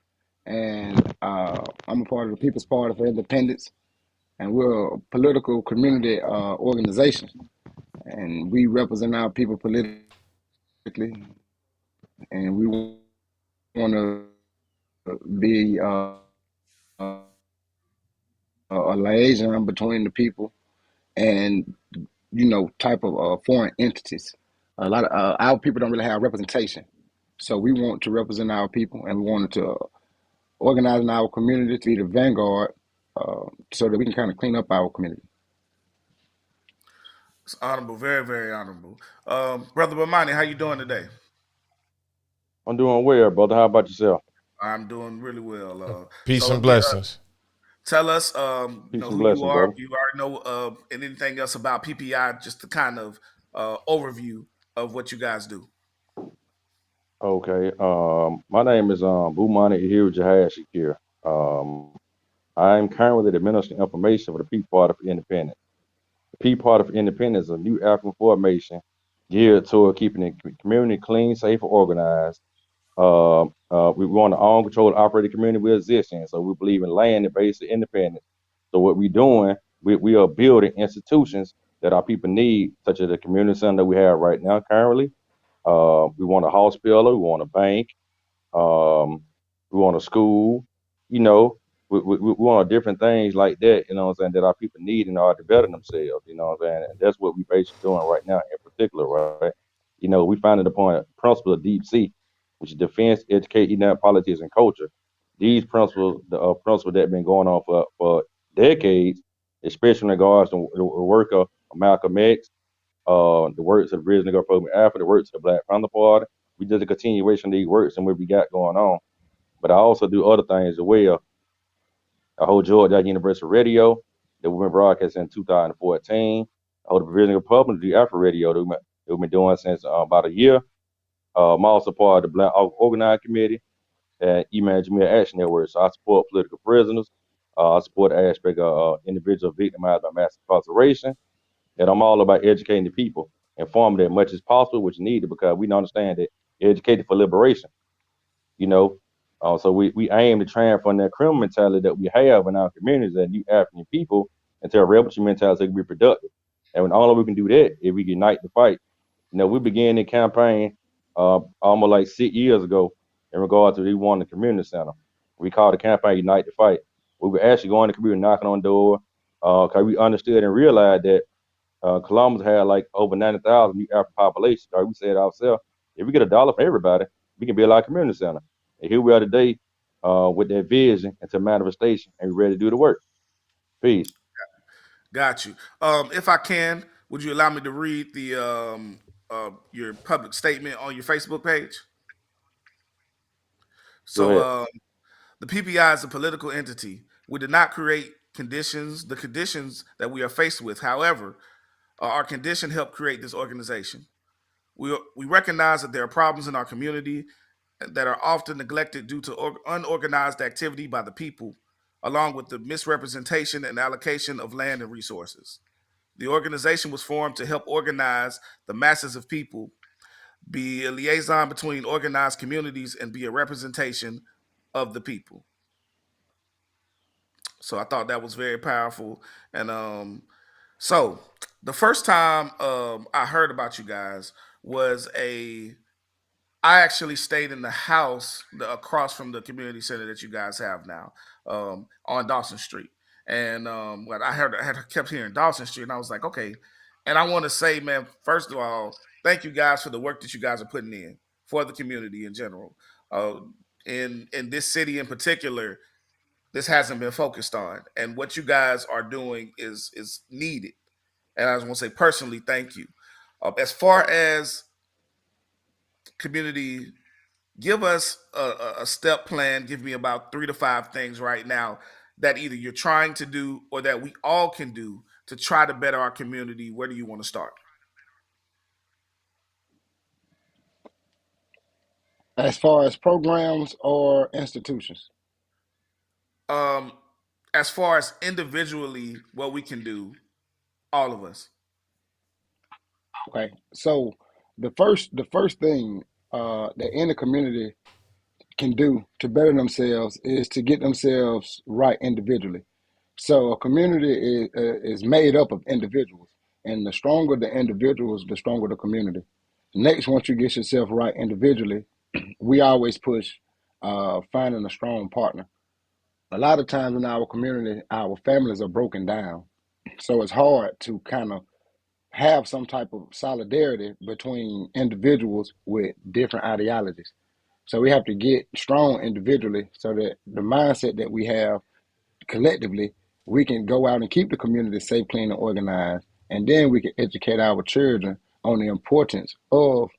and I'm a part of the People's Party for Independence, and we're a political community organization, and we represent our people politically, and we want to be a liaison between the people and type of foreign entities. A lot of our people don't really have representation, so we want to represent our people, and we wanted to organize in our community to be the vanguard, so that we can kind of clean up our community. It's honorable, very, very honorable. Brother Bomani, how you doing today? I'm doing well, brother. How about yourself? I'm doing really well. Peace and blessings. Tell us, who you are. Brother. You already know, and anything else about PPI, just the kind of overview of what you guys do. Okay. My name is Bomani Ihir Jahashi here. I'm currently administering information for the Peace Party for Independence. The Peace Party for Independence is a new African formation geared toward keeping the community clean, safe, and organized. We want an own controlled operating community we exist in. So we believe in land and basic independence. So what we're doing, we are building institutions that our people need, such as the community center that we have right now currently. We want a hospital, we want a bank, we want a school, we want different things like that, you know what I'm saying, that our people need in order to better themselves, you know what I'm saying? And that's what we basically doing right now in particular, right? We founded upon a principle of deep C, which is defense, educate, politics, and culture. These principles, the principles that have been going on for decades, especially in regards to the work of Malcolm X, the works of the Bridge Negro Program Africa, the works of the Black Panther Party. We did a continuation of these works and what we got going on. But I also do other things as well. I hold Georgia University Radio that we've been broadcasting in 2014. I hold the Provisional Republic, the Afro Radio that we've been doing since about a year. I'm also part of the Black Organizing Committee and Jimmy Atchison Network. So I support political prisoners. I support the aspect of individuals victimized by mass incarceration. And I'm all about educating the people, informing them as much as possible, which is needed because we understand that educated for liberation, So we aim to transform that criminal mentality that we have in our communities and new African people into a revolutionary mentality that can be productive. And when all we can do that is we unite the fight. We began the campaign almost like 6 years ago in regard to we won the community center. We called the campaign Unite the Fight. We were actually going to the community, knocking on the door, because we understood and realized that Columbus had like over 90,000 new African population. So we said ourselves, if we get $1 for everybody, we can build our community center. And here we are today with that vision into manifestation, and we're ready to do the work. Peace. Got you. If I can, would you allow me to read the your public statement on your Facebook page? So the PPI is a political entity. We did not create the conditions that we are faced with. However, our condition helped create this organization. We recognize that there are problems in our community that are often neglected due to unorganized activity by the people, along with the misrepresentation and allocation of land and resources. The organization was formed to help organize the masses of people, be a liaison between organized communities, and be a representation of the people. So I thought that was very powerful. And so the first time I heard about you guys was I actually stayed in the house across from the community center that you guys have now, on Dawson Street. And what I kept hearing Dawson Street, and I was like, okay. And I want to say, man, first of all, thank you guys for the work that you guys are putting in for the community in general. In this city in particular, this hasn't been focused on, and what you guys are doing is needed. And I just want to say personally, thank you. As far as community, give us a step plan. Give me about 3 to 5 things right now that either you're trying to do or that we all can do to try to better our community. Where do you want to start? As far as programs or institutions? Um, as far as individually, what we can do, all of us. Okay, so the first thing that any community can do to better themselves is to get themselves right individually. So a community is made up of individuals, and the stronger the individuals, the stronger the community. Next, once you get yourself right individually, we always push finding a strong partner. A lot of times in our community, our families are broken down, so it's hard to kind of have some type of solidarity between individuals with different ideologies. So we have to get strong individually so that the mindset that we have collectively, we can go out and keep the community safe, clean, and organized. And then we can educate our children on the importance of,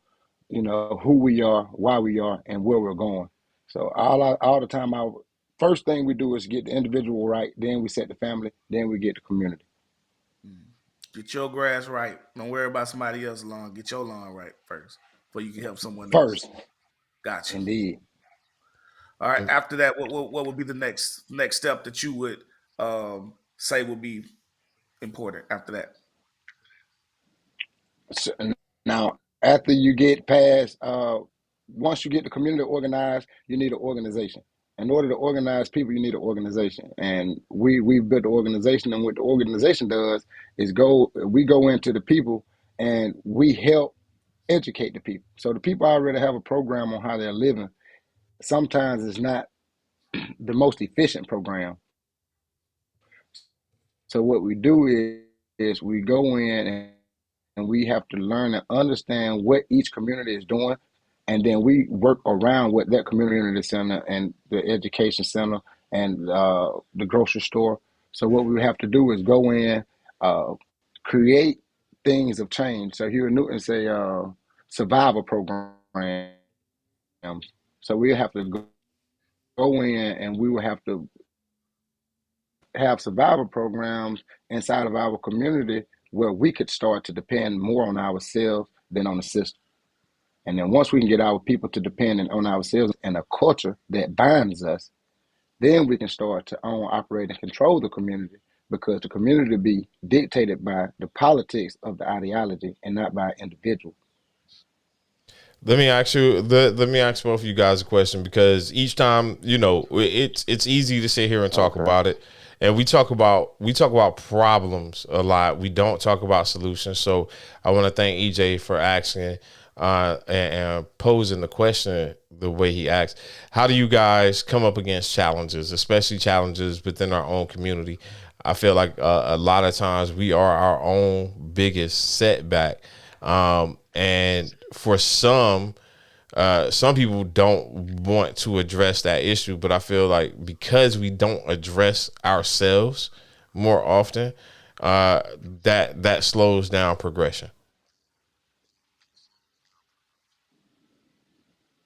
who we are, why we are, and where we're going. So all the time, our first thing we do is get the individual right, then we set the family, then we get the community. Get your grass right. Don't worry about somebody else's lawn. Get your lawn right first before you can help someone else. First. Gotcha. Indeed. All right. After that, what would be the next step that you would say would be important after that? So, now, after you get past, once you get the community organized, you need an organization. In order to organize people, you need an organization. And we built the organization, and what the organization does is we go into the people and we help educate the people. So the people already have a program on how they're living. Sometimes it's not the most efficient program. So what we do is we go in and we have to learn and understand what each community is doing, and then we work around what that community center and the education center and the grocery store. So what we have to do is go in, create things of change. So here in Newton say survival program. So we have to go in and we will have to have survival programs inside of our community where we could start to depend more on ourselves than on the system. And then once we can get our people to depend on ourselves and a culture that binds us, then we can start to own, operate, and control the community, because the community be dictated by the politics of the ideology and not by individual. Let me ask both of you guys a question, because each time, it's easy to sit here and talk about it. And we talk about problems a lot. We don't talk about solutions. So I want to thank EJ for asking and posing the question the way he asked. How do you guys come up against challenges, especially challenges within our own community? I feel like a lot of times we are our own biggest setback. And for some people don't want to address that issue, but I feel like because we don't address ourselves more often, that slows down progression.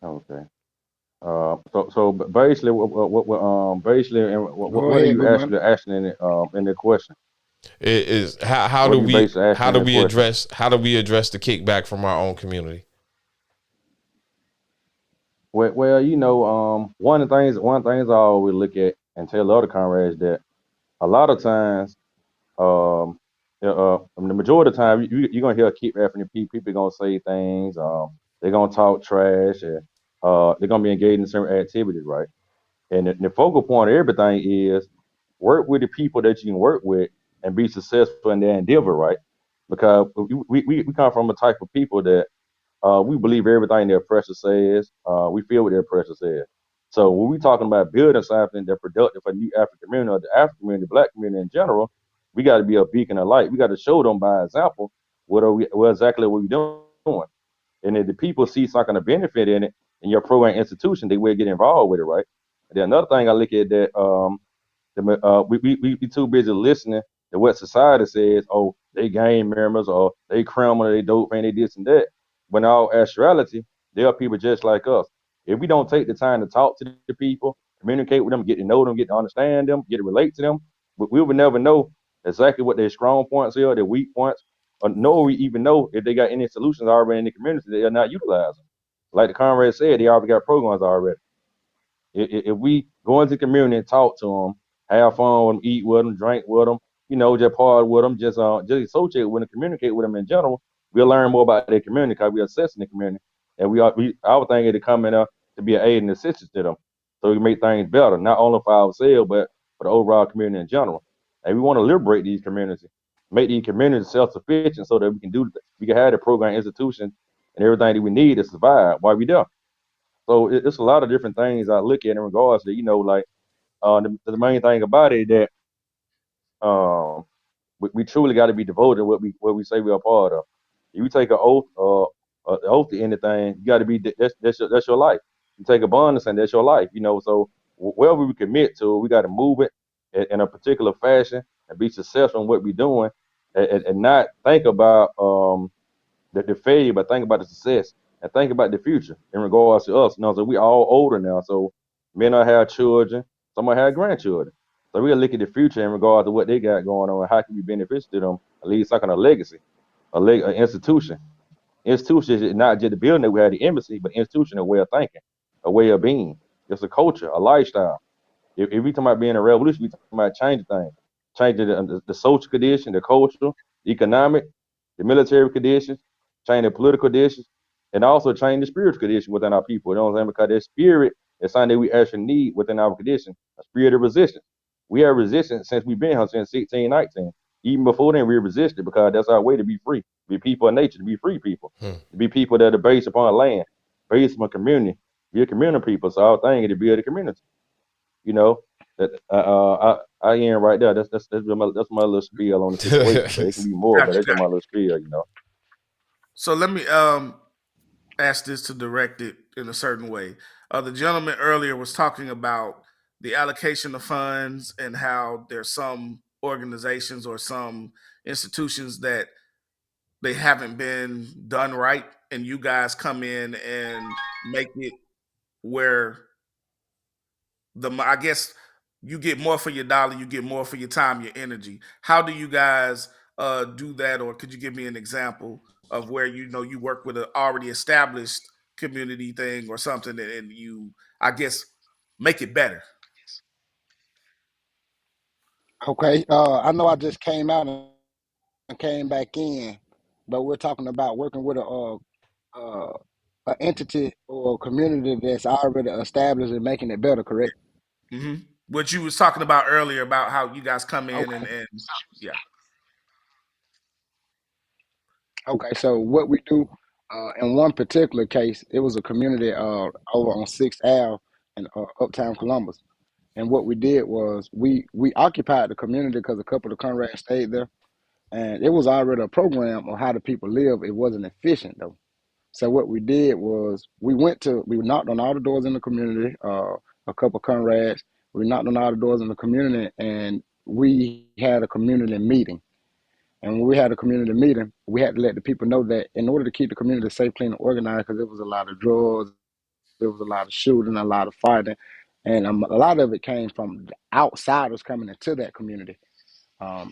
Okay. So basically, what are ahead, you Boo actually asking in the question? It is how do we address the kickback from our own community? Well, one of the things I always look at and tell the other comrades that a lot of times, the majority of the time, you're gonna hear keep rapping to people. People gonna say things. They're gonna talk trash, and they're gonna be engaged in certain activities, right? And the focal point of everything is work with the people that you can work with and be successful in their endeavor, right? Because we come from a type of people that we believe everything their oppressor says. We feel what their oppressor says. So when we talking about building something that's productive for the new African community or the African community, the black community in general, we got to be a beacon of light. We got to show them by example what exactly what we're doing. And if the people see something to benefit in it in your program institution, they will get involved with it, right? And then another thing I look at that we too busy listening to what society says. Oh, they gang members, or they criminal, they dope man, they this and that. But in all actuality, they are people just like us. If we don't take the time to talk to the people, communicate with them, get to know them, get to understand them, get to relate to them, we will never know exactly what their strong points are, their weak points, or nor we even know if they got any solutions already in the community they are not utilizing. Like the comrade said, they already got programs already. If we go into the community and talk to them, have fun with them, eat with them, drink with them, just part with them, just associate with them, communicate with them in general, we'll learn more about their community because we're assessing the community, and our thing is to come in to be an aid and assistance to them, so we can make things better, not only for ourselves but for the overall community in general. And we want to liberate these communities, make these communities self-sufficient, so that we can have the program, institutions, and everything that we need to survive while we there. So it's a lot of different things I look at in regards to, like the main thing about it that um, we truly got to be devoted to what we say we're a part of. If you take an oath an oath to anything, you got to be that's your life. You take a bond and say that's your life. So wherever we commit to, we got to move it in a particular fashion and be successful in what we're doing, and not think about the failure, but think about the success and think about the future in regards to us. So we all older now. So men are have children, some might have grandchildren. So we gotta look at the future in regards to what they got going on and how can we benefit to them, at least some kind of legacy, an institution. Institution is not just the building that we had, the embassy, but institution, a way of thinking, a way of being. It's a culture, a lifestyle. If we talking about being a revolution, we talking about changing things, changing the social condition, the cultural, the economic, the military conditions, change the political conditions, and also change the spiritual condition within our people. You know what I'm saying? Because that spirit is something that we actually need within our condition, a spirit of resistance. We have resistance since we've been here since 16, 19. Even before then, we resisted because that's our way to be free, to be people of nature, to be free people, to be people that are based upon land, based upon community, be a community people. So our thing is to build a community. You know, that I end right there. That's my little spiel on the situation. But it can be more, but Gotcha, that's just gotcha. my little spiel. So let me ask this to direct it in a certain way. The gentleman earlier was talking about the allocation of funds and how there's some organizations or some institutions that they haven't been done right, and you guys come in and make it where I guess you get more for your dollar, you get more for your time, your energy. How do you guys do that, or could you give me an example of where you work with an already established community thing or something, and you, I guess, make it better? Okay, I know I just came out and came back in, but we're talking about working with uh, an entity or community that's already established and making it better, correct? hmm What you was talking about earlier about how you guys come in Okay. and yeah. Okay, so what we do in one particular case, it was a community over on 6th Ave in Uptown Columbus. And what we did was we occupied the community because a couple of Conrads stayed there. And it was already a program on how the people live. It wasn't efficient though. So what we did was we knocked on all the doors in the community, a couple of Conrads. We knocked on all the doors in the community and we had a community meeting. And when we had a community meeting, we had to let the people know that in order to keep the community safe, clean, and organized, because there was a lot of drugs, there was a lot of shooting, a lot of fighting, and a lot of it came from the outsiders coming into that community.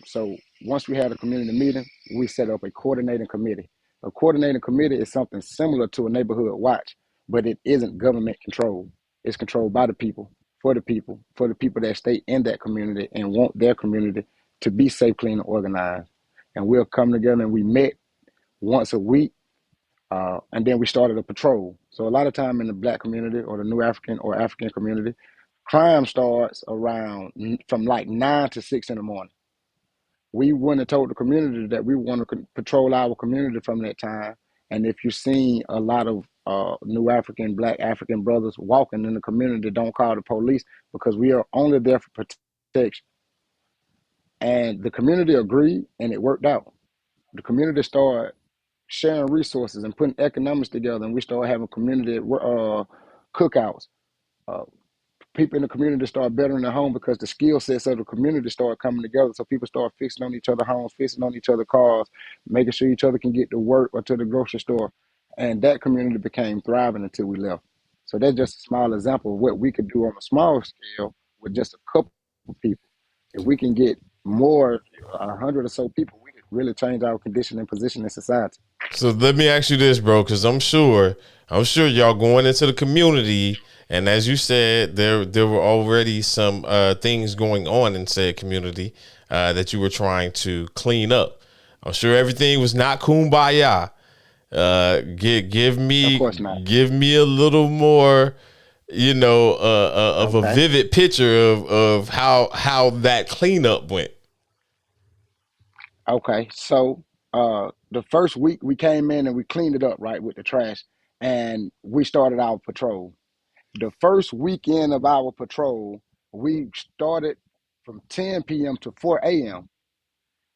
So once we had a community meeting, we set up a coordinating committee. A coordinating committee is something similar to a neighborhood watch, but it isn't government controlled. It's controlled by the people, for the people, for the people that stay in that community and want their community to be safe, clean, and organized. And we'll come together and we met once a week, and then we started a patrol. So a lot of time in the black community or the new African or African community, crime starts around from like 9 to 6 in the morning. We went and told the community that we want to patrol our community from that time. And if you've seen a lot of new African, black African brothers walking in the community, don't call the police because we are only there for protection. And the community agreed and it worked out. The community started sharing resources and putting economics together, and we started having community cookouts. Uh, People in the community start bettering their home because the skill sets of the community start coming together. So people start fixing on each other's homes, fixing on each other's cars, making sure each other can get to work or to the grocery store. And that community became thriving until we left. So that's just a small example of what we could do on a small scale with just a couple of people. If we can get more, 100 or so people, we could really change our condition and position in society. So let me ask you this, bro, because I'm sure y'all going into the community, and as you said, there were already some things going on in said community that you were trying to clean up. I'm sure everything was not kumbaya. Give me a little more, of a vivid picture of how that cleanup went. Okay, so the first week we came in and we cleaned it up right with the trash, and we started our patrol. The first weekend of our patrol, we started from 10 p.m. to 4 a.m.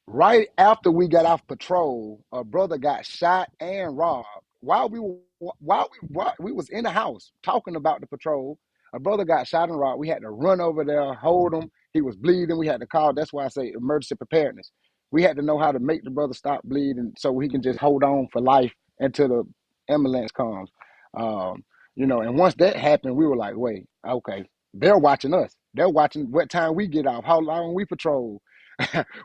Right after we got off patrol, a brother got shot and robbed while we was in the house talking about the patrol. A brother got shot and robbed. We had to run over there, hold him. He was bleeding. We had to call. That's why I say emergency preparedness. We had to know how to make the brother stop bleeding so he can just hold on for life until the ambulance comes. And once that happened, we were like, wait, okay, they're watching us. They're watching what time we get off, how long we patrol.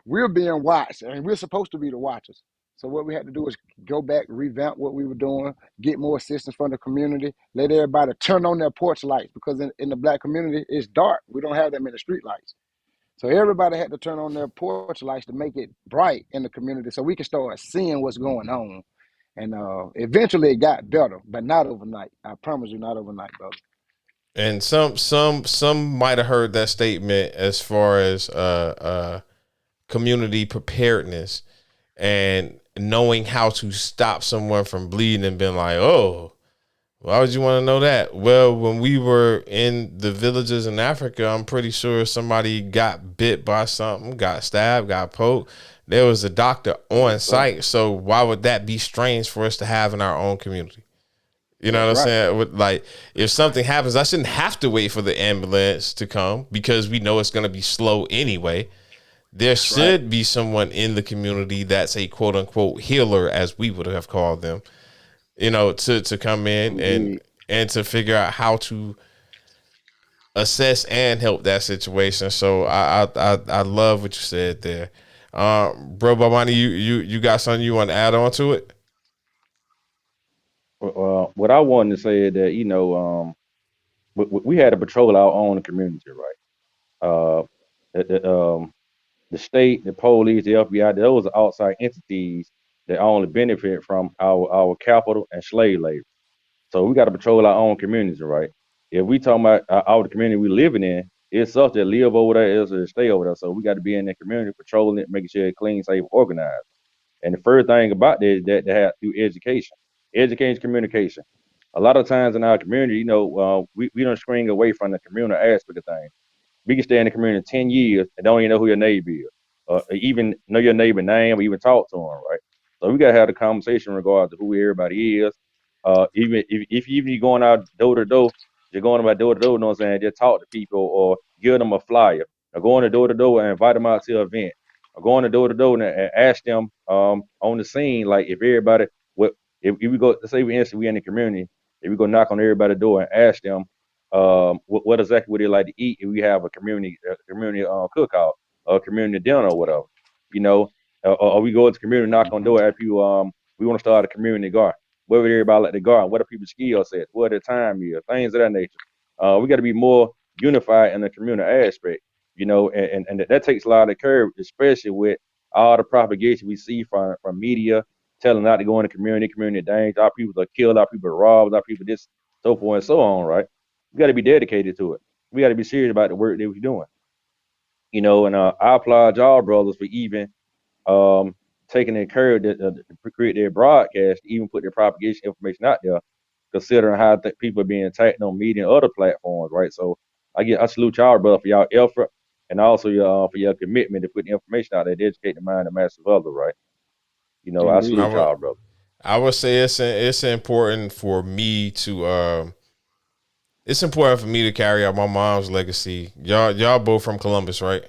We're being watched, and we're supposed to be the watchers. So what we had to do is go back, revamp what we were doing, get more assistance from the community, let everybody turn on their porch lights, because in the black community, it's dark. We don't have that many street lights. So everybody had to turn on their porch lights to make it bright in the community so we can start seeing what's going on. And eventually it got better, but not overnight. I promise you, not overnight, brother. And some might have heard that statement as far as community preparedness and knowing how to stop someone from bleeding and being like, oh, why would you want to know that? Well, when we were in the villages in Africa, I'm pretty sure somebody got bit by something, got stabbed, got poked. There was a doctor on site. So why would that be strange for us to have in our own community? You know what I'm saying? Like, if something happens, I shouldn't have to wait for the ambulance to come because we know it's going to be slow anyway. There should be someone in the community that's a quote unquote healer, as we would have called them, to come in and to figure out how to assess and help that situation. So I love what you said there. Bro Bomani, you got something you want to add on to it? What I wanted to say is that, we had to patrol our own community, right? The state, the police, the FBI, those are outside entities that only benefit from our capital and slave labor. So we got to patrol our own community, right? If we talking about our community we living in, it's us that live over there, it's us that stay over there. So we got to be in that community, patrolling it, making sure it's clean, safe, organized. And the first thing about that is that they have to do education, communication. A lot of times in our community, we don't screen away from the communal aspect of things. We can stay in the community 10 years and don't even know who your neighbor is, even know your neighbor name or even talk to them, right? So we got to have a conversation in regard to who everybody is. Even if you're going out door to door, you're going about door to door, you know what I'm saying? Just talk to people or give them a flyer, or going door to door and invite them out to an event, or going to door and ask them on the scene, like if everybody, if we go, let's say we in the community, if we go knock on everybody's door and ask them, what exactly would they like to eat if we have a community cookout or a community dinner or whatever, or we go to the community, knock on door at people, we want to start a community garden. Where would everybody like to go? What are people's skill sets? What are their time is? Things of that nature. We got to be more unified in the community aspect, and that takes a lot of the curve, especially with all the propagation we see from media telling not to go in the community danger. Our people are killed, our people are robbed, our people this, so forth and so on, right? We got to be dedicated to it. We got to be serious about the work that we're doing, and I applaud y'all brothers for even taking the courage to create their broadcast, even put their propagation information out there, considering how people are being attacked on media and other platforms, right? So I salute y'all, brother, for y'all effort and also your for your commitment to put the information out there to educate the mind of masses of others, right? I salute y'all, brother. I would say it's important for me to it's important for me to carry out my mom's legacy. Y'all both from Columbus, right?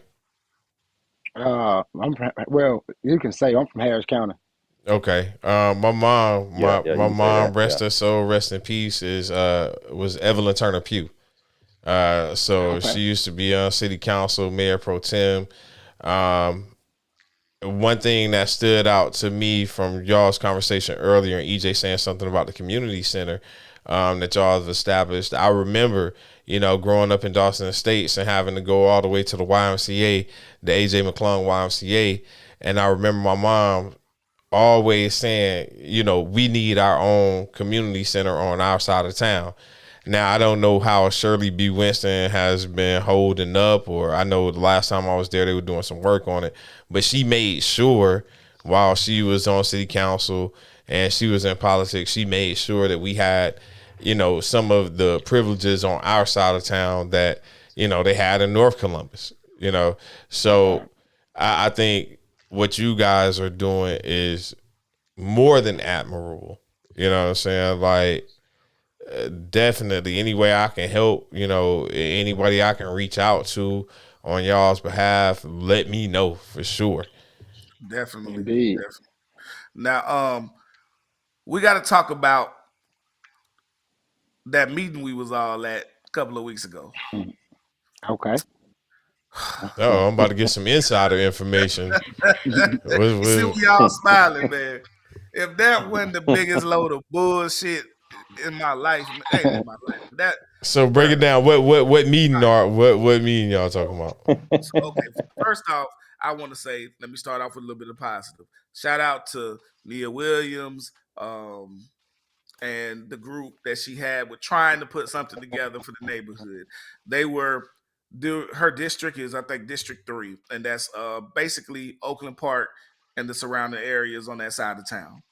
Well, you can say I'm from Harris County. Okay. My mom, Yeah, my mom, rest yeah. her soul, rest in peace, was Evelyn Turner Pugh. So she used to be on city council, mayor pro tem. One thing that stood out to me from y'all's conversation earlier, and EJ saying something about the community center that y'all have established. I remember, growing up in Dawson Estates and having to go all the way to the YMCA, the AJ McClung YMCA. And I remember my mom always saying, we need our own community center on our side of town. Now, I don't know how Shirley B. Winston has been holding up, or I know the last time I was there, they were doing some work on it. But she made sure while she was on city council and she was in politics, she made sure that we had, some of the privileges on our side of town that, they had in North Columbus, So I think what you guys are doing is more than admirable. You know what I'm saying? Like, definitely any way I can help, anybody I can reach out to on y'all's behalf, let me know for sure. Definitely. Indeed. Definitely. Now, we got to talk about that meeting we was all at a couple of weeks ago. Okay. Oh, I'm about to get some insider information. See, we all smiling, man. If that wasn't the biggest load of bullshit in my life, ain't in my life. That So break it down. What meeting what meeting y'all talking about? Okay, first off, I want to say, let me start off with a little bit of positive. Shout out to Nia Williams and the group that she had with trying to put something together for the neighborhood. They were her district is, I think, District 3, and that's basically Oakland Park and the surrounding areas on that side of town.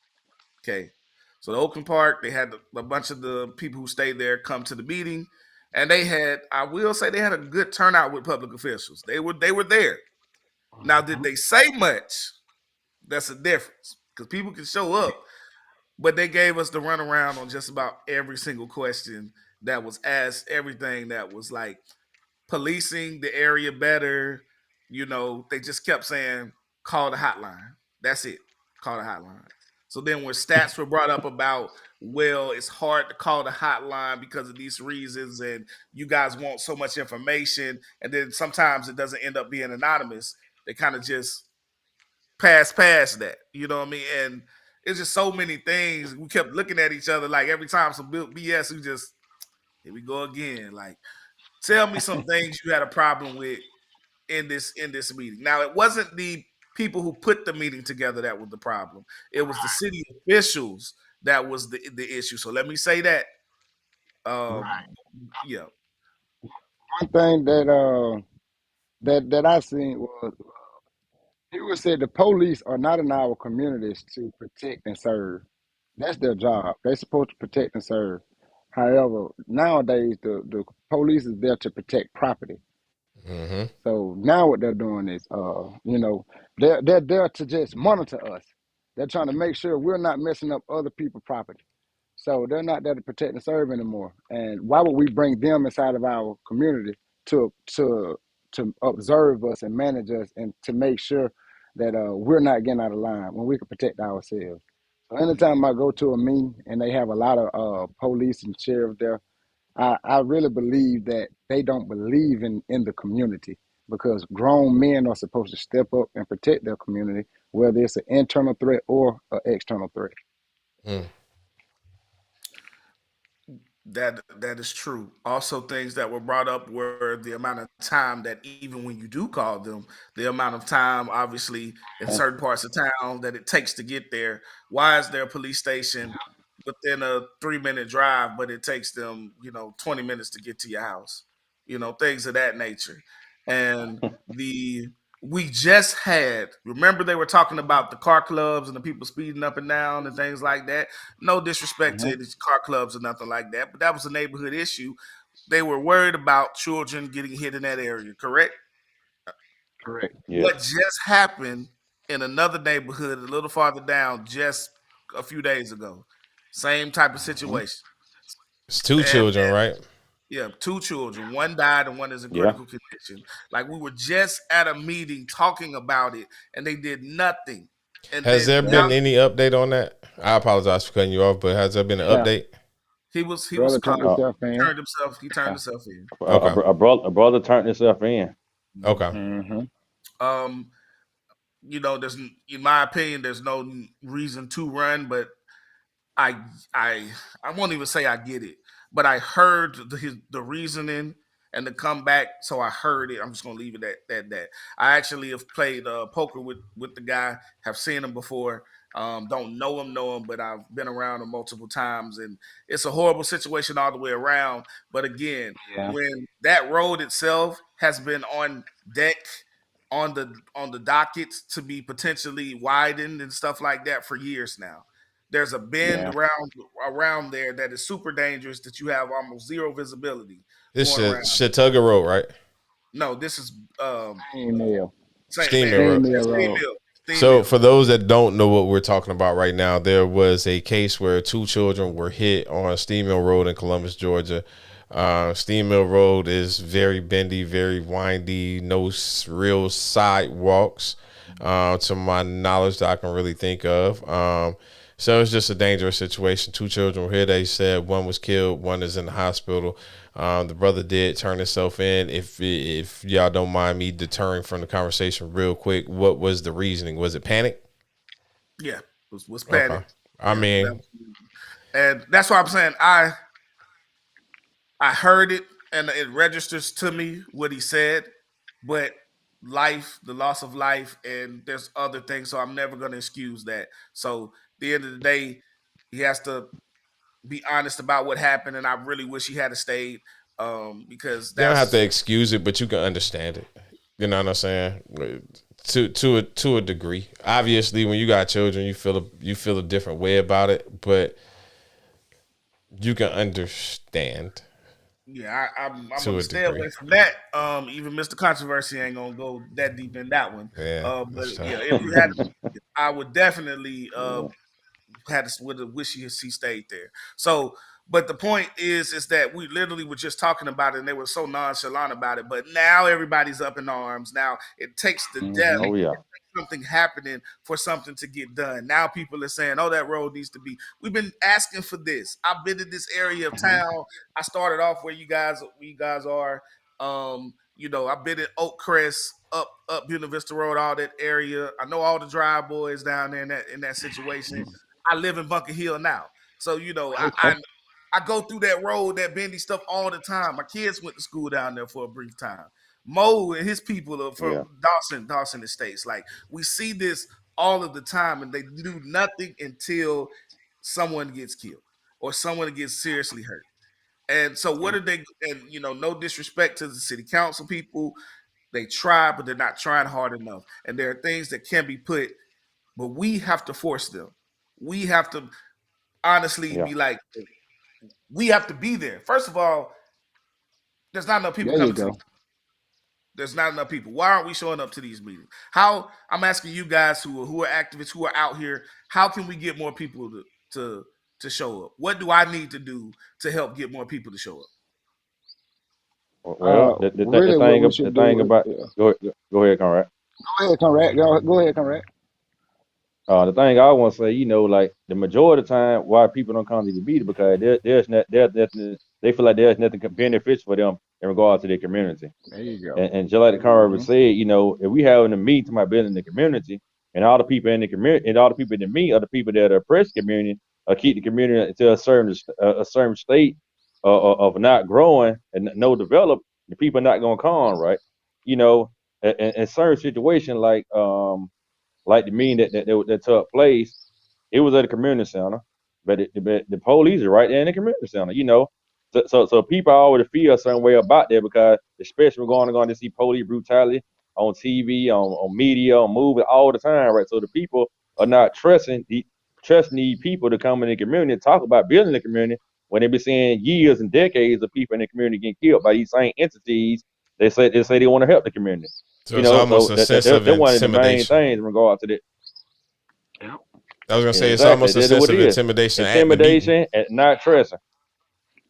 Okay. So the Oakland Park, they had a bunch of the people who stayed there come to the meeting, and I will say they had a good turnout with public officials. They were there. Now, did they say much? That's a difference, because people can show up, but they gave us the runaround on just about every single question that was asked, everything that was like policing the area better. They just kept saying, call the hotline. That's it. Call the hotline. So then when stats were brought up about, well, it's hard to call the hotline because of these reasons, and you guys want so much information, and then sometimes it doesn't end up being anonymous, they kind of just pass past that. You know what I mean? And it's just so many things. We kept looking at each other like every time some BS, we just, here we go again. Like, tell me some things you had a problem with in this meeting. Now, it wasn't the people who put the meeting together that was the problem. It was the city officials that was the issue. So let me say that. Yeah. One thing that I seen was he would say the police are not in our communities to protect and serve. That's their job. They're supposed to protect and serve. However, nowadays the police is there to protect property. Mm-hmm. So now what they're doing is, they're there to just monitor us. They're trying to make sure we're not messing up other people's property. So they're not there to protect and serve anymore. And why would we bring them inside of our community to observe us and manage us and to make sure that we're not getting out of line when we can protect ourselves? So anytime I go to a meeting and they have a lot of police and sheriff there, I really believe that they don't believe in the community, because grown men are supposed to step up and protect their community, whether it's an internal threat or an external threat. That is true. Also, things that were brought up were the amount of time that even when you do call them, the amount of time, obviously, in certain parts of town that it takes to get there. Why is there a police station within a 3-minute drive, but it takes them, 20 minutes to get to your house? Things of that nature. And the we just had, remember they were talking about the car clubs and the people speeding up and down and things like that. No disrespect to these car clubs or nothing like that, but that was a neighborhood issue. They were worried about children getting hit in that area, correct? Correct. Yes. What just happened in another neighborhood a little farther down just a few days ago? Same type of situation. It's two And children, right? yeah, 2 children. One died and one is in Yeah. critical condition. Like we were just at a meeting talking about it, and they did nothing. And Has there then now been any update on that? I apologize for cutting you off, but has there been an Yeah. update? he was Brother caught. turned himself He in. turned himself. He turned himself in. Okay. A brother turned himself in. Okay. Mm-hmm. Um, there's in my opinion, there's no reason to run, but I I I won't even say I get it, but I heard the reasoning and the comeback, so I heard it. I'm just gonna leave it at that. I actually have played poker with the guy, have seen him before. Don't know him, but I've been around him multiple times, and it's a horrible situation all the way around. But again, Yeah. when that road itself has been on deck on the docket to be potentially widened and stuff like that for years now. There's a bend Yeah. around there that is super dangerous that you have almost zero visibility This going shit around. Chautauqua Road, right? No, this is Steam mill. Steam man, Mill Road. Steam mill Steam road. Mill. Steam So Mill. for those that don't know what we're talking about right now, there was a case where 2 children were hit on Steam Mill Road in Columbus, Georgia. Steam Mill Road is very bendy, very windy, no real sidewalks, to my knowledge that I can really think of. So it's just a dangerous situation. 2 children were here. They said one was killed, one is in the hospital. The brother did turn himself in. If y'all don't mind me deterring from the conversation real quick, what was the reasoning? Was it panic? Yeah, was panic. Okay. I mean, and that's why I'm saying I heard it and it registers to me what he said, but the loss of life, and there's other things, so I'm never going to excuse that. So at the end of the day, he has to be honest about what happened, and I really wish he had stayed because you don't have that's to excuse it, but you can understand it. You know what I'm saying? To a degree. Obviously, when you got children, you feel a different way about it, but you can understand. yeah, I'm To gonna a stay degree. away from that. Even Mr. Controversy ain't gonna go that deep in that one. Yeah, But that's tough. yeah, if you had, I would definitely would have wish he stayed there. So, but the point is that we literally were just talking about it, and they were so nonchalant about it. But now everybody's up in arms. Now it takes the death. Oh yeah. Something happening for something to get done. Now people are saying, "Oh, that road needs to be." We've been asking for this. I've been in this area of town. I started off where you guys are. I've been in Oak Crest, up Buena Vista Road, all that area. I know all the drive boys down there in that situation. I live in Bunker Hill now, so I go through that road, that bendy stuff all the time. My kids went to school down there for a brief time. Mo and his people are Yeah. from Dawson Estates. Like we see this all of the time, and they do nothing until someone gets killed or someone gets seriously hurt. And so, what are they? And no disrespect to the city council people, they try, but they're not trying hard enough. And there are things that can be put, but we have to force them. We have to honestly Yeah. be like, we have to be there. First of all, there's not enough people There you coming to go. There's not enough people. Why aren't we showing up to these meetings? How I'm asking you guys who are activists, who are out here, how can we get more people to show up? What do I need to do to help get more people to show up? Well, Really, what we should the do thing is about go ahead, Conrad. go ahead, Conrad. Go ahead, Conrad. The thing I want to say, like the majority of the time, why people don't come to the meeting because there's nothing. They feel like there's nothing beneficial for them in regards to their community. There you go. And just like the Conrad said, if we having a meeting to my building the community, and all the people in the community, and all the people in the meet are the people that are oppressed community, or keep the community to a certain state, of not growing and no develop, the people not gonna come, right? You know, in certain situations like the meeting that took place, it was at a community center, but the police are right there in the community center, you know. So people always feel a certain way about that because especially we're going to see police brutality on TV, on media, on movies all the time, right? So the people are not trusting these people to come in the community and talk about building the community when they be seeing years and decades of people in the community getting killed by these same entities. They say they want to help the community. So You it's know, almost so a sense of they're one of the main intimidation. things in regard to that. I was gonna say it's Exactly. almost a That's sense what of it is. intimidation at the meeting. Intimidation and not trusting.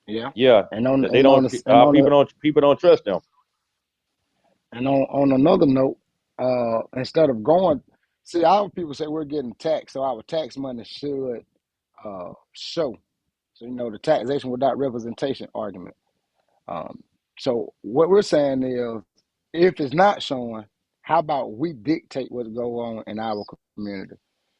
Yeah. Yeah. And on They and on don't the, and on the, people don't trust them. and on another note, instead of going, see, our people say we're getting taxed, so our tax money should show. So the taxation without representation argument. Um, so what we're saying is, if it's not showing, how about we dictate what's going on in our community?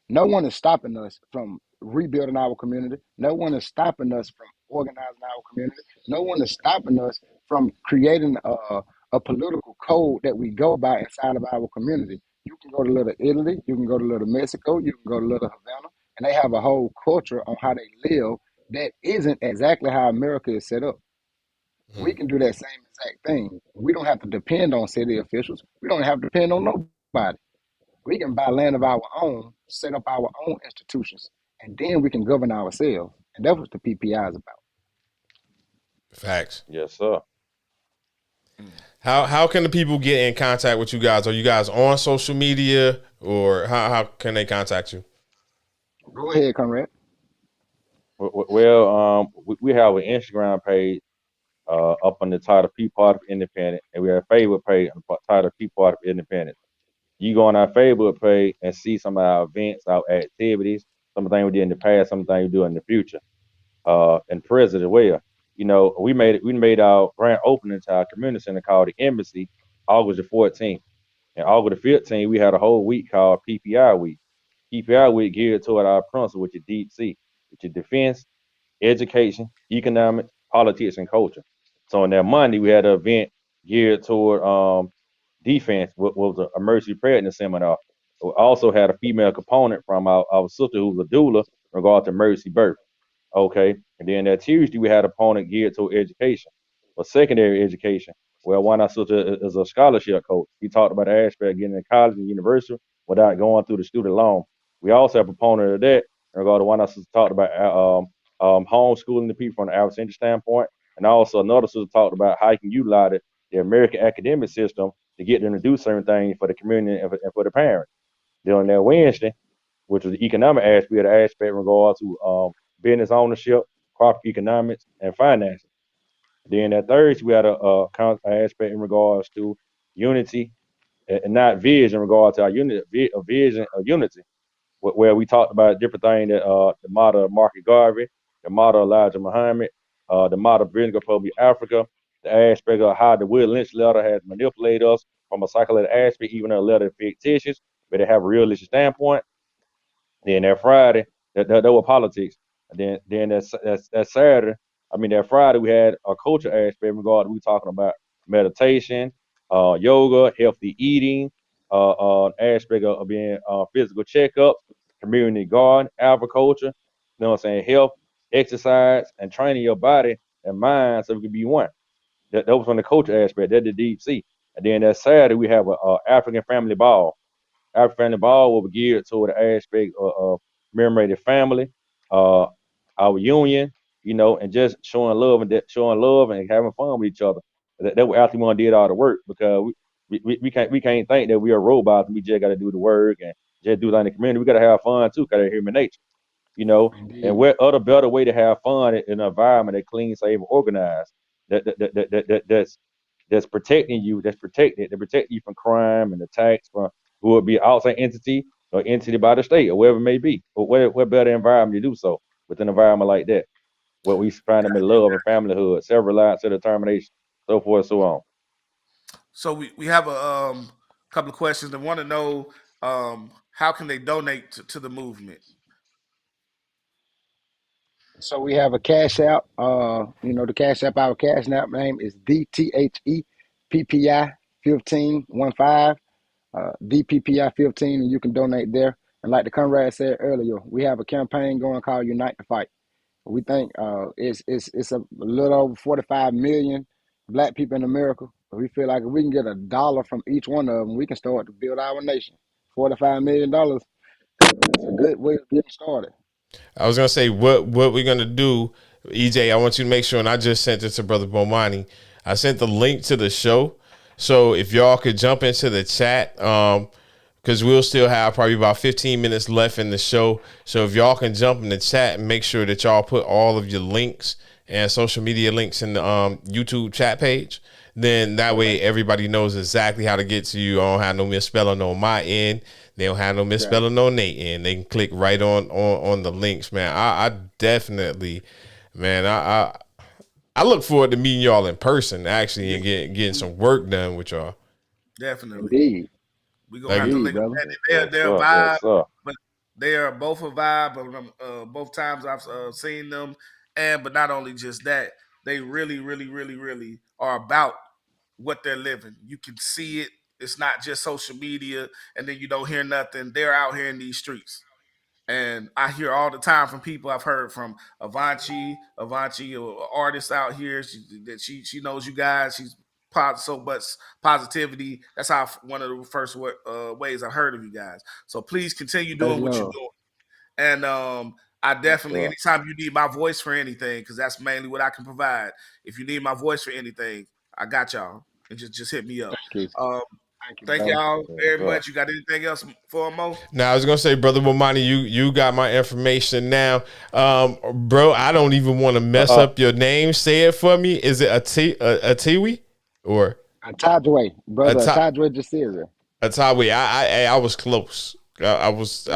No one is stopping us from rebuilding our community. No one is stopping us from organizing our community. No one is stopping us from creating a political code that we go by inside of our community. You can go to Little Italy, you can go to Little Mexico, you can go to Little Havana, and they have a whole culture on how they live that isn't exactly how America is set up. We can do that same exact thing. We don't have to depend on city officials. We don't have to depend on nobody. We can buy land of our own, set up our own institutions, and then we can govern ourselves. And that's what the PPI is about. Facts. Yes, sir. How can the people get in contact with you guys? Are you guys on social media, or how can they contact you? Go ahead, Conrad. Well, we have an Instagram page up on the title People Part of Independent, and we have a Facebook page on the title People Part of Independent. You go on our Facebook page and see some of our events, our activities, some of the things we did in the past, some of the things we do in the future, and present as well. You know, we made our grand opening to our community center called the Embassy August the 14th. And August the 15th, we had a whole week called PPI Week. PPI Week geared toward our principles, which is deep C, which is defense, education, economics, politics, and culture. So on that Monday, we had an event geared toward defense, what was an emergency pregnancy seminar. We also had a female component from our sister who was a doula in regard to emergency birth. Okay. And then that Tuesday, we had a opponent geared toward education or secondary education. Well, one of our sister is a scholarship coach. He talked about the aspect of getting in college and university without going through the student loan. We also have a proponent of that in regard to one of our sisters talked about homeschooling the people from the average interest standpoint. And also another sister talked about how you can utilize the American academic system to get them to do certain things for the community and for the parents. Then on that Wednesday, which was the economic aspect, we had an aspect in regard to business ownership, crop economics, and finance. Then that Thursday, we had a aspect in regards to unity and not vision in regard to our a vision of unity, where we talked about different things that the model of Market Garvey, the model of Elijah Muhammad, the model of British Republic of Africa, the aspect of how the Will Lynch letter has manipulated us from a psychological aspect, even though a letter is fictitious, but they have a realistic standpoint. Then that Friday, that was politics. And then that Saturday, that Friday we had a culture aspect in regard we talking about meditation, yoga, healthy eating, aspect of being physical checkups, community garden, agriculture, you know what I'm saying, health, exercise, and training your body and mind so we can be one. That was on the culture aspect. That's the deep sea. And then that Saturday we have a African family ball. Our family ball will be geared toward the aspect of commemorating family, uh, our union, and just showing love and having fun with each other. That what after we did all the work because we can't think that we are robots and we just got to do the work and just do that in the community. We got to have fun too because of human nature, And Indeed. what other better way to have fun in an environment that clean, safe, and organized that's protecting you, that protect you from crime and attacks from who would be outside entity or entity by the state or wherever it may be. But what better environment to do so with an environment like that, where we find them in love and familyhood, self-reliance, self-determination, so forth, so on. So we have a couple of questions. They want to know how can they donate to the movement. So we have a cash app. The cash app, our cash app name is DTHEPPI 1515. DPPI 15, and you can donate there. And like the comrade said earlier, we have a campaign going called Unite to Fight. We think it's a little over 45 million black people in America. We feel like if we can get $1 from each one of them, we can start to build our nation. $45 million is a good way of getting started. I was gonna say what we're gonna do, EJ. I want you to make sure, and I just sent it to Brother Bomani. I sent the link to the show, so if y'all could jump into the chat, because we'll still have probably about 15 minutes left in the show. So if y'all can jump in the chat and make sure that y'all put all of your links and social media links in the YouTube chat page, then that way everybody knows exactly how to get to you. I don't have no misspelling on my end. They don't have no misspelling on their end. They can click right on the links, man. I definitely, man, I look forward to meeting y'all in person, actually, and getting some work done with y'all. Definitely. Indeed. We're going to have to link brother. They're a vibe, but they are both a vibe. But both times I've seen them. But not only just that, they really, really, really, really are about what they're living. You can see it. It's not just social media, and then you don't hear nothing. They're out here in these streets. And I hear all the time from people. I've heard from Avanchi, an artist out here. She knows you guys. She's so much positivity. That's how one of the first ways I heard of you guys. So please continue doing what you're doing. And I definitely, anytime you need my voice for anything, because that's mainly what I can provide. If you need my voice for anything, I got y'all. And just hit me up. Thank y'all very much. You got anything else for Mo? Now I was gonna say, Brother Bomani, you got my information now, bro. I don't even want to mess up your name. Say it for me. Is it Atiwi or Atadwe, brother? Atadwe Jasira. Atadwe. I was close. I was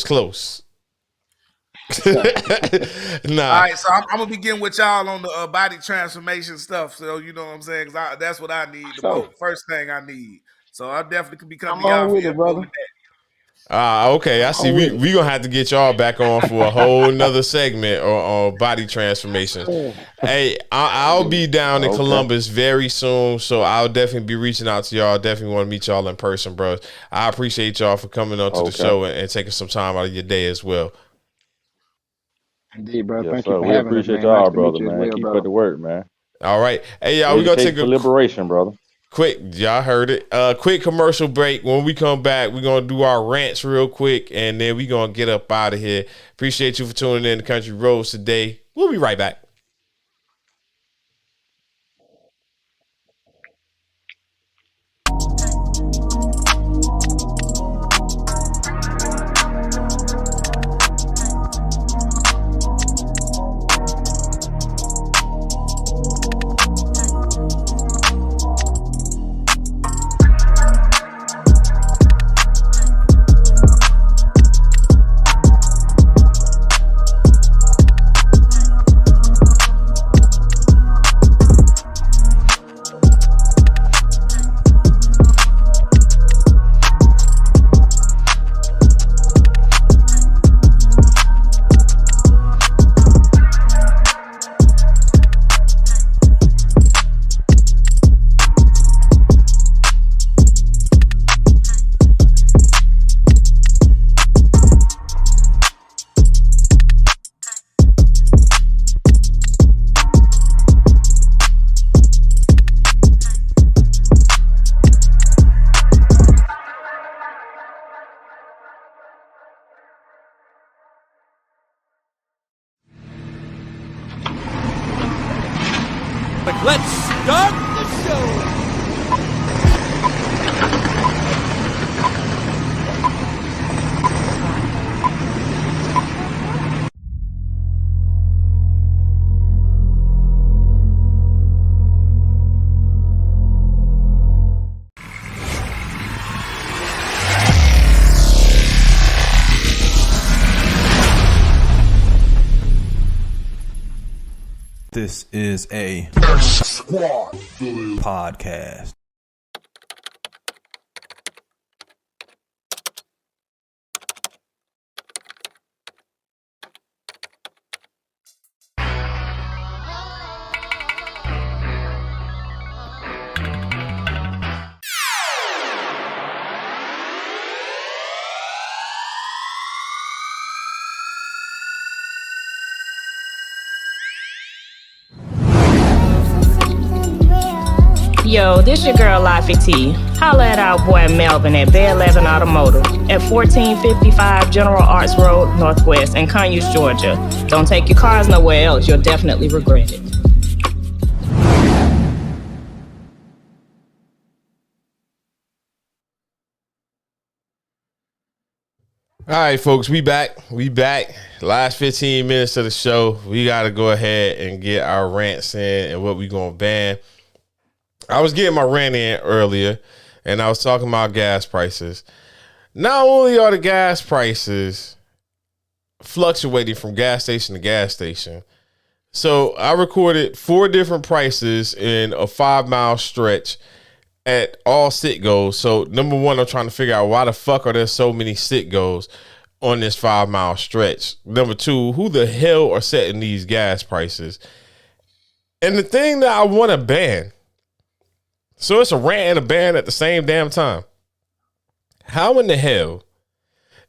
close. Nah. All right, so I'm gonna begin with y'all on the body transformation stuff. So you know what I'm saying? Because that's what I need. The first thing I need. So I definitely could be coming y'all with it, brother. Okay. I see. We gonna have to get y'all back on for a whole nother segment on body transformation. Hey, I'll be down in Columbus very soon, so I'll definitely be reaching out to y'all. Definitely want to meet y'all in person, bro. I appreciate y'all for coming on to the show and taking some time out of your day as well. Indeed, bro. Yes, Thank you for we having appreciate us, y'all, nice brother, to meet you man. as well, Keep brother. up the work, man. All right. Hey, y'all, we're going to take a liberation, brother. Quick, y'all heard it. Quick commercial break. When we come back, we're going to do our rants real quick, and then we're going to get up out of here. Appreciate you for tuning in to Country Roads today. We'll be right back. Let's start the show. This is a podcast. Yo, this your girl Life T. Holla at our boy Melvin at Bay 11 Automotive at 1455 General Arts Road Northwest in Conyers, Georgia. Don't take your cars nowhere else. You'll definitely regret it. All right, folks, we back. Last 15 minutes of the show. We got to go ahead and get our rants in and what we going to ban. I was getting my rant in earlier, and I was talking about gas prices. Not only are the gas prices fluctuating from gas station to gas station, so I recorded 4 different prices in a 5-mile stretch at all Citgos. So number one, I'm trying to figure out why the fuck are there so many Citgos on this 5-mile stretch. Number two, who the hell are setting these gas prices? And the thing that I want to ban, so it's a rant and a ban at the same damn time. How in the hell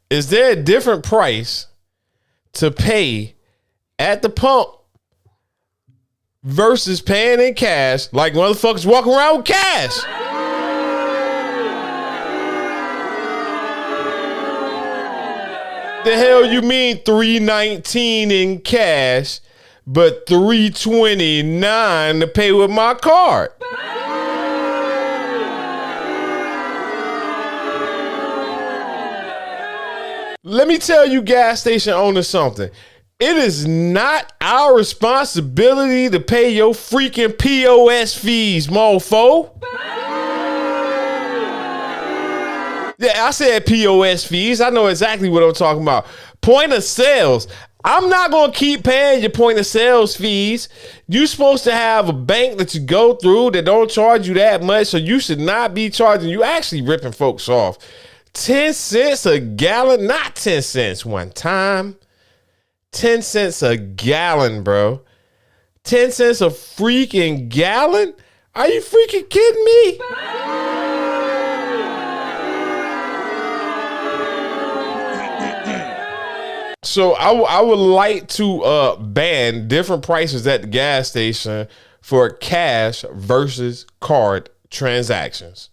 is there a different price to pay at the pump versus paying in cash, like motherfuckers walking around with cash? The hell you mean $3.19 in cash, but $3.29 to pay with my card? Let me tell you, gas station owners, something. It is not our responsibility to pay your freaking POS fees, mofo. Yeah, I said POS fees. I know exactly what I'm talking about. Point of sales. I'm not going to keep paying your point of sales fees. You're supposed to have a bank that you go through that don't charge you that much, so you should not be charging. You actually ripping folks off. 10 cents a gallon, not 10 cents one time. 10 cents a gallon, bro. 10 cents a freaking gallon? Are you freaking kidding me? So I would like to ban different prices at the gas station for cash versus card transactions.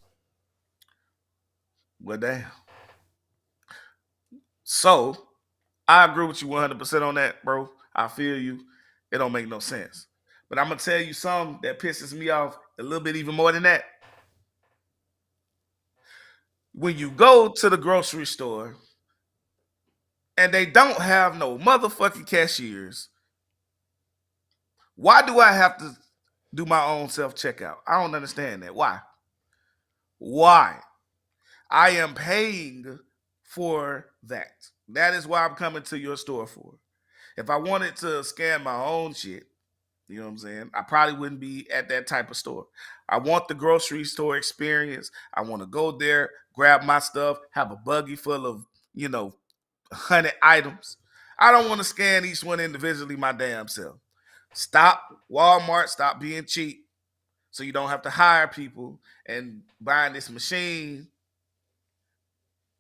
Well, damn. So, I agree with you 100% on that, bro. I feel you. It don't make no sense. But I'm going to tell you something that pisses me off a little bit even more than that. When you go to the grocery store and they don't have no motherfucking cashiers, why do I have to do my own self-checkout? I don't understand that. Why? I am paying for that. That is why I'm coming to your store for. If I wanted to scan my own shit, you know what I'm saying, I probably wouldn't be at that type of store. I want the grocery store experience. I want to go there, grab my stuff, have a buggy full of, 100 items. I don't want to scan each one individually my damn self. Stop, Walmart, stop being cheap so you don't have to hire people and buying this machine.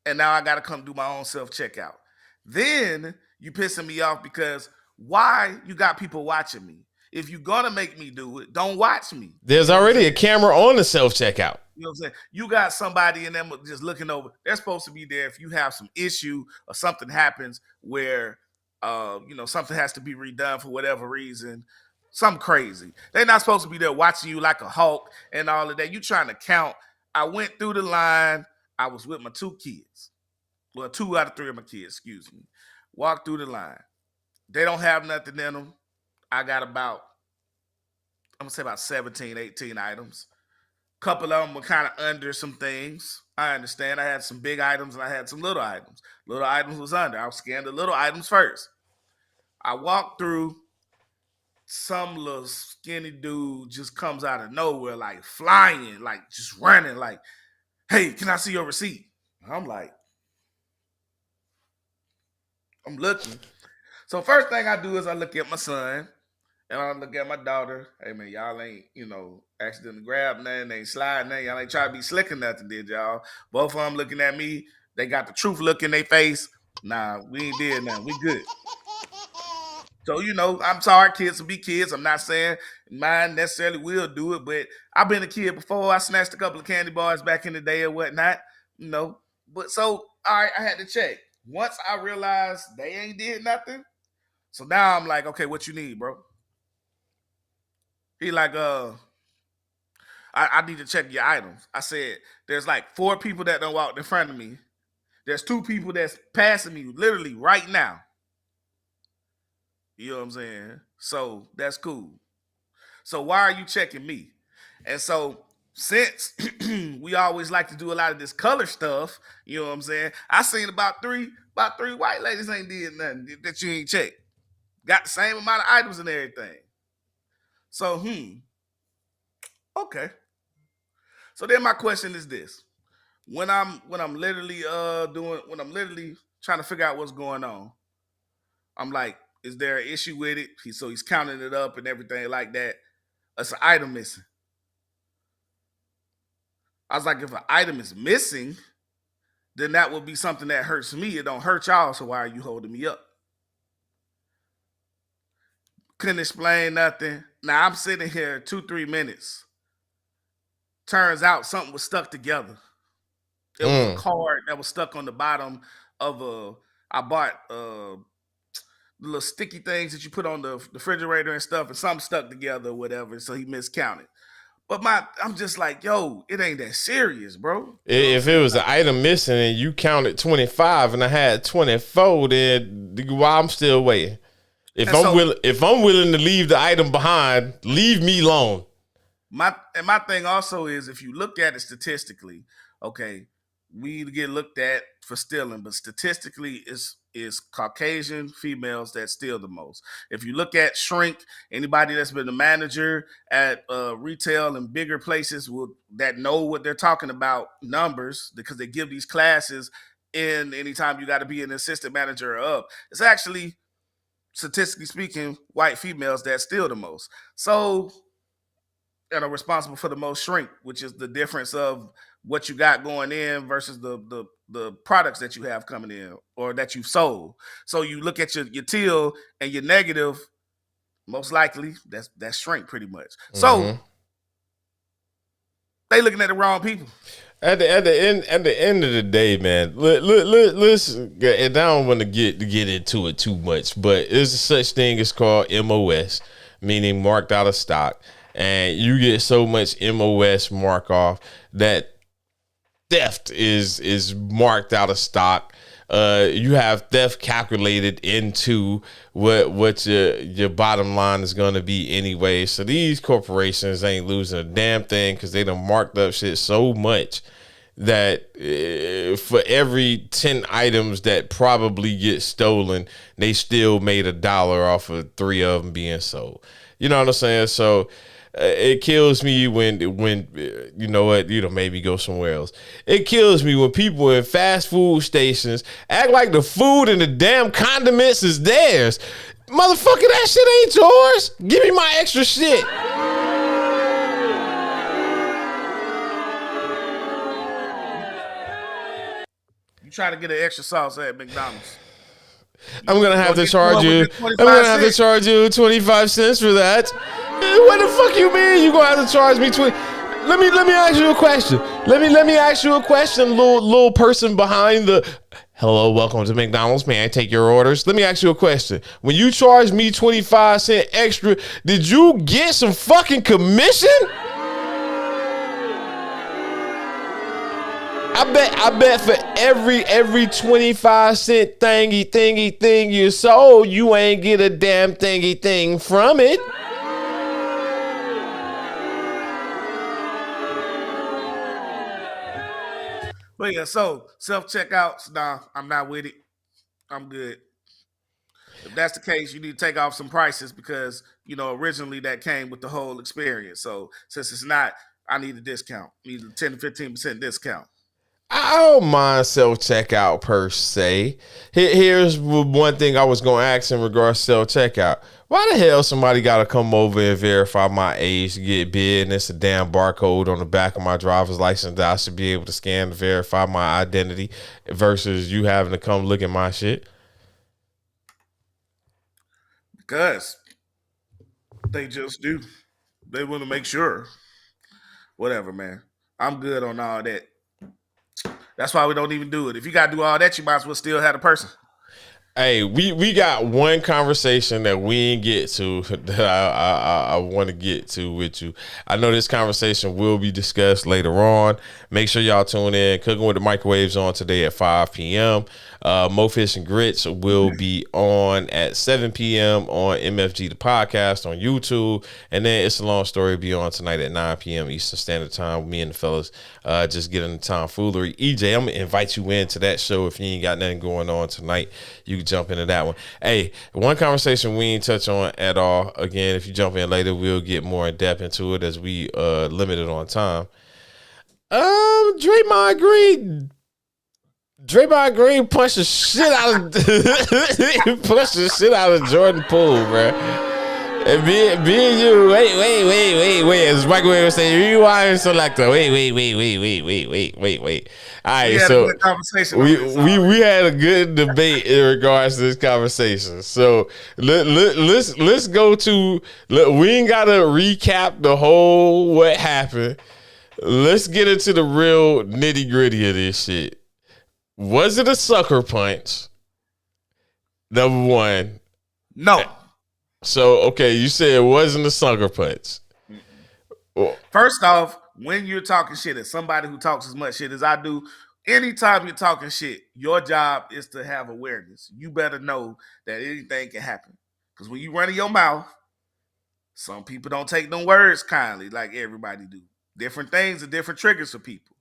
And now I got to come do my own self-checkout. Then you pissing me off because why you got people watching me? If you're going to make me do it, don't watch me. There's already a camera on the self-checkout. You know what I'm saying? You got somebody in them just looking over. They're supposed to be there if you have some issue or something happens where, something has to be redone for whatever reason. Something crazy. They're not supposed to be there watching you like a hawk and all of that. You trying to count. I went through the line. I was with my 2 kids. Well, 2 out of 3 of my kids, excuse me. Walked through the line. They don't have nothing in them. I got about 17, 18 items. Couple of them were kind of under some things. I understand. I had some big items and I had some little items. Little items was under. I scanned the little items first. I walked through. Some little skinny dude just comes out of nowhere, like flying, like just running, like, hey, can I see your receipt? I'm like, I'm looking. So first thing I do is I look at my son and I look at my daughter. Hey man, y'all ain't, accidentally grab nothing, ain't sliding nothing. Y'all ain't try to be slick or nothing, did y'all? Both of them looking at me. They got the truth look in their face. Nah, we ain't did nothing. We good. So, I'm sorry, kids will be kids. I'm not saying mine necessarily will do it, but I've been a kid before. I snatched a couple of candy bars back in the day or whatnot, But so, all right, I had to check. Once I realized they ain't did nothing, so now I'm like, okay, what you need, bro? He like, I need to check your items. I said, there's like 4 people that done walked in front of me. There's 2 people that's passing me literally right now. You know what I'm saying? So that's cool. So why are you checking me? And so since we always like to do a lot of this color stuff, you know what I'm saying? I seen about three white ladies ain't did nothing that you ain't checked. Got the same amount of items and everything. So, okay. So then my question is this. When I'm literally trying to figure out what's going on, I'm like, is there an issue with it? So he's counting it up and everything like that. It's an item missing. I was like, if an item is missing, then that would be something that hurts me. It don't hurt y'all, so why are you holding me up? Couldn't explain nothing. Now I'm sitting here 2-3 minutes. Turns out something was stuck together. It was a card that was stuck on the bottom of I bought the little sticky things that you put on the refrigerator and stuff, and something stuck together or whatever, so he miscounted. But I'm just like, yo, it ain't that serious, bro. If it was an item missing and you counted 25 and I had 24, then why I'm still waiting? If I'm willing to leave the item behind, leave me alone. My thing also is, if you look at it statistically, okay, we get looked at for stealing, but statistically is Caucasian females that steal the most. If you look at shrink, anybody that's been a manager at retail and bigger places that know what they're talking about, numbers, because they give these classes in anytime you got to be an assistant manager or up. It's actually, statistically speaking, white females that steal the most. So, and are responsible for the most shrink, which is the difference of what you got going in versus the products that you have coming in or that you've sold. So you look at your teal and your negative, most likely that's shrink pretty much. So they looking at the wrong people. At the end of the day, man, listen, and I don't want to get into it too much, but there's such thing as called MOS, meaning marked out of stock. And you get so much MOS mark off that theft is marked out of stock. You have theft calculated into what your bottom line is going to be anyway. So these corporations ain't losing a damn thing because they done marked up shit so much that for every 10 items that probably get stolen, they still made $1 off of 3 of them being sold. You know what I'm saying? So it kills me when you know what, maybe go somewhere else. It kills me when people in fast food stations act like the food and the damn condiments is theirs. Motherfucker, that shit ain't yours. Give me my extra shit. You try to get an extra sauce at McDonald's. I'm gonna have to charge you. I'm gonna have to charge you 25 cents for that. What the fuck you mean? You gonna have to charge me 20? Let me ask you a question. Let me ask you a question, little person behind the. Hello, welcome to McDonald's. May I take your orders? Let me ask you a question. When you charged me 25 cents extra, did you get some fucking commission? I bet for every 25 cent thingy you sold, you ain't get a damn thingy thing from it. But yeah, so self-checkouts, nah, I'm not with it. I'm good. If that's the case, you need to take off some prices because, originally that came with the whole experience. So since it's not, I need a discount. I need a 10 to 15% discount. I don't mind self-checkout per se. Here's one thing I was going to ask in regards to self-checkout. Why the hell somebody got to come over and verify my age to get bid and it's a damn barcode on the back of my driver's license that I should be able to scan to verify my identity versus you having to come look at my shit? Because they just do. They want to make sure. Whatever, man. I'm good on all that. That's why we don't even do it. If you got to do all that, you might as well still have the person. Hey, we got one conversation that we didn't get to that I want to get to with you. I know this conversation will be discussed later on. Make sure y'all tune in. Cooking with the Microwaves on today at 5 p.m. MoeFish and Grits will be on at 7 p.m. on MFG the podcast on YouTube, and then It's a Long Story will be on tonight at 9 p.m. Eastern Standard Time. Me and the fellas just getting the tomfoolery. EJ, I'm gonna invite you into that show if you ain't got nothing going on tonight. You can jump into that one. Hey, one conversation we ain't touch on at all. Again, if you jump in later, we'll get more in depth into it as we limited on time. Draymond Green punched the shit out of Jordan Poole, bro. And me and you, wait. As Microwave was saying, rewind selector. Wait. All right, so we had a good debate in regards to this conversation. So let's go to. We ain't gotta recap the whole what happened. Let's get into the real nitty gritty of this shit. Was it a sucker punch? Number one. No. So, okay, you said it wasn't a sucker punch. First off, when you're talking shit as somebody who talks as much shit as I do, anytime you're talking shit, your job is to have awareness. You better know that anything can happen. Because when you run in your mouth, some people don't take them words kindly like everybody do. Different things are different triggers for people.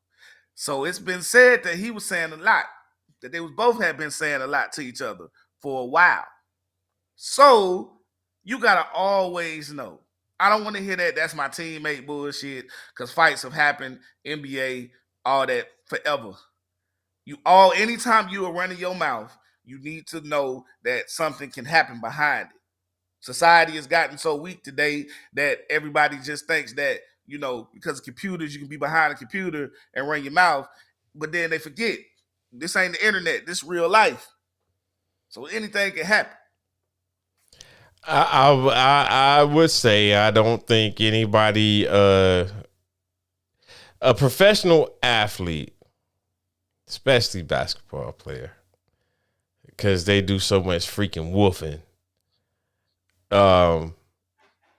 So it's been said that he was saying a lot, that they both had been saying a lot to each other for a while. So you gotta always know. I don't want to hear that that's my teammate bullshit, because fights have happened, NBA, all that forever. Anytime you are running your mouth, you need to know that something can happen behind it. Society has gotten so weak today that everybody just thinks that, because of computers, you can be behind a computer and run your mouth, but then they forget this ain't the internet, this is real life. So anything can happen. I would say I don't think anybody, a professional athlete, especially basketball player, because they do so much freaking woofing.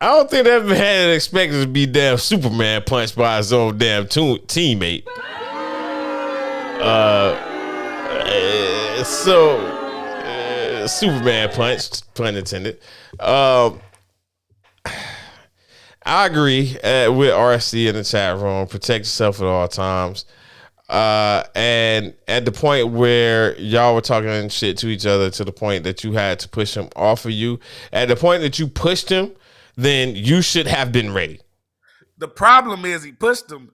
I don't think that man expected to be damn Superman punched by his own damn teammate. Superman punched, pun intended. I agree with RC in the chat room. Protect yourself at all times. And at the point where y'all were talking shit to each other to the point that you had to push him off of you, at the point that you pushed him, then you should have been ready. The problem is he pushed him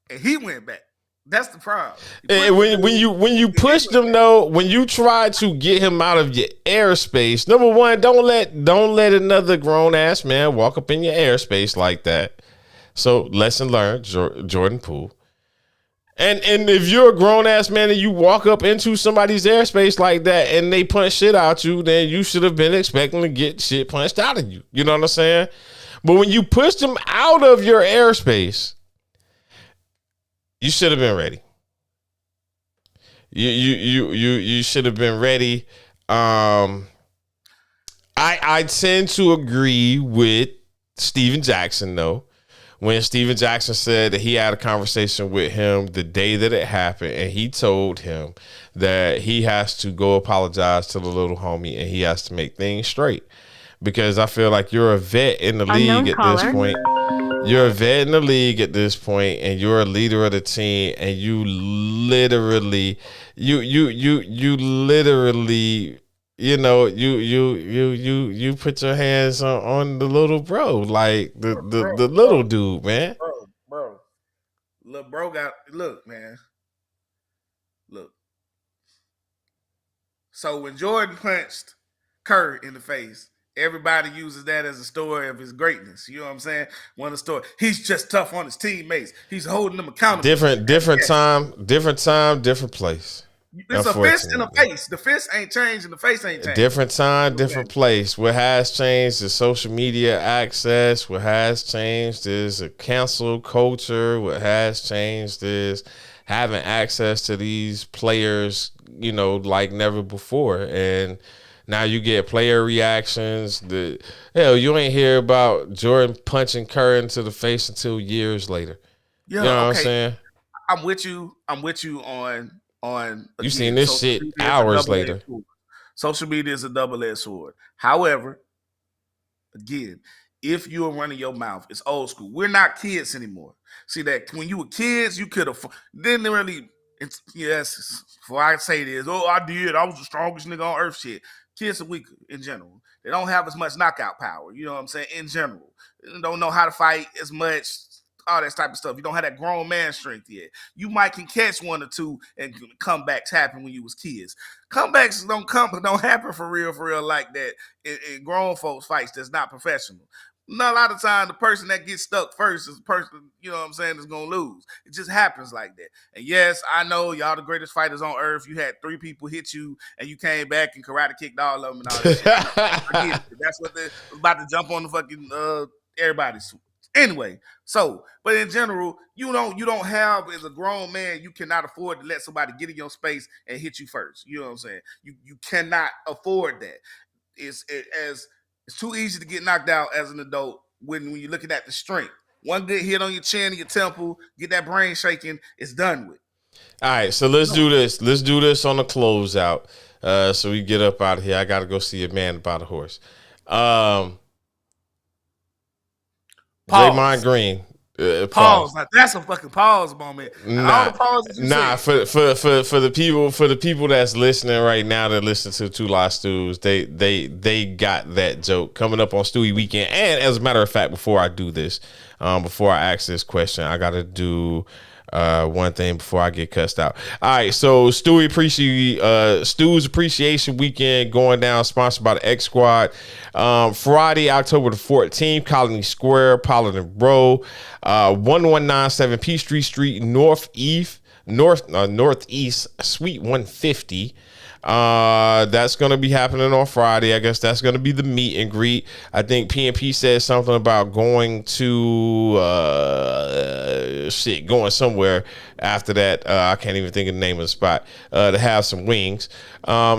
and he went back. That's the problem. And when you pushed him though, when you try to get him out of your airspace, number one, don't let another grown ass man walk up in your airspace like that. So lesson learned, Jordan Poole. And if you're a grown ass man and you walk up into somebody's airspace like that and they punch shit out you, then you should have been expecting to get shit punched out of you. You know what I'm saying? But when you pushed him out of your airspace, you should have been ready. You should have been ready. I tend to agree with Steven Jackson though. When Steven Jackson said that he had a conversation with him the day that it happened, and he told him that he has to go apologize to the little homie and he has to make things straight. Because I feel like you're a vet in the league at this point. You're a vet in the league at this point, and you're a leader of the team, and you literally you put your hands on the little bro, like the little dude, man. Bro. Look, man. Look. So when Jordan punched Kerr in the face, everybody uses that as a story of his greatness. You know what I'm saying? One of the stories. He's just tough on his teammates. He's holding them accountable. Different time, different place. It's a fist and a Unfortunately. face. The fist ain't changed and the face ain't changed. Different time, different place. What has changed is social media access. What has changed is a cancel culture. What has changed is having access to these players, like never before. And now you get player reactions. Hell, you ain't hear about Jordan punching Curry into the face until years later. Yeah, You know what I'm okay. saying? I'm with you on You again, seen this social shit media is a hours double-edged later. sword. Social media is a double-edged sword. However, again, if you are running your mouth, it's old school. We're not kids anymore. See that when you were kids, you could have didn't really. It's yes. Before I say this, I did. I was the strongest nigga on earth. Shit, kids are weaker in general. They don't have as much knockout power. You know what I'm saying? In general, they don't know how to fight as much. All that type of stuff. You don't have that grown man strength yet. You might can catch one or two, and comebacks happen when you was kids. Comebacks don't happen for real like that in grown folks fights that's not professional. Not a lot of time the person that gets stuck first is the person, you know what I'm saying, is gonna lose. It just happens like that. And yes, I know y'all the greatest fighters on earth. You had 3 people hit you and you came back and karate kicked all of them and all that shit. I get it. That's what they was about to jump on the fucking everybody's. Anyway, but in general, you don't have, as a grown man, you cannot afford to let somebody get in your space and hit you first. You know what I'm saying? You cannot afford that. It's too easy to get knocked out as an adult when you're looking at the strength. One good hit on your chin and your temple, get that brain shaking, it's done with. All right, so let's do this. Let's do this on the closeout. So we get up out of here. I got to go see a man about a horse. Draymond Green. Pause. Now, that's a fucking pause moment. Nah, all the pauses you said. For the people that's listening right now that listen to Two Live Stews, they got that joke coming up on Stewie Weekend. And as a matter of fact, before I do this, before I ask this question, I gotta do one thing before I get cussed out. All right, so Stew's Appreciation Weekend going down, sponsored by the X Squad. Friday, October the 14th, Colony Square, Paladin Road, 1197 Peachtree Street, Northeast, Suite 150. That's gonna be happening on Friday. I guess that's gonna be the meet and greet. I think PNP said something about going to going somewhere after that. I can't even think of the name of the spot to have some wings.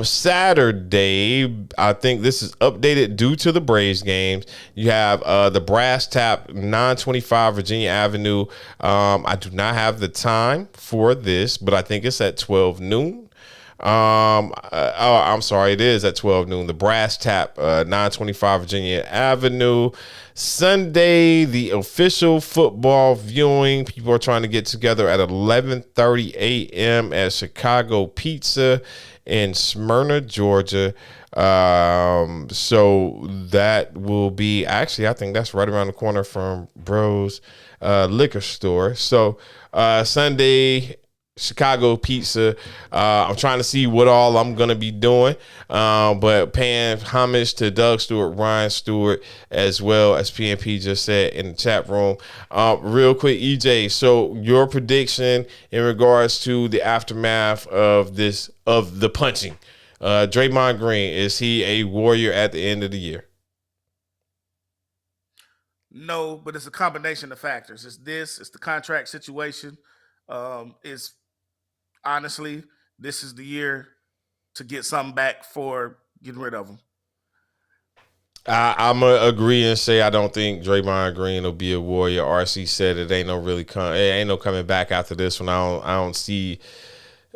Saturday, I think this is updated due to the Braves games. You have the Brass Tap, 925 Virginia Avenue. I do not have the time for this, but I think it's at 12 noon. I'm sorry, it is at 12 noon. The Brass Tap, 925 Virginia Avenue. Sunday, the official football viewing. People are trying to get together at 11:30 a.m. at Chicago Pizza in Smyrna, Georgia. So that will be, actually, I think that's right around the corner from Bros Liquor Store. So Sunday, Chicago Pizza. I'm trying to see what all I'm gonna be doing, but paying homage to Doug Stewart, Ryan Stewart, as well as PNP just said in the chat room. Real quick, EJ, so your prediction in regards to the aftermath of the punching, Draymond Green, is he a warrior at the end of the year? No, but it's a combination of factors. It's the contract situation. It's honestly, this is the year to get something back for getting rid of him. I'm going to agree and say I don't think Draymond Green will be a warrior. RC said it ain't no coming back after this one. I don't see.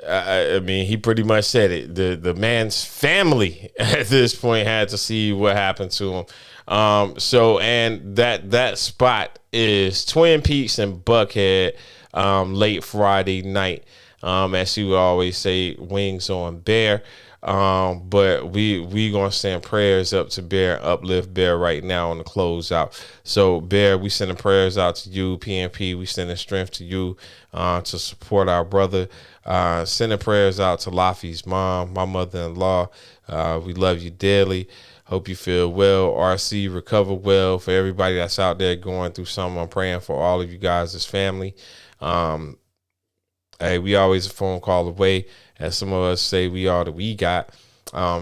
I mean, he pretty much said it. The man's family at this point had to see what happened to him. And that spot is Twin Peaks and Buckhead, late Friday night. As she would always say, wings on Bear. But we gonna send prayers up to Bear, uplift Bear right now on the closeout. So Bear, we sending prayers out to you. PNP, we sending strength to you to support our brother. Sending prayers out to Lafi's mom, my mother-in-law. We love you dearly. Hope you feel well. RC, recover well. For everybody that's out there going through something, I'm praying for all of you guys as family. Hey, we always a phone call away. as some of us say, we are the we got.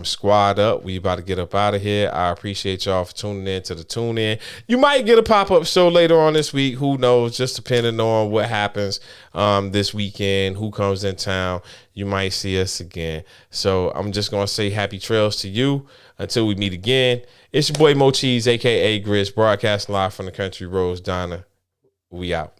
Squad up. We about to get up out of here. I appreciate y'all for tuning in to the Tune In. You might get a pop-up show later on this week. Who knows? Just depending on what happens this weekend, who comes in town. You might see us again. So I'm just going to say happy trails to you until we meet again. It's your boy MoeCheeze, a.k.a. Grits, broadcasting live from the Country Roads Diner. We out.